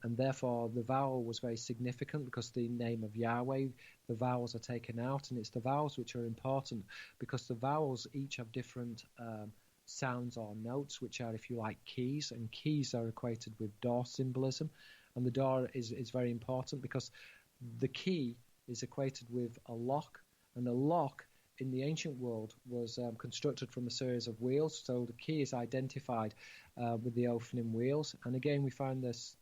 therefore the vowel was very significant, because the name of Yahweh, the vowels are taken out, and it's the vowels which are important, because the vowels each have different sounds or notes, which are, if you like, keys, and keys are equated with door symbolism, and the door is very important because the key is equated with a lock, and a lock in the ancient world was constructed from a series of wheels, so the key is identified with the opening wheels. And again, we find this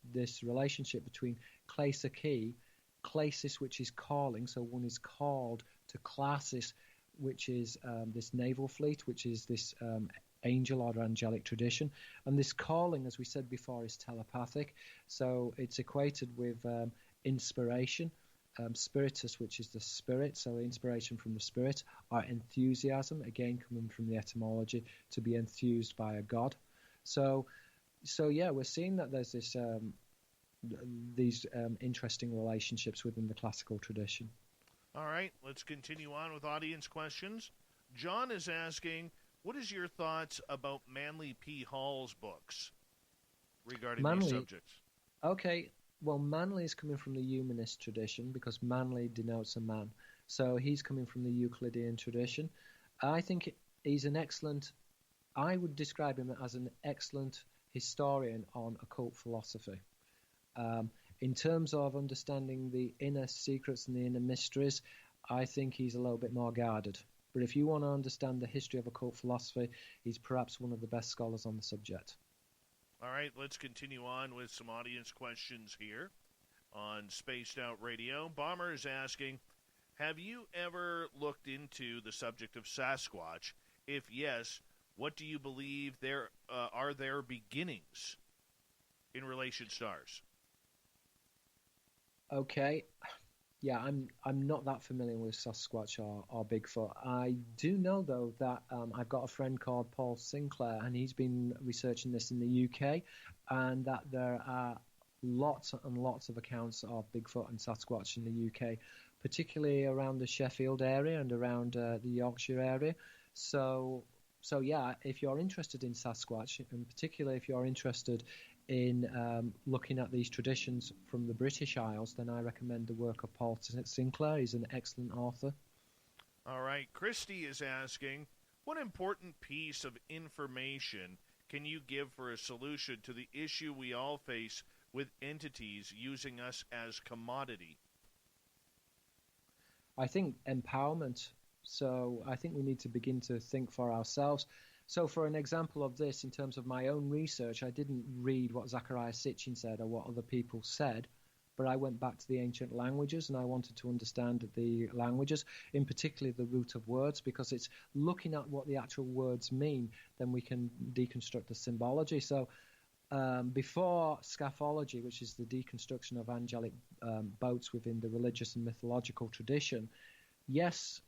relationship between klasa key, klasis, which is calling, so one is called, to klasis, which is this naval fleet, which is this angel or angelic tradition. And this calling, as we said before, is telepathic, so it's equated with inspiration. Spiritus, which is the spirit, so inspiration from the spirit, or enthusiasm, again coming from the etymology, to be enthused by a god. So yeah, we're seeing that there's these interesting relationships within the classical tradition. All right, let's continue on with audience questions. John is asking, what is your thoughts about Manly P. Hall's books regarding these subjects? Okay. Well, Manly is coming from the humanist tradition, because Manly denotes a man. So he's coming from the Euclidean tradition. I think he's I would describe him as an excellent historian on occult philosophy. In terms of understanding the inner secrets and the inner mysteries, I think he's a little bit more guarded. But if you want to understand the history of occult philosophy, he's perhaps one of the best scholars on the subject. All right, let's continue on with some audience questions here on Spaced Out Radio. Bomber is asking, have you ever looked into the subject of Sasquatch? If yes, what do you believe are their beginnings in relation to stars? Okay. Yeah, I'm not that familiar with Sasquatch or Bigfoot. I do know, though, that I've got a friend called Paul Sinclair, and he's been researching this in the UK, and that there are lots and lots of accounts of Bigfoot and Sasquatch in the UK, particularly around the Sheffield area and around the Yorkshire area. So yeah, if you're interested in Sasquatch, and particularly if you're interested in looking at these traditions from the British Isles, then I recommend the work of Paul Sinclair. He's an excellent author. All right. Christy is asking, what important piece of information can you give for a solution to the issue we all face with entities using us as commodity? I think empowerment. So I think we need to begin to think for ourselves. So for an example of this, in terms of my own research, I didn't read what Zecharia Sitchin said or what other people said, but I went back to the ancient languages, and I wanted to understand the languages, in particular the root of words, because it's looking at what the actual words mean, then we can deconstruct the symbology. So before scaphology, which is the deconstruction of angelic boats within the religious and mythological tradition, yes,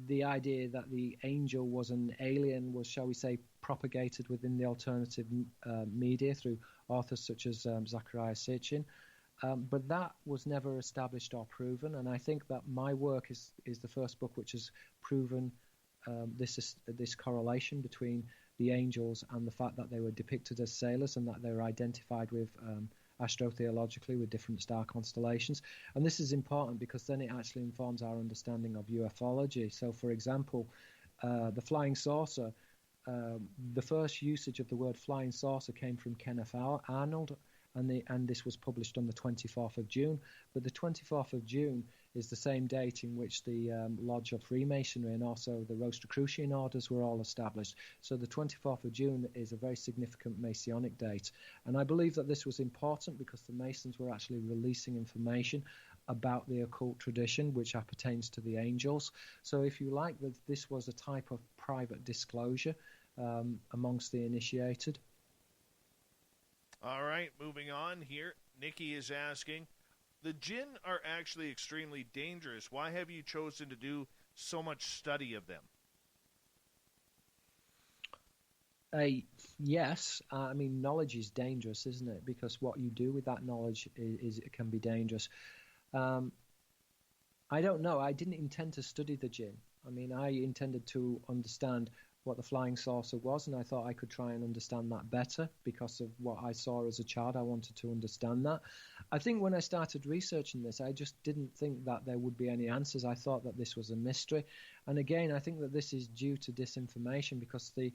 the idea that the angel was an alien was, shall we say, propagated within the alternative media through authors such as Zecharia Sitchin. But that was never established or proven, and I think that my work is the first book which has proven this correlation between the angels and the fact that they were depicted as sailors and that they were identified with astrotheologically with different star constellations. And this is important because then it actually informs our understanding of ufology. So, for example, the flying saucer, the first usage of the word flying saucer came from Kenneth Arnold, and this was published on the 24th of June. But the 24th of June is the same date in which the Lodge of Freemasonry and also the Rosicrucian orders were all established. So the 24th of June is a very significant Masonic date. And I believe that this was important because the Masons were actually releasing information about the occult tradition, which appertains to the angels. So if you like, this was a type of private disclosure amongst the initiated. All right, moving on here. Nikki is asking, the jinn are actually extremely dangerous. Why have you chosen to do so much study of them? Yes. I mean, knowledge is dangerous, isn't it? Because what you do with that knowledge it can be dangerous. I don't know. I didn't intend to study the jinn. I mean, I intended to understand what the flying saucer was, and I thought I could try and understand that better because of what I saw as a child. I wanted to understand that. I think when I started researching this, I just didn't think that there would be any answers. I thought that this was a mystery. And again, I think that this is due to disinformation because the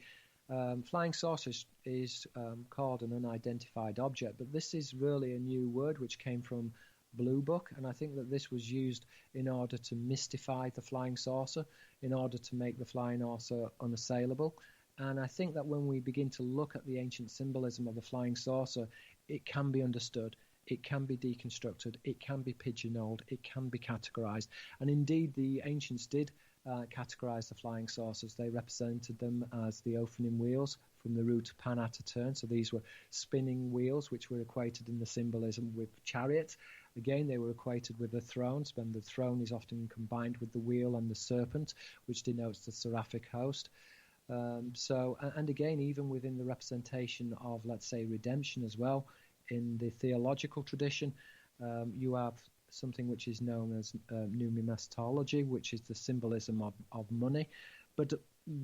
flying saucer is called an unidentified object, but this is really a new word which came from Blue Book, and I think that this was used in order to mystify the flying saucer, in order to make the flying saucer unassailable. And I think that when we begin to look at the ancient symbolism of the flying saucer, it can be understood, it can be deconstructed, it can be pigeonholed, it can be categorized. And indeed, the ancients did categorize the flying saucers. They represented them as the opening wheels from the root pana to turn. So these were spinning wheels, which were equated in the symbolism with chariots. Again, they were equated with the thrones, when the throne is often combined with the wheel and the serpent, which denotes the seraphic host. And again, even within the representation of, let's say, redemption as well, in the theological tradition, you have something which is known as numismatology, which is the symbolism of money. But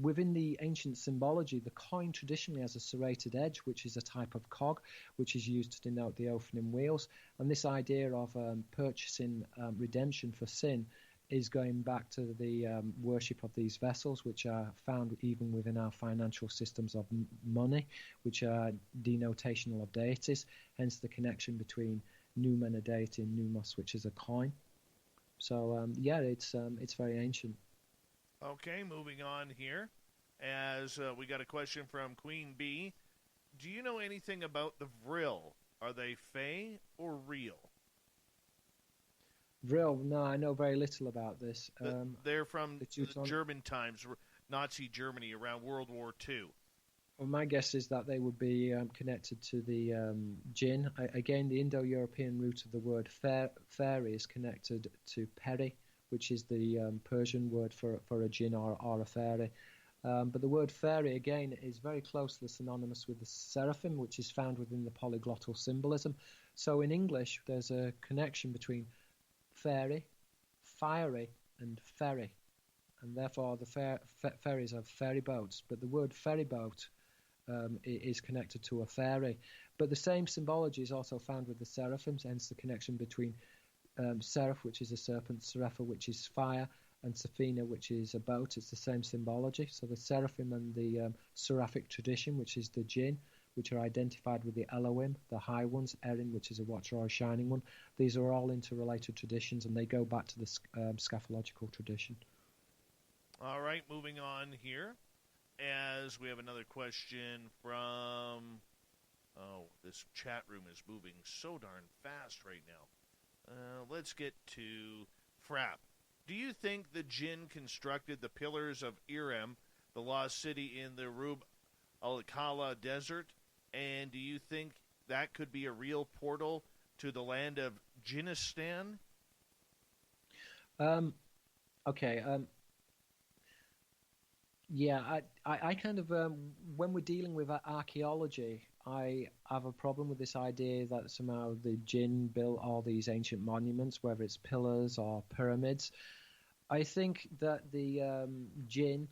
within the ancient symbology, the coin traditionally has a serrated edge, which is a type of cog, which is used to denote the opening wheels. And this idea of purchasing redemption for sin is going back to the worship of these vessels, which are found even within our financial systems of money, which are denotational of deities, hence the connection between numen, a deity, and numos, which is a coin. So, it's very ancient. Okay, moving on here, as we got a question from Queen Bee. Do you know anything about the Vril? Are they fey or real? Vril, no, I know very little about this. They're from the German times, Nazi Germany, around World War II. Well, my guess is that they would be connected to the jinn. Again, the Indo-European root of the word fairy is connected to peri, which is the Persian word for a jinn or a fairy. But the word fairy, again, is very closely synonymous with the seraphim, which is found within the polyglottal symbolism. So in English, there's a connection between fairy, fiery, and ferry. And therefore, the ferries have ferry boats. But the word ferry boat is connected to a fairy. But the same symbology is also found with the seraphims, hence the connection between seraph, which is a serpent, serapha, which is fire, and Safina, which is a boat. It's the same symbology. So the seraphim and the seraphic tradition, which is the jinn, which are identified with the Elohim, the high ones, Erin, which is a watcher or a shining one. These are all interrelated traditions, and they go back to the scaphological tradition. All right, moving on here, as we have another question from... Oh, this chat room is moving so darn fast right now. Let's get to Frapp. Do you think the jinn constructed the pillars of Irem, the lost city in the Rub al-Khala desert? And do you think that could be a real portal to the land of Jinnistan? Okay. I kind of, when we're dealing with archaeology, I have a problem with this idea that somehow the jinn built all these ancient monuments, whether it's pillars or pyramids. I think that the jinn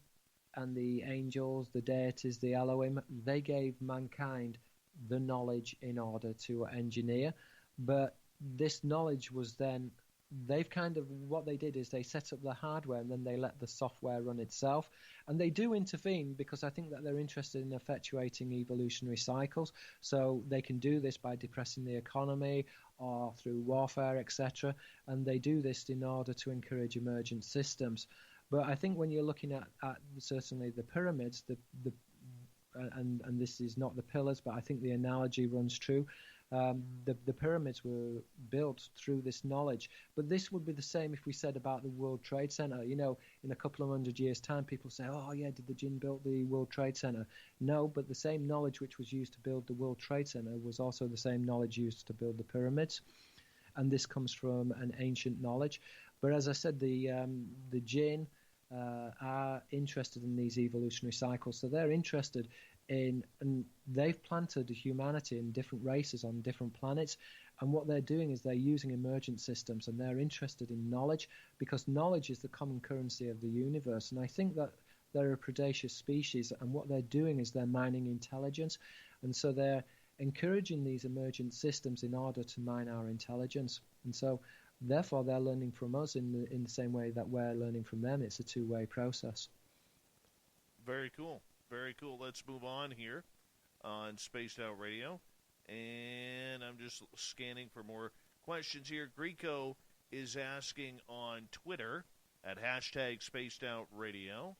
and the angels, the deities, the Elohim, they gave mankind the knowledge in order to engineer. But this knowledge was then, what they did is they set up the hardware and then they let the software run itself. And they do intervene because I think that they're interested in effectuating evolutionary cycles. So they can do this by depressing the economy or through warfare, etc. And they do this in order to encourage emergent systems. But I think when you're looking at certainly the pyramids, and this is not the pillars, but I think the analogy runs true. The pyramids were built through this knowledge. But this would be the same if we said about the World Trade Center. You know, in a couple of 100 years' time, people say, oh, yeah, did the jinn build the World Trade Center? No, but the same knowledge which was used to build the World Trade Center was also the same knowledge used to build the pyramids. And this comes from an ancient knowledge. But as I said, the jinn are interested in these evolutionary cycles. So they're interested and they've planted humanity in different races on different planets. And what they're doing is they're using emergent systems, and they're interested in knowledge, because knowledge is the common currency of the universe. And I think that they're a predaceous species, and what they're doing is they're mining intelligence. And so they're encouraging these emergent systems in order to mine our intelligence. And so therefore they're learning from us in the same way that we're learning from them. It's a two-way process. Very cool. Very cool. Let's move on here on Spaced Out Radio. And I'm just scanning for more questions here. Greco is asking on Twitter at hashtag Spaced Out Radio,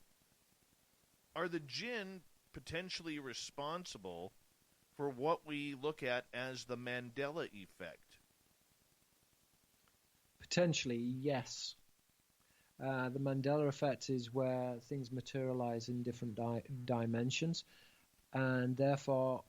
are the jinn potentially responsible for what we look at as the Mandela effect? Potentially, yes. The Mandela effect is where things materialize in different dimensions, and therefore,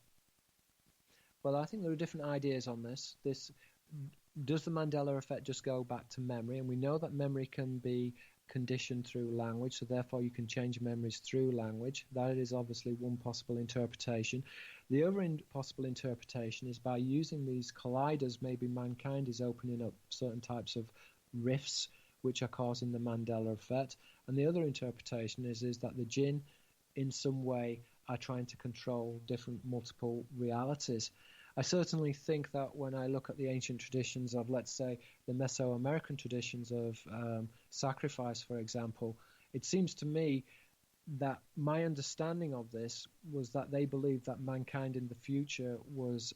well, I think there are different ideas on this. Does the Mandela effect just go back to memory? And we know that memory can be conditioned through language, so therefore you can change memories through language. That is obviously one possible interpretation. The other possible interpretation is by using these colliders, maybe mankind is opening up certain types of rifts which are causing the Mandela effect. And the other interpretation is that the jinn in some way are trying to control different multiple realities. I certainly think that when I look at the ancient traditions of, let's say, the Mesoamerican traditions of sacrifice, for example, it seems to me that my understanding of this was that they believed that mankind in the future was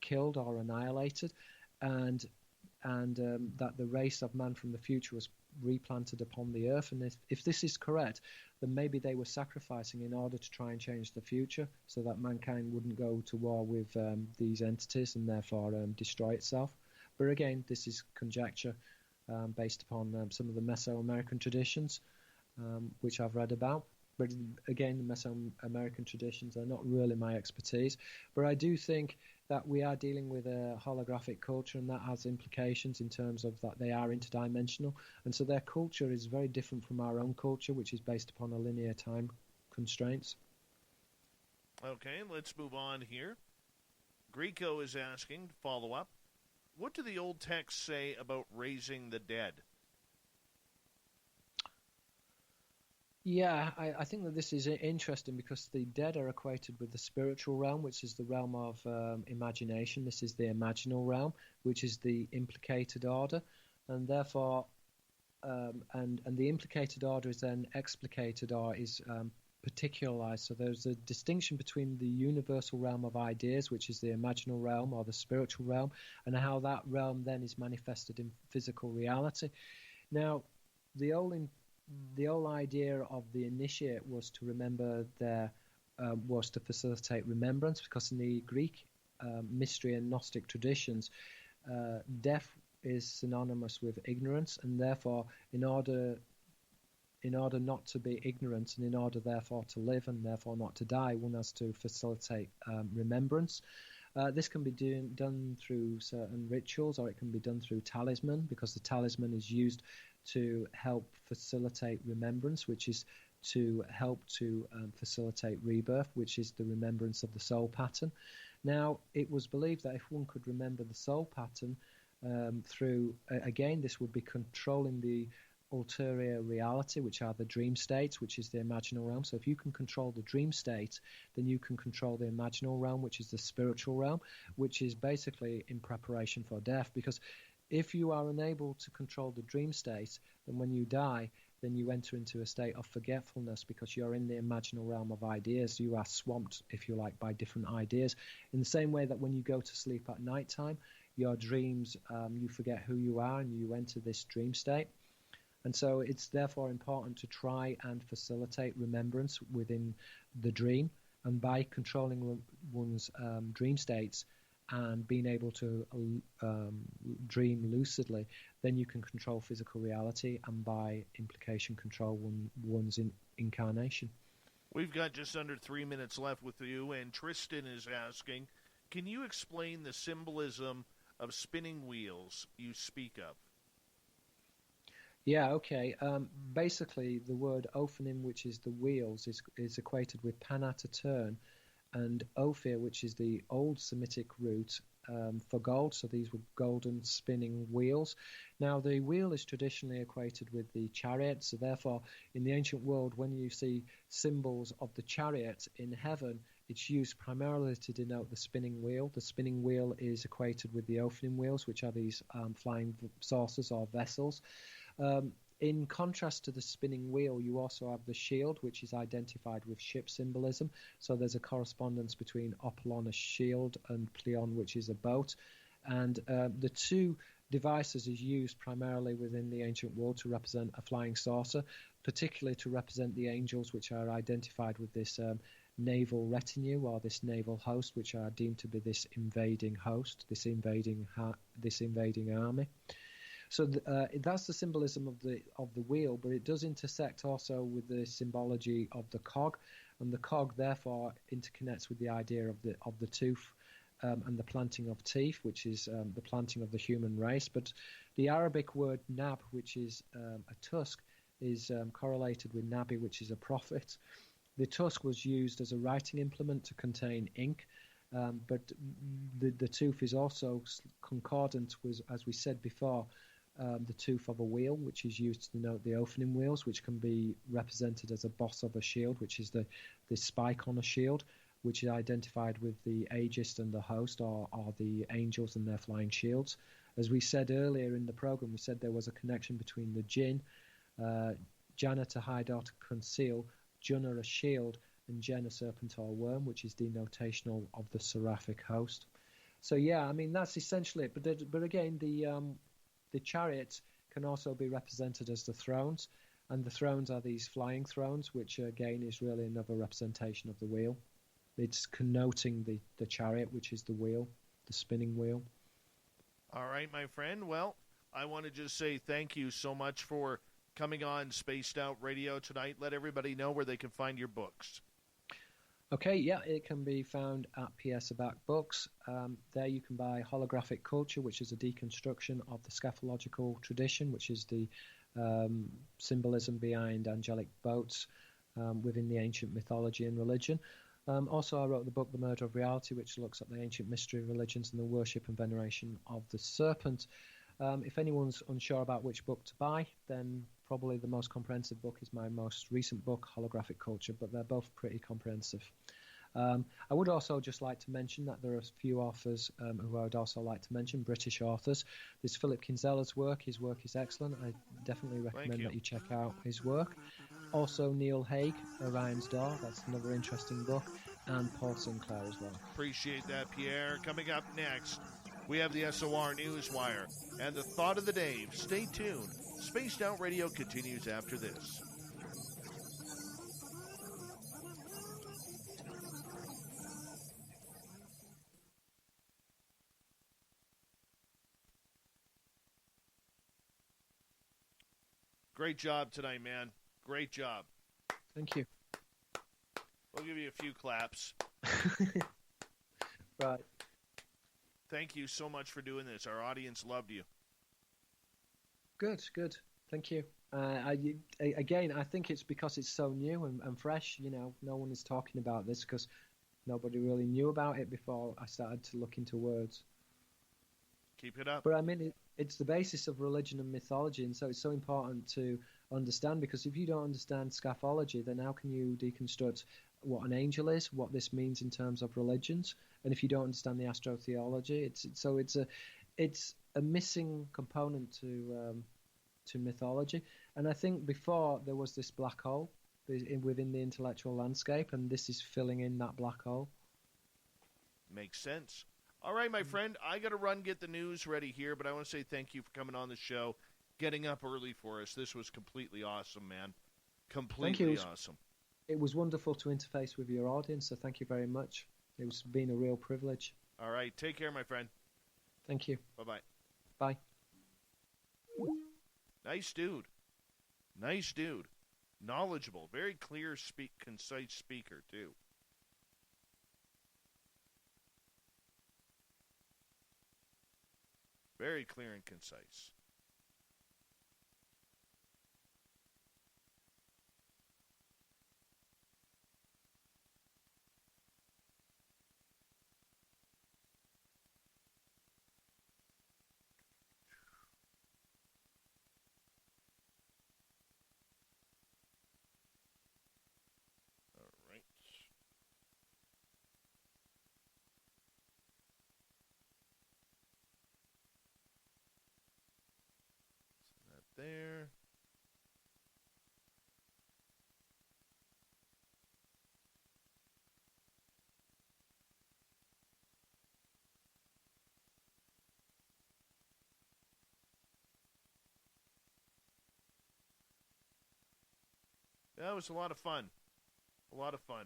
killed or annihilated, and that the race of man from the future was replanted upon the earth. And if this is correct, then maybe they were sacrificing in order to try and change the future so that mankind wouldn't go to war with these entities and therefore destroy itself. But again, this is conjecture based upon some of the Mesoamerican traditions which I've read about. But again, the Mesoamerican traditions are not really my expertise. But I do think that we are dealing with a holographic culture, and that has implications in terms of that they are interdimensional. And so their culture is very different from our own culture, which is based upon a linear time constraints. Okay, let's move on here. Greco is asking, to follow up, what do the old texts say about raising the dead? Yeah, I think that this is interesting because the dead are equated with the spiritual realm, which is the realm of imagination. This is the imaginal realm, which is the implicated order, and therefore, and the implicated order is then explicated or is particularized. So there's a distinction between the universal realm of ideas, which is the imaginal realm or the spiritual realm, and how that realm then is manifested in physical reality. Now, the whole idea of the initiate was to remember was to facilitate remembrance, because in the Greek mystery and Gnostic traditions, death is synonymous with ignorance, and therefore, in order not to be ignorant, and in order therefore to live and therefore not to die, one has to facilitate remembrance. This can be done through certain rituals, or it can be done through talisman, because the talisman is used to help facilitate remembrance, which is to help to facilitate rebirth, which is the remembrance of the soul pattern. Now, it was believed that if one could remember the soul pattern through, again, this would be controlling the ulterior reality, which are the dream states, which is the imaginal realm. So if you can control the dream state, then you can control the imaginal realm, which is the spiritual realm, which is basically in preparation for death. Because if you are unable to control the dream state, then when you die, then you enter into a state of forgetfulness, because you're in the imaginal realm of ideas. You are swamped, if you like, by different ideas. In the same way that when you go to sleep at night time, your dreams, you forget who you are and you enter this dream state. And so it's therefore important to try and facilitate remembrance within the dream. And by controlling one's dream states and being able to dream lucidly, then you can control physical reality and by implication control one's incarnation. We've got just under 3 minutes left with you, and Tristan is asking, can you explain the symbolism of spinning wheels you speak of? Yeah, okay. Basically, the word ophanim, which is the wheels, is equated with pana, to turn, and Ophir, which is the old Semitic root for gold. So these were golden spinning wheels. Now, the wheel is traditionally equated with the chariot. So therefore, in the ancient world, when you see symbols of the chariot in heaven, it's used primarily to denote the spinning wheel. The spinning wheel is equated with the opening wheels, which are these flying saucers or vessels. In contrast to the spinning wheel, you also have the shield, which is identified with ship symbolism. So there's a correspondence between Opelon, a shield, and Pleon, which is a boat. And the two devices is used primarily within the ancient world to represent a flying saucer, particularly to represent the angels, which are identified with this naval retinue or this naval host, which are deemed to be this invading host, this invading army. So that's the symbolism of the wheel, but it does intersect also with the symbology of the cog, and the cog therefore interconnects with the idea of the tooth and the planting of teeth, which is the planting of the human race. But the Arabic word nab, which is a tusk, is correlated with nabi, which is a prophet. The tusk was used as a writing implement to contain ink. But the tooth is also concordant with, as we said before, the tooth of a wheel, which is used to denote the opening wheels, which can be represented as a boss of a shield, which is the spike on a shield, which is identified with the aegis and the host, or the angels and their flying shields. As we said earlier in the program, we said there was a connection between the jinn, Janna to hide or to conceal, Junna a shield, and Jen a serpent or worm, which is denotational of the seraphic host. So yeah, I mean that's essentially it. But again, the chariots can also be represented as the thrones, and the thrones are these flying thrones, which again is really another representation of the wheel. It's connoting the chariot, which is the wheel, the spinning wheel. All right, my friend. Well, I want to just say thank you so much for coming on Spaced Out Radio tonight. Let everybody know where they can find your books. Okay, yeah, it can be found at Pierre Sabak Books. There you can buy Holographic Culture, which is a deconstruction of the scatological tradition, which is the symbolism behind angelic boats within the ancient mythology and religion. Also, I wrote the book The Murder of Reality, which looks at the ancient mystery religions and the worship and veneration of the serpent. If anyone's unsure about which book to buy, then probably the most comprehensive book is my most recent book, Holographic Culture, but they're both pretty comprehensive. I would also just like to mention that there are a few authors who I would also like to mention, British authors. There's Philip Kinzella's work. His work is excellent. I definitely recommend that you check out his work. Also, Neil Haig, Orion's Door. That's another interesting book. And Paul Sinclair as well. Appreciate that, Pierre. Coming up next, we have the SOR Newswire and the Thought of the Day. Stay tuned. Spaced Out Radio continues after this. Great job tonight, man. Great job. Thank you. We'll give you a few claps. Right. Thank you so much for doing this. Our audience loved you. Good. Thank you. I think it's because it's so new and fresh. You know, no one is talking about this because nobody really knew about it before I started to look into words. Keep it up. But I mean, it's the basis of religion and mythology, and so it's so important to understand, because if you don't understand scaphology, then how can you deconstruct what an angel is, what this means in terms of religions? And if you don't understand the astrotheology, it's a missing component to mythology. And I think before there was this black hole within the intellectual landscape, and this is filling in that black hole. Makes sense. All right, my friend, I got to run, get the news ready here, but I want to say thank you for coming on the show, getting up early for us. This was completely awesome, man. Completely awesome. It was wonderful to interface with your audience, so thank you very much. It's been a real privilege. All right, take care, my friend. Thank you. Bye-bye. Bye. Nice dude. Nice dude. Knowledgeable. Very clear, concise speaker, too. Very clear and concise. That was a lot of fun. A lot of fun.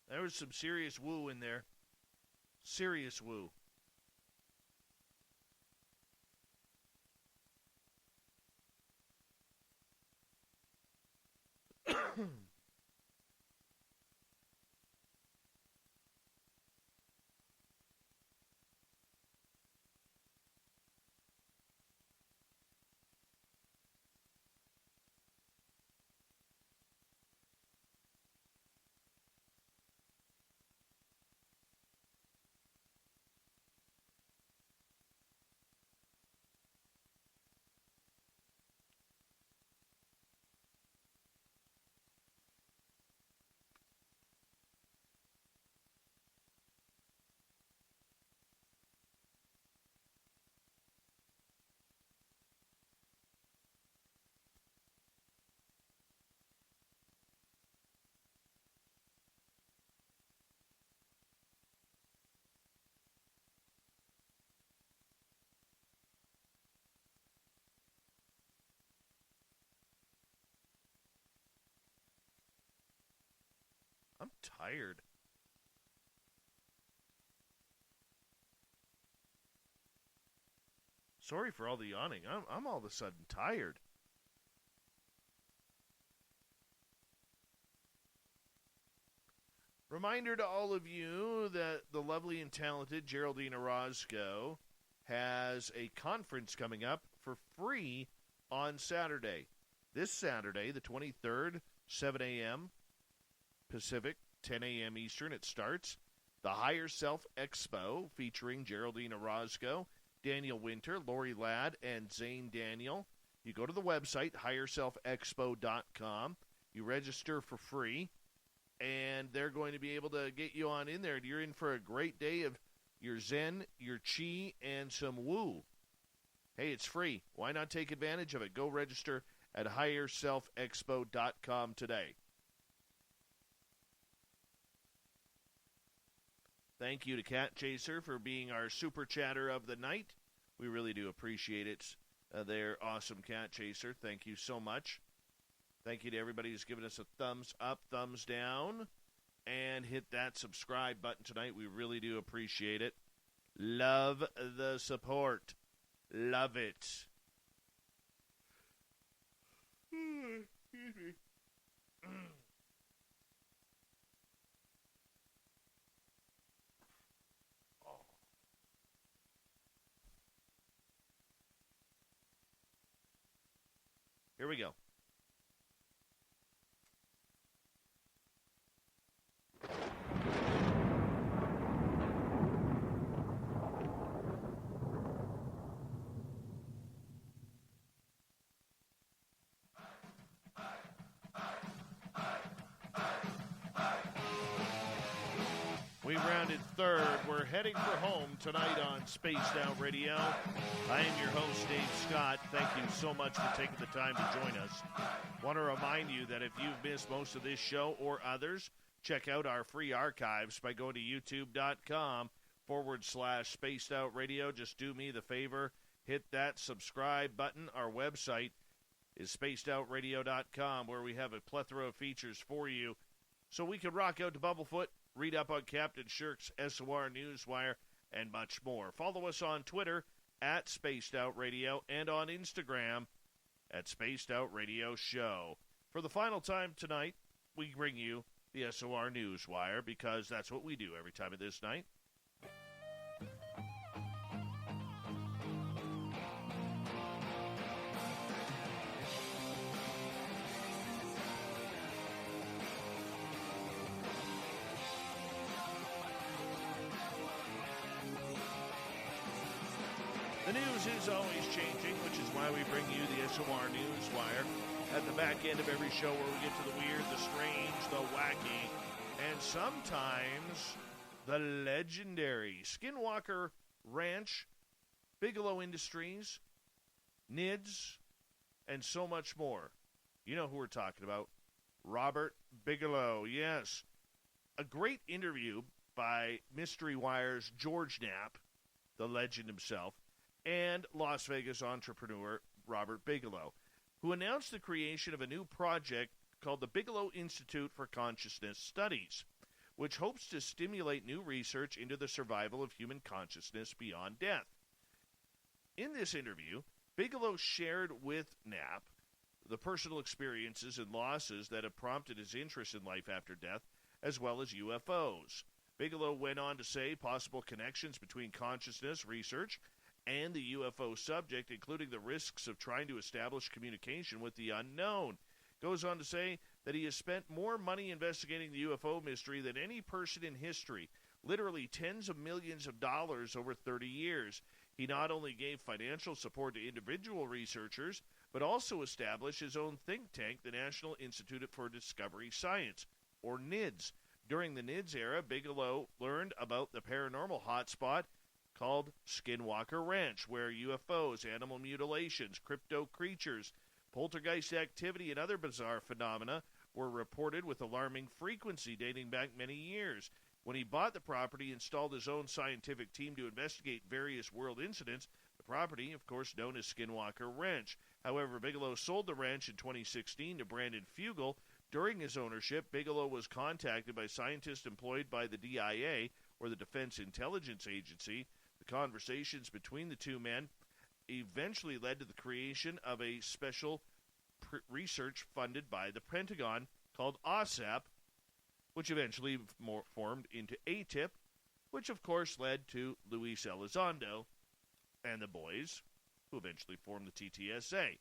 There was some serious woo in there. Serious woo. I'm tired. Sorry for all the yawning. I'm all of a sudden tired. Reminder to all of you that the lovely and talented Geraldine Orozco has a conference coming up for free on Saturday. This Saturday, the 23rd, 7 a.m. Pacific, 10 a.m. Eastern, it starts. The Higher Self Expo featuring Geraldine Orozco, Daniel Winter, Lori Ladd, and Zane Daniel. You go to the website, higherselfexpo.com. You register for free, and they're going to be able to get you on in there. You're in for a great day of your Zen, your Chi, and some Woo. Hey, it's free. Why not take advantage of it? Go register at higherselfexpo.com today. Thank you to Cat Chaser for being our super chatter of the night. We really do appreciate it. They're awesome, Cat Chaser. Thank you so much. Thank you to everybody who's given us a thumbs up, thumbs down, and hit that subscribe button tonight. We really do appreciate it. Love the support. Love it. Excuse me. Here we go. We rounded third. We're heading for home tonight on Spaced Out Radio. I am your host, Dave Scott. Thank you so much for taking the time to join us. Want to remind you that if you've missed most of this show or others, check out our free archives by going to youtube.com/Spaced Out Radio. Just do me the favor, hit that subscribe button. Our website is spacedoutradio.com, where we have a plethora of features for you so we can rock out to Bumblefoot, read up on Captain Shirk's SOR Newswire, and much more. Follow us on Twitter at Spaced Out Radio and on Instagram at Spaced Out Radio Show. For the final time tonight, we bring you the SOR Newswire because that's what we do every time of this night. The news is always changing, which is why we bring you the SOR Newswire at the back end of every show, where we get to the weird, the strange, the wacky, and sometimes the legendary. Skinwalker Ranch, Bigelow Industries, NIDS, and so much more. You know who we're talking about. Robert Bigelow, yes. A great interview by Mystery Wire's George Knapp, the legend himself, and Las Vegas entrepreneur Robert Bigelow, who announced the creation of a new project called the Bigelow Institute for Consciousness Studies, which hopes to stimulate new research into the survival of human consciousness beyond death. In this interview, Bigelow shared with Knapp the personal experiences and losses that have prompted his interest in life after death, as well as UFOs. Bigelow went on to say possible connections between consciousness research and the UFO subject, including the risks of trying to establish communication with the unknown. Goes on to say that he has spent more money investigating the UFO mystery than any person in history, literally tens of millions of dollars over 30 years. He not only gave financial support to individual researchers, but also established his own think tank, the National Institute for Discovery Science, or NIDS. During the NIDS era, Bigelow learned about the paranormal hotspot called Skinwalker Ranch, where UFOs, animal mutilations, crypto creatures, poltergeist activity, and other bizarre phenomena were reported with alarming frequency dating back many years. When he bought the property, he installed his own scientific team to investigate various world incidents. The property, of course, known as Skinwalker Ranch. However, Bigelow sold the ranch in 2016 to Brandon Fugel. During his ownership, Bigelow was contacted by scientists employed by the DIA, or the Defense Intelligence Agency. The conversations between the two men eventually led to the creation of a special research funded by the Pentagon called OSAP, which eventually formed into ATIP, which of course led to Luis Elizondo and the boys, who eventually formed the TTSA.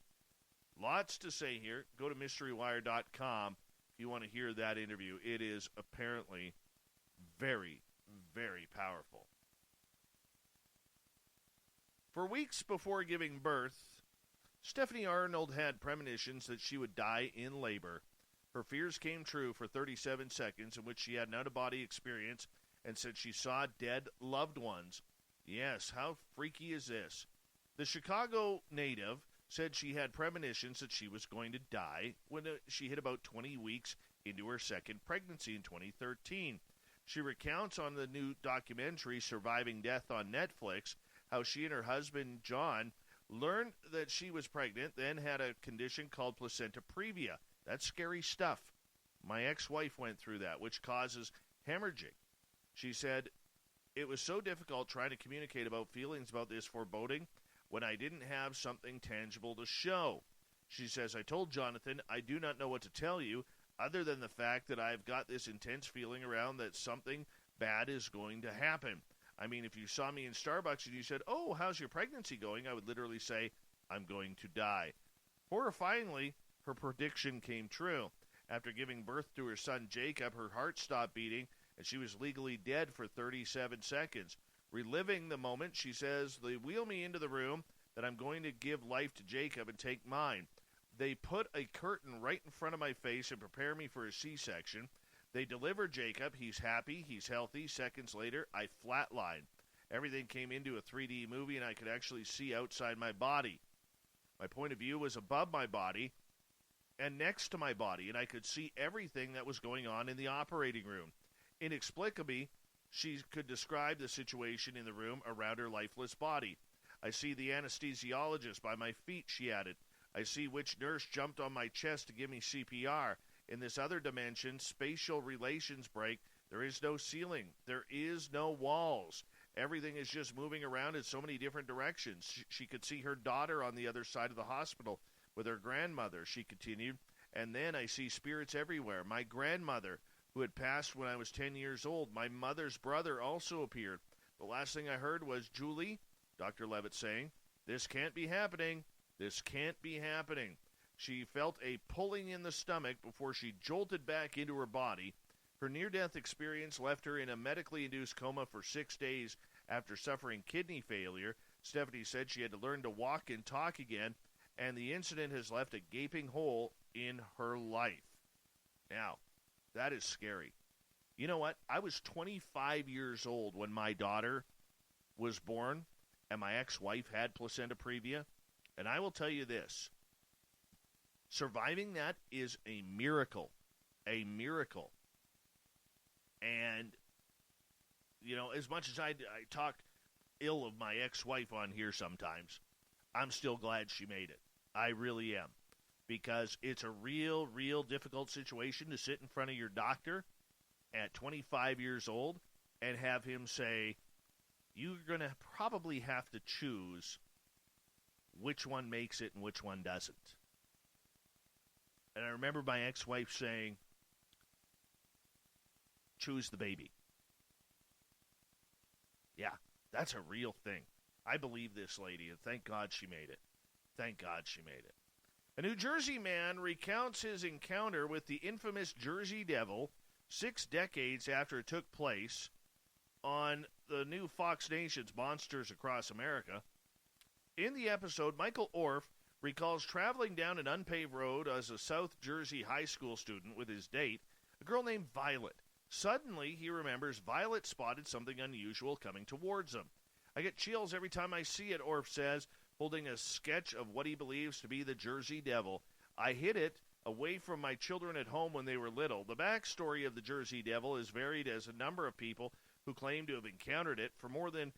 Lots to say here. Go to MysteryWire.com if you want to hear that interview. It is apparently very, very powerful. For weeks before giving birth, Stephanie Arnold had premonitions that she would die in labor. Her fears came true for 37 seconds, in which she had an out-of-body experience and said she saw dead loved ones. Yes, how freaky is this? The Chicago native said she had premonitions that she was going to die when she hit about 20 weeks into her second pregnancy in 2013. She recounts on the new documentary Surviving Death on Netflix how she and her husband, John, learned that she was pregnant, then had a condition called placenta previa. That's scary stuff. My ex-wife went through that, which causes hemorrhaging. She said, it was so difficult trying to communicate about feelings about this foreboding when I didn't have something tangible to show. She says, I told Jonathan, I do not know what to tell you other than the fact that I've got this intense feeling around that something bad is going to happen. I mean, if you saw me in Starbucks and you said, oh, how's your pregnancy going? I would literally say, I'm going to die. Horrifyingly, her prediction came true. After giving birth to her son Jacob, her heart stopped beating, and she was legally dead for 37 seconds. Reliving the moment, she says, they wheel me into the room that I'm going to give life to Jacob and take mine. They put a curtain right in front of my face and prepare me for a C-section. They deliver Jacob. He's happy. He's healthy. Seconds later, I flatline. Everything came into a 3D movie, and I could actually see outside my body. My point of view was above my body and next to my body, and I could see everything that was going on in the operating room. Inexplicably, she could describe the situation in the room around her lifeless body. I see the anesthesiologist by my feet, she added. I see which nurse jumped on my chest to give me CPR. In this other dimension, spatial relations break. There is no ceiling. There is no walls. Everything is just moving around in so many different directions. She could see her daughter on the other side of the hospital with her grandmother, she continued. And then I see spirits everywhere. My grandmother, who had passed when I was 10 years old. My mother's brother also appeared. The last thing I heard was, Julie, Dr. Levitt saying, this can't be happening. This can't be happening. She felt a pulling in the stomach before she jolted back into her body. Her near-death experience left her in a medically induced coma for 6 days after suffering kidney failure. Stephanie said she had to learn to walk and talk again, and the incident has left a gaping hole in her life. Now, that is scary. You know what? I was 25 years old when my daughter was born, and my ex-wife had placenta previa. And I will tell you this. Surviving that is a miracle. A miracle. And as much as I talk ill of my ex-wife on here sometimes, I'm still glad she made it. I really am. Because it's a real, real difficult situation to sit in front of your doctor at 25 years old and have him say, you're going to probably have to choose which one makes it and which one doesn't. And I remember my ex-wife saying, choose the baby. Yeah, that's a real thing. I believe this lady, and thank God she made it. Thank God she made it. A New Jersey man recounts his encounter with the infamous Jersey Devil 6 decades after it took place on the new Fox Nation's Monsters Across America. In the episode, Michael Orff recalls traveling down an unpaved road as a South Jersey high school student with his date, a girl named Violet. Suddenly, he remembers Violet spotted something unusual coming towards him. I get chills every time I see it, Orff says, holding a sketch of what he believes to be the Jersey Devil. I hid it away from my children at home when they were little. The backstory of the Jersey Devil is varied as a number of people who claim to have encountered it. For more than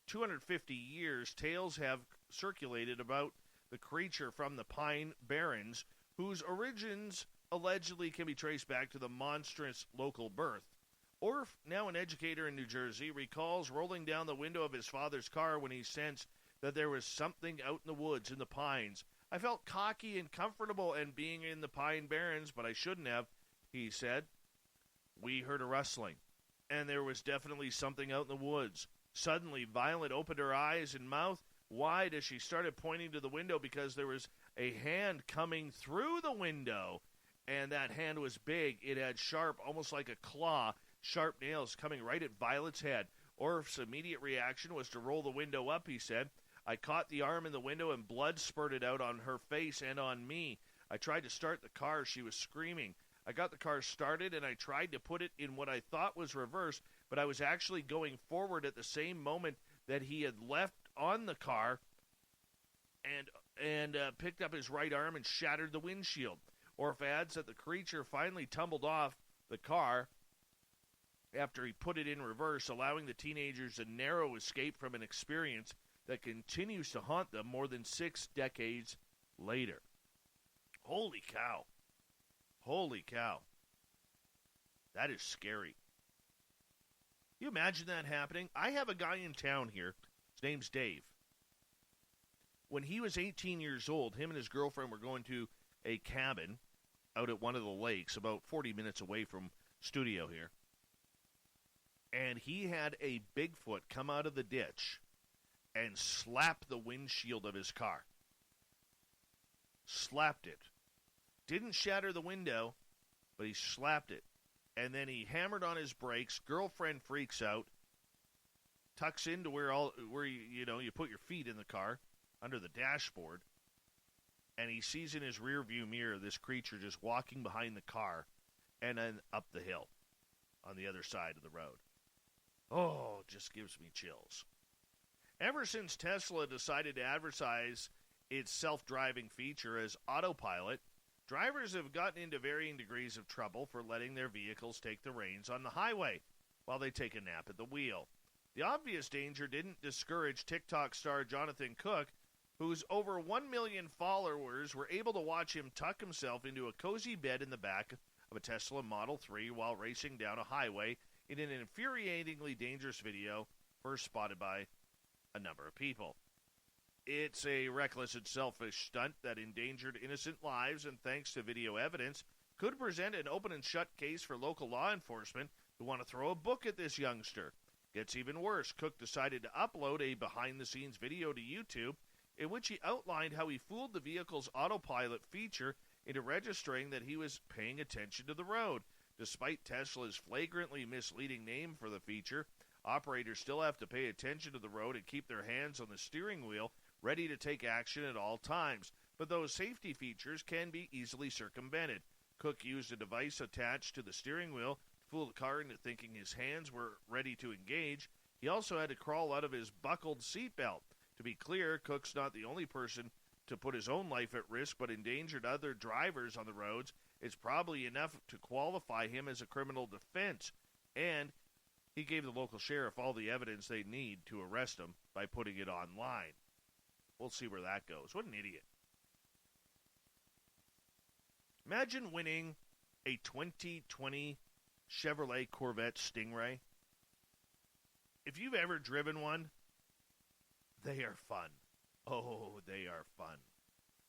250 years, tales have circulated about the creature from the Pine Barrens, whose origins allegedly can be traced back to the monstrous local birth. Orff, now an educator in New Jersey, recalls rolling down the window of his father's car when he sensed that there was something out in the woods in the pines. I felt cocky and comfortable and being in the Pine Barrens, but I shouldn't have, he said. We heard a rustling, and there was definitely something out in the woods. Suddenly, Violet opened her eyes and mouth wide as she started pointing to the window because there was a hand coming through the window, and that hand was big. It had sharp, almost like a claw, sharp nails coming right at Violet's head. Orff's immediate reaction was to roll the window up, he said. I caught the arm in the window and blood spurted out on her face and on me. I tried to start the car. She was screaming. I got the car started and I tried to put it in what I thought was reverse, but I was actually going forward at the same moment that he had left on the car and picked up his right arm and shattered the windshield. Orff adds that the creature finally tumbled off the car after he put it in reverse, allowing the teenagers a narrow escape from an experience that continues to haunt them more than 6 decades later. Holy cow. Holy cow. That is scary. You imagine that happening? I have a guy in town here. His name's Dave. When he was 18 years old, him and his girlfriend were going to a cabin out at one of the lakes about 40 minutes away from studio here. And he had a Bigfoot come out of the ditch and slap the windshield of his car. Slapped it. Didn't shatter the window, but he slapped it. And then he hammered on his brakes. Girlfriend freaks out. Tucks into where you put your feet in the car, under the dashboard. And he sees in his rearview mirror this creature just walking behind the car and then up the hill on the other side of the road. Oh, just gives me chills. Ever since Tesla decided to advertise its self-driving feature as autopilot, drivers have gotten into varying degrees of trouble for letting their vehicles take the reins on the highway while they take a nap at the wheel. The obvious danger didn't discourage TikTok star Jonathan Cook, whose over 1 million followers were able to watch him tuck himself into a cozy bed in the back of a Tesla Model 3 while racing down a highway in an infuriatingly dangerous video first spotted by a number of people. It's a reckless and selfish stunt that endangered innocent lives and, thanks to video evidence, could present an open and shut case for local law enforcement who want to throw a book at this youngster. Gets even worse. Cook decided to upload a behind-the-scenes video to YouTube in which he outlined how he fooled the vehicle's autopilot feature into registering that he was paying attention to the road. Despite Tesla's flagrantly misleading name for the feature, operators still have to pay attention to the road and keep their hands on the steering wheel, ready to take action at all times. But those safety features can be easily circumvented. Cook used a device attached to the steering wheel to fool the car into thinking his hands were ready to engage. He also had to crawl out of his buckled seatbelt. To be clear, Cook's not the only person to put his own life at risk, but endangered other drivers on the roads. It's probably enough to qualify him as a criminal defense. And He gave the local sheriff all the evidence they need to arrest him by putting it online. We'll see where that goes. What an idiot. Imagine winning a 2020 Chevrolet Corvette Stingray. If you've ever driven one, they are fun. Oh, they are fun.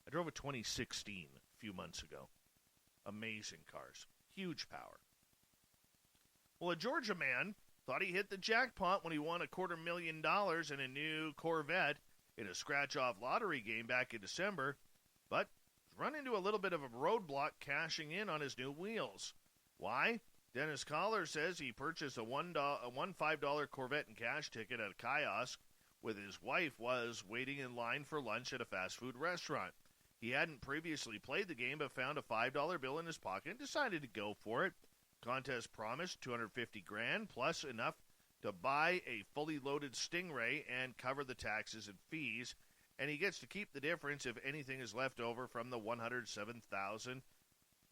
I drove a 2016 a few months ago. Amazing cars. Huge power. Well, a Georgia man thought he hit the jackpot when he won $250,000 in a new Corvette in a scratch-off lottery game back in December, but run into a little bit of a roadblock cashing in on his new wheels. Why? Dennis Collar says he purchased a $5 Corvette and cash ticket at a kiosk with his wife was waiting in line for lunch at a fast food restaurant. He hadn't previously played the game but found a $5 bill in his pocket and decided to go for it. Contest promised $250,000 plus enough to buy a fully loaded Stingray and cover the taxes and fees, and he gets to keep the difference if anything is left over from the $107,000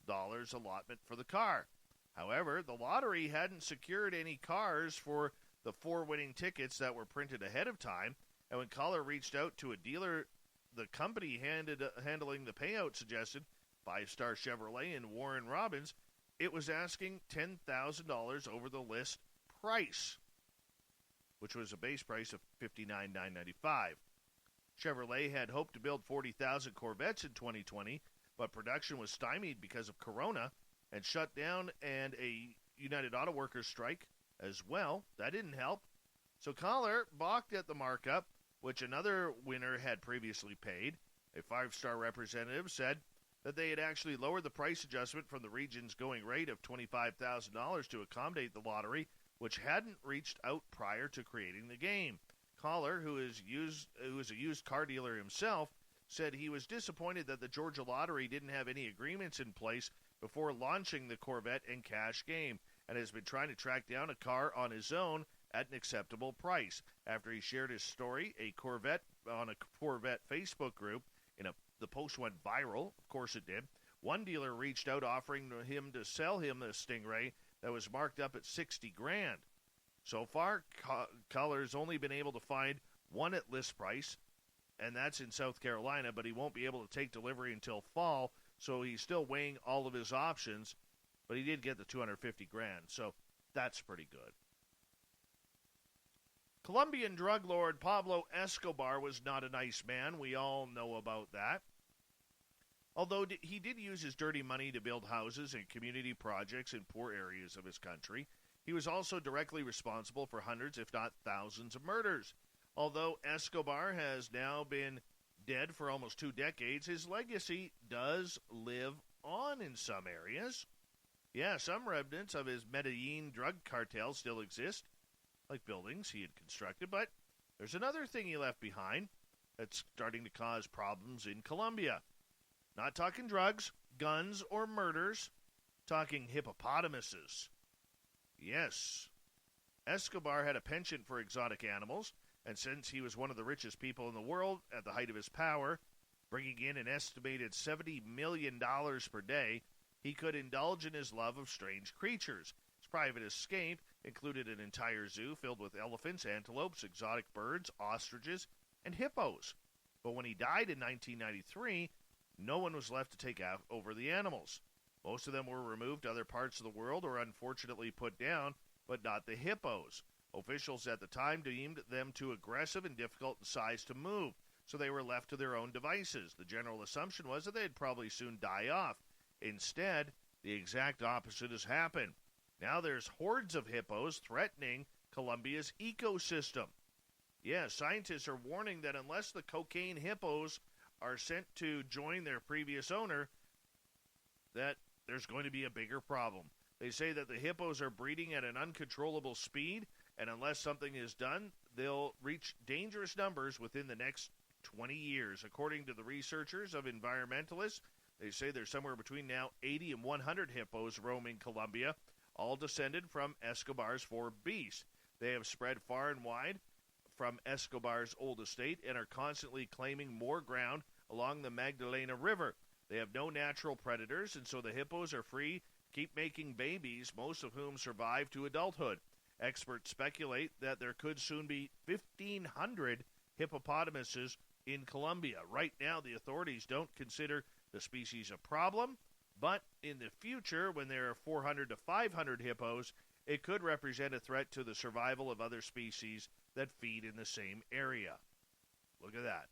allotment for the car. However, the lottery hadn't secured any cars for the 4 winning tickets that were printed ahead of time, and when Collar reached out to a dealer, the company handling the payout suggested, Five Star Chevrolet in Warren Robins, it was asking $10,000 over the list price, which was a base price of $59,995. Chevrolet had hoped to build 40,000 Corvettes in 2020, but production was stymied because of Corona and shut down, and a United Auto Workers strike as well. That didn't help. So Collar balked at the markup, which another winner had previously paid. A five-star representative said that they had actually lowered the price adjustment from the region's going rate of $25,000 to accommodate the lottery, which hadn't reached out prior to creating the game. Collar, who is a used car dealer himself, said he was disappointed that the Georgia Lottery didn't have any agreements in place before launching the Corvette and cash game, and has been trying to track down a car on his own at an acceptable price. After he shared his story, on a Corvette Facebook group, the post went viral. Of course it did. One dealer reached out offering him to sell him the Stingray that was marked up at $60,000. So far, Collar's only been able to find one at list price, and that's in South Carolina, but he won't be able to take delivery until fall, so he's still weighing all of his options, but he did get the $250,000, so that's pretty good. Colombian drug lord Pablo Escobar was not a nice man. We all know about that. Although he did use his dirty money to build houses and community projects in poor areas of his country, he was also directly responsible for hundreds, if not thousands, of murders. Although Escobar has now been dead for almost 2 decades, his legacy does live on in some areas. Yeah, some remnants of his Medellin drug cartel still exist, like buildings he had constructed, but there's another thing he left behind that's starting to cause problems in Colombia. Not talking drugs, guns, or murders, talking hippopotamuses. Yes, Escobar had a penchant for exotic animals, and since he was one of the richest people in the world at the height of his power, bringing in an estimated $70 million per day, he could indulge in his love of strange creatures. His private escape included an entire zoo filled with elephants, antelopes, exotic birds, ostriches, and hippos. But when he died in 1993, no one was left to take over the animals. Most of them were removed to other parts of the world or unfortunately put down, but not the hippos. Officials at the time deemed them too aggressive and difficult in size to move, so they were left to their own devices. The general assumption was that they'd probably soon die off. Instead, the exact opposite has happened. Now there's hordes of hippos threatening Colombia's ecosystem. Yeah, scientists are warning that unless the cocaine hippos are sent to join their previous owner, that there's going to be a bigger problem. They say that the hippos are breeding at an uncontrollable speed, and unless something is done, they'll reach dangerous numbers within the next 20 years. According to the researchers of environmentalists, they say there's somewhere between now 80 and 100 hippos roaming Colombia, all descended from Escobar's 4 beasts. They have spread far and wide from Escobar's old estate and are constantly claiming more ground along the Magdalena River. They have no natural predators, and so the hippos are free to keep making babies, most of whom survive to adulthood. Experts speculate that there could soon be 1,500 hippopotamuses in Colombia. Right now, the authorities don't consider the species a problem, but in the future, when there are 400 to 500 hippos, it could represent a threat to the survival of other species that feed in the same area. Look at that.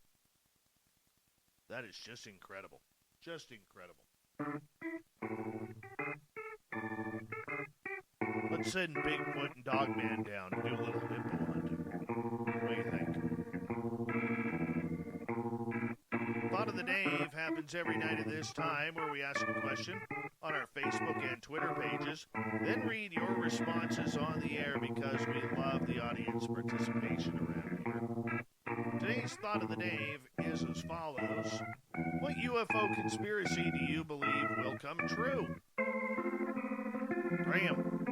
That is just incredible. Just incredible. Let's send Bigfoot and Dogman down and do a little hippo hunting. What do you think? Thought of the Dave happens every night at this time, where we ask a question on our Facebook and Twitter pages, then read your responses on the air because we love the audience participation around here. Today's Thought of the Dave is as follows. What UFO conspiracy do you believe will come true? Graham.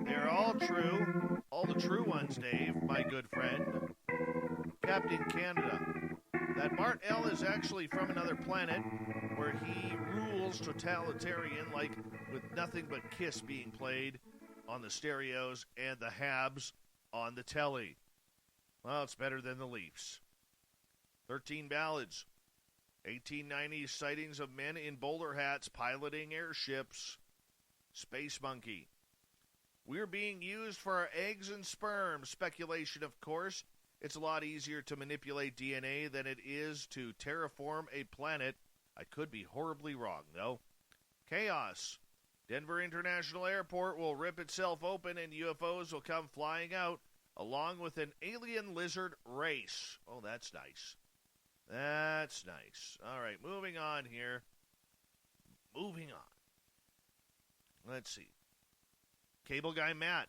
They're all true. All the true ones, Dave, my good friend. Captain Canada. That Mart L is actually from another planet where he rules totalitarian, like with nothing but Kiss being played on the stereos and the Habs on the telly. Well, it's better than the Leafs. 13 ballads. 1890s sightings of men in bowler hats piloting airships. Space Monkey. We're being used for our eggs and sperm. Speculation, of course. It's a lot easier to manipulate DNA than it is to terraform a planet. I could be horribly wrong, though. Chaos. Denver International Airport will rip itself open and UFOs will come flying out, along with an alien lizard race. Oh, that's nice. That's nice. All right, moving on here. Moving on. Let's see. Cable Guy Matt.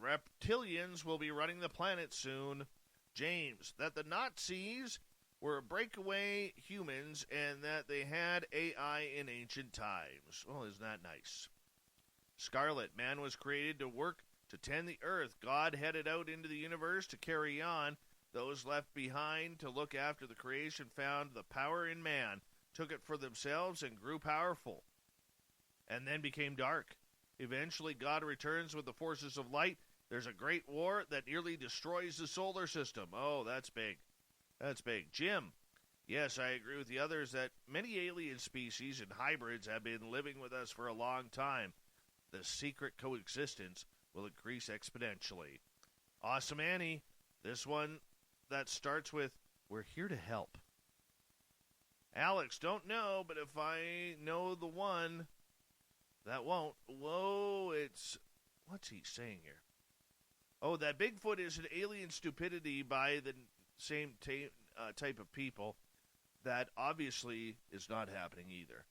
Reptilians will be running the planet soon. James. That the Nazis were breakaway humans and that they had AI in ancient times. Well, isn't that nice? Scarlet. Man was created to work to tend the earth. God headed out into the universe to carry on. Those left behind to look after the creation found the power in man, took it for themselves, and grew powerful, and then became dark. Eventually, God returns with the forces of light. There's a great war that nearly destroys the solar system. Oh, that's big. That's big. Jim. Yes, I agree with the others that many alien species and hybrids have been living with us for a long time. The secret coexistence will increase exponentially. Awesome Annie. This one that starts with, we're here to help. Alex, don't know, but if I know the one, that won't. Whoa, it's, what's he saying here? Oh, that Bigfoot is an alien stupidity by the same type of people. That obviously is not happening either.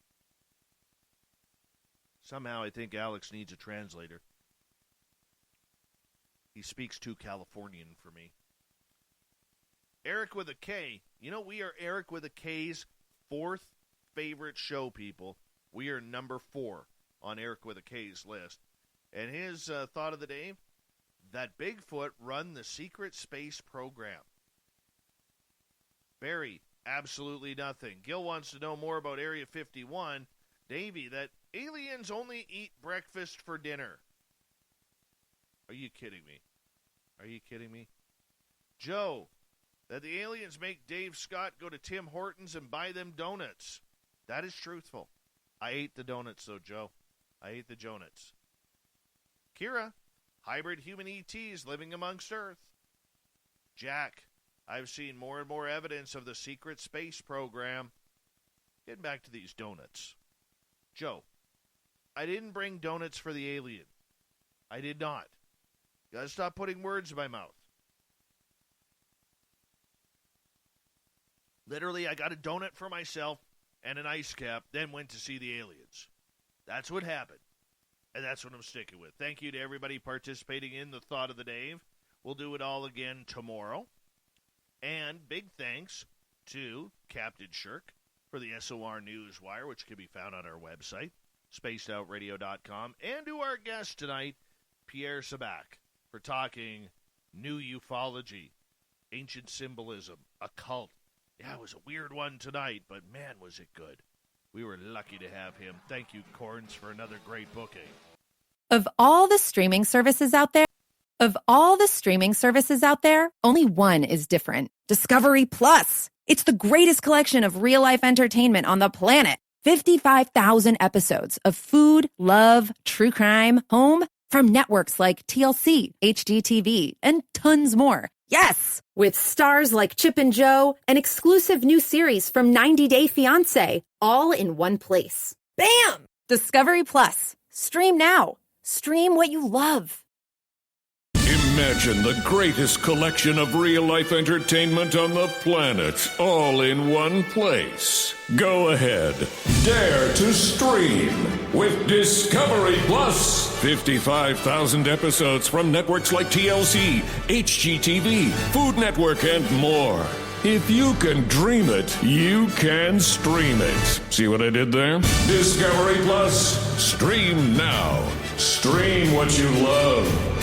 Somehow I think Alex needs a translator. He speaks too Californian for me. Eric with a K. You know, we are Eric with a K's fourth favorite show, people. We are number 4 on Eric with a K's list. And his thought of the day, that Bigfoot run the secret space program. Barry, absolutely nothing. Gil wants to know more about Area 51. Davey, that aliens only eat breakfast for dinner. Are you kidding me? Are you kidding me? Joe, that the aliens make Dave Scott go to Tim Hortons and buy them donuts. That is truthful. I ate the donuts, though, Joe. I ate the donuts. Kira, hybrid human ETs living amongst Earth. Jack, I've seen more and more evidence of the secret space program. Getting back to these donuts. Joe, I didn't bring donuts for the alien. I did not. You gotta stop putting words in my mouth. Literally, I got a donut for myself and an ice cap, then went to see the aliens. That's what happened. And that's what I'm sticking with. Thank you to everybody participating in the Thought of the Dave. We'll do it all again tomorrow. And big thanks to Captain Shirk for the SOR Newswire, which can be found on our website, spacedoutradio.com. And to our guest tonight, Pierre Sabak, for talking new ufology, ancient symbolism, occult. Yeah, it was a weird one tonight, but man, was it good. We were lucky to have him. Thank you, Corns, for another great booking. Of all the streaming services out there, only one is different. Discovery Plus. It's the greatest collection of real-life entertainment on the planet. 55,000 episodes of food, love, true crime, home, from networks like TLC, HGTV, and tons more. Yes! With stars like Chip and Jo, an exclusive new series from 90 Day Fiancé, all in one place. Bam! Discovery Plus. Stream now. Stream what you love. Imagine the greatest collection of real-life entertainment on the planet, all in one place. Go ahead. Dare to stream with Discovery Plus. 55,000 episodes from networks like TLC, HGTV, Food Network, and more. If you can dream it, you can stream it. See what I did there? Discovery Plus. Stream now. Stream what you love.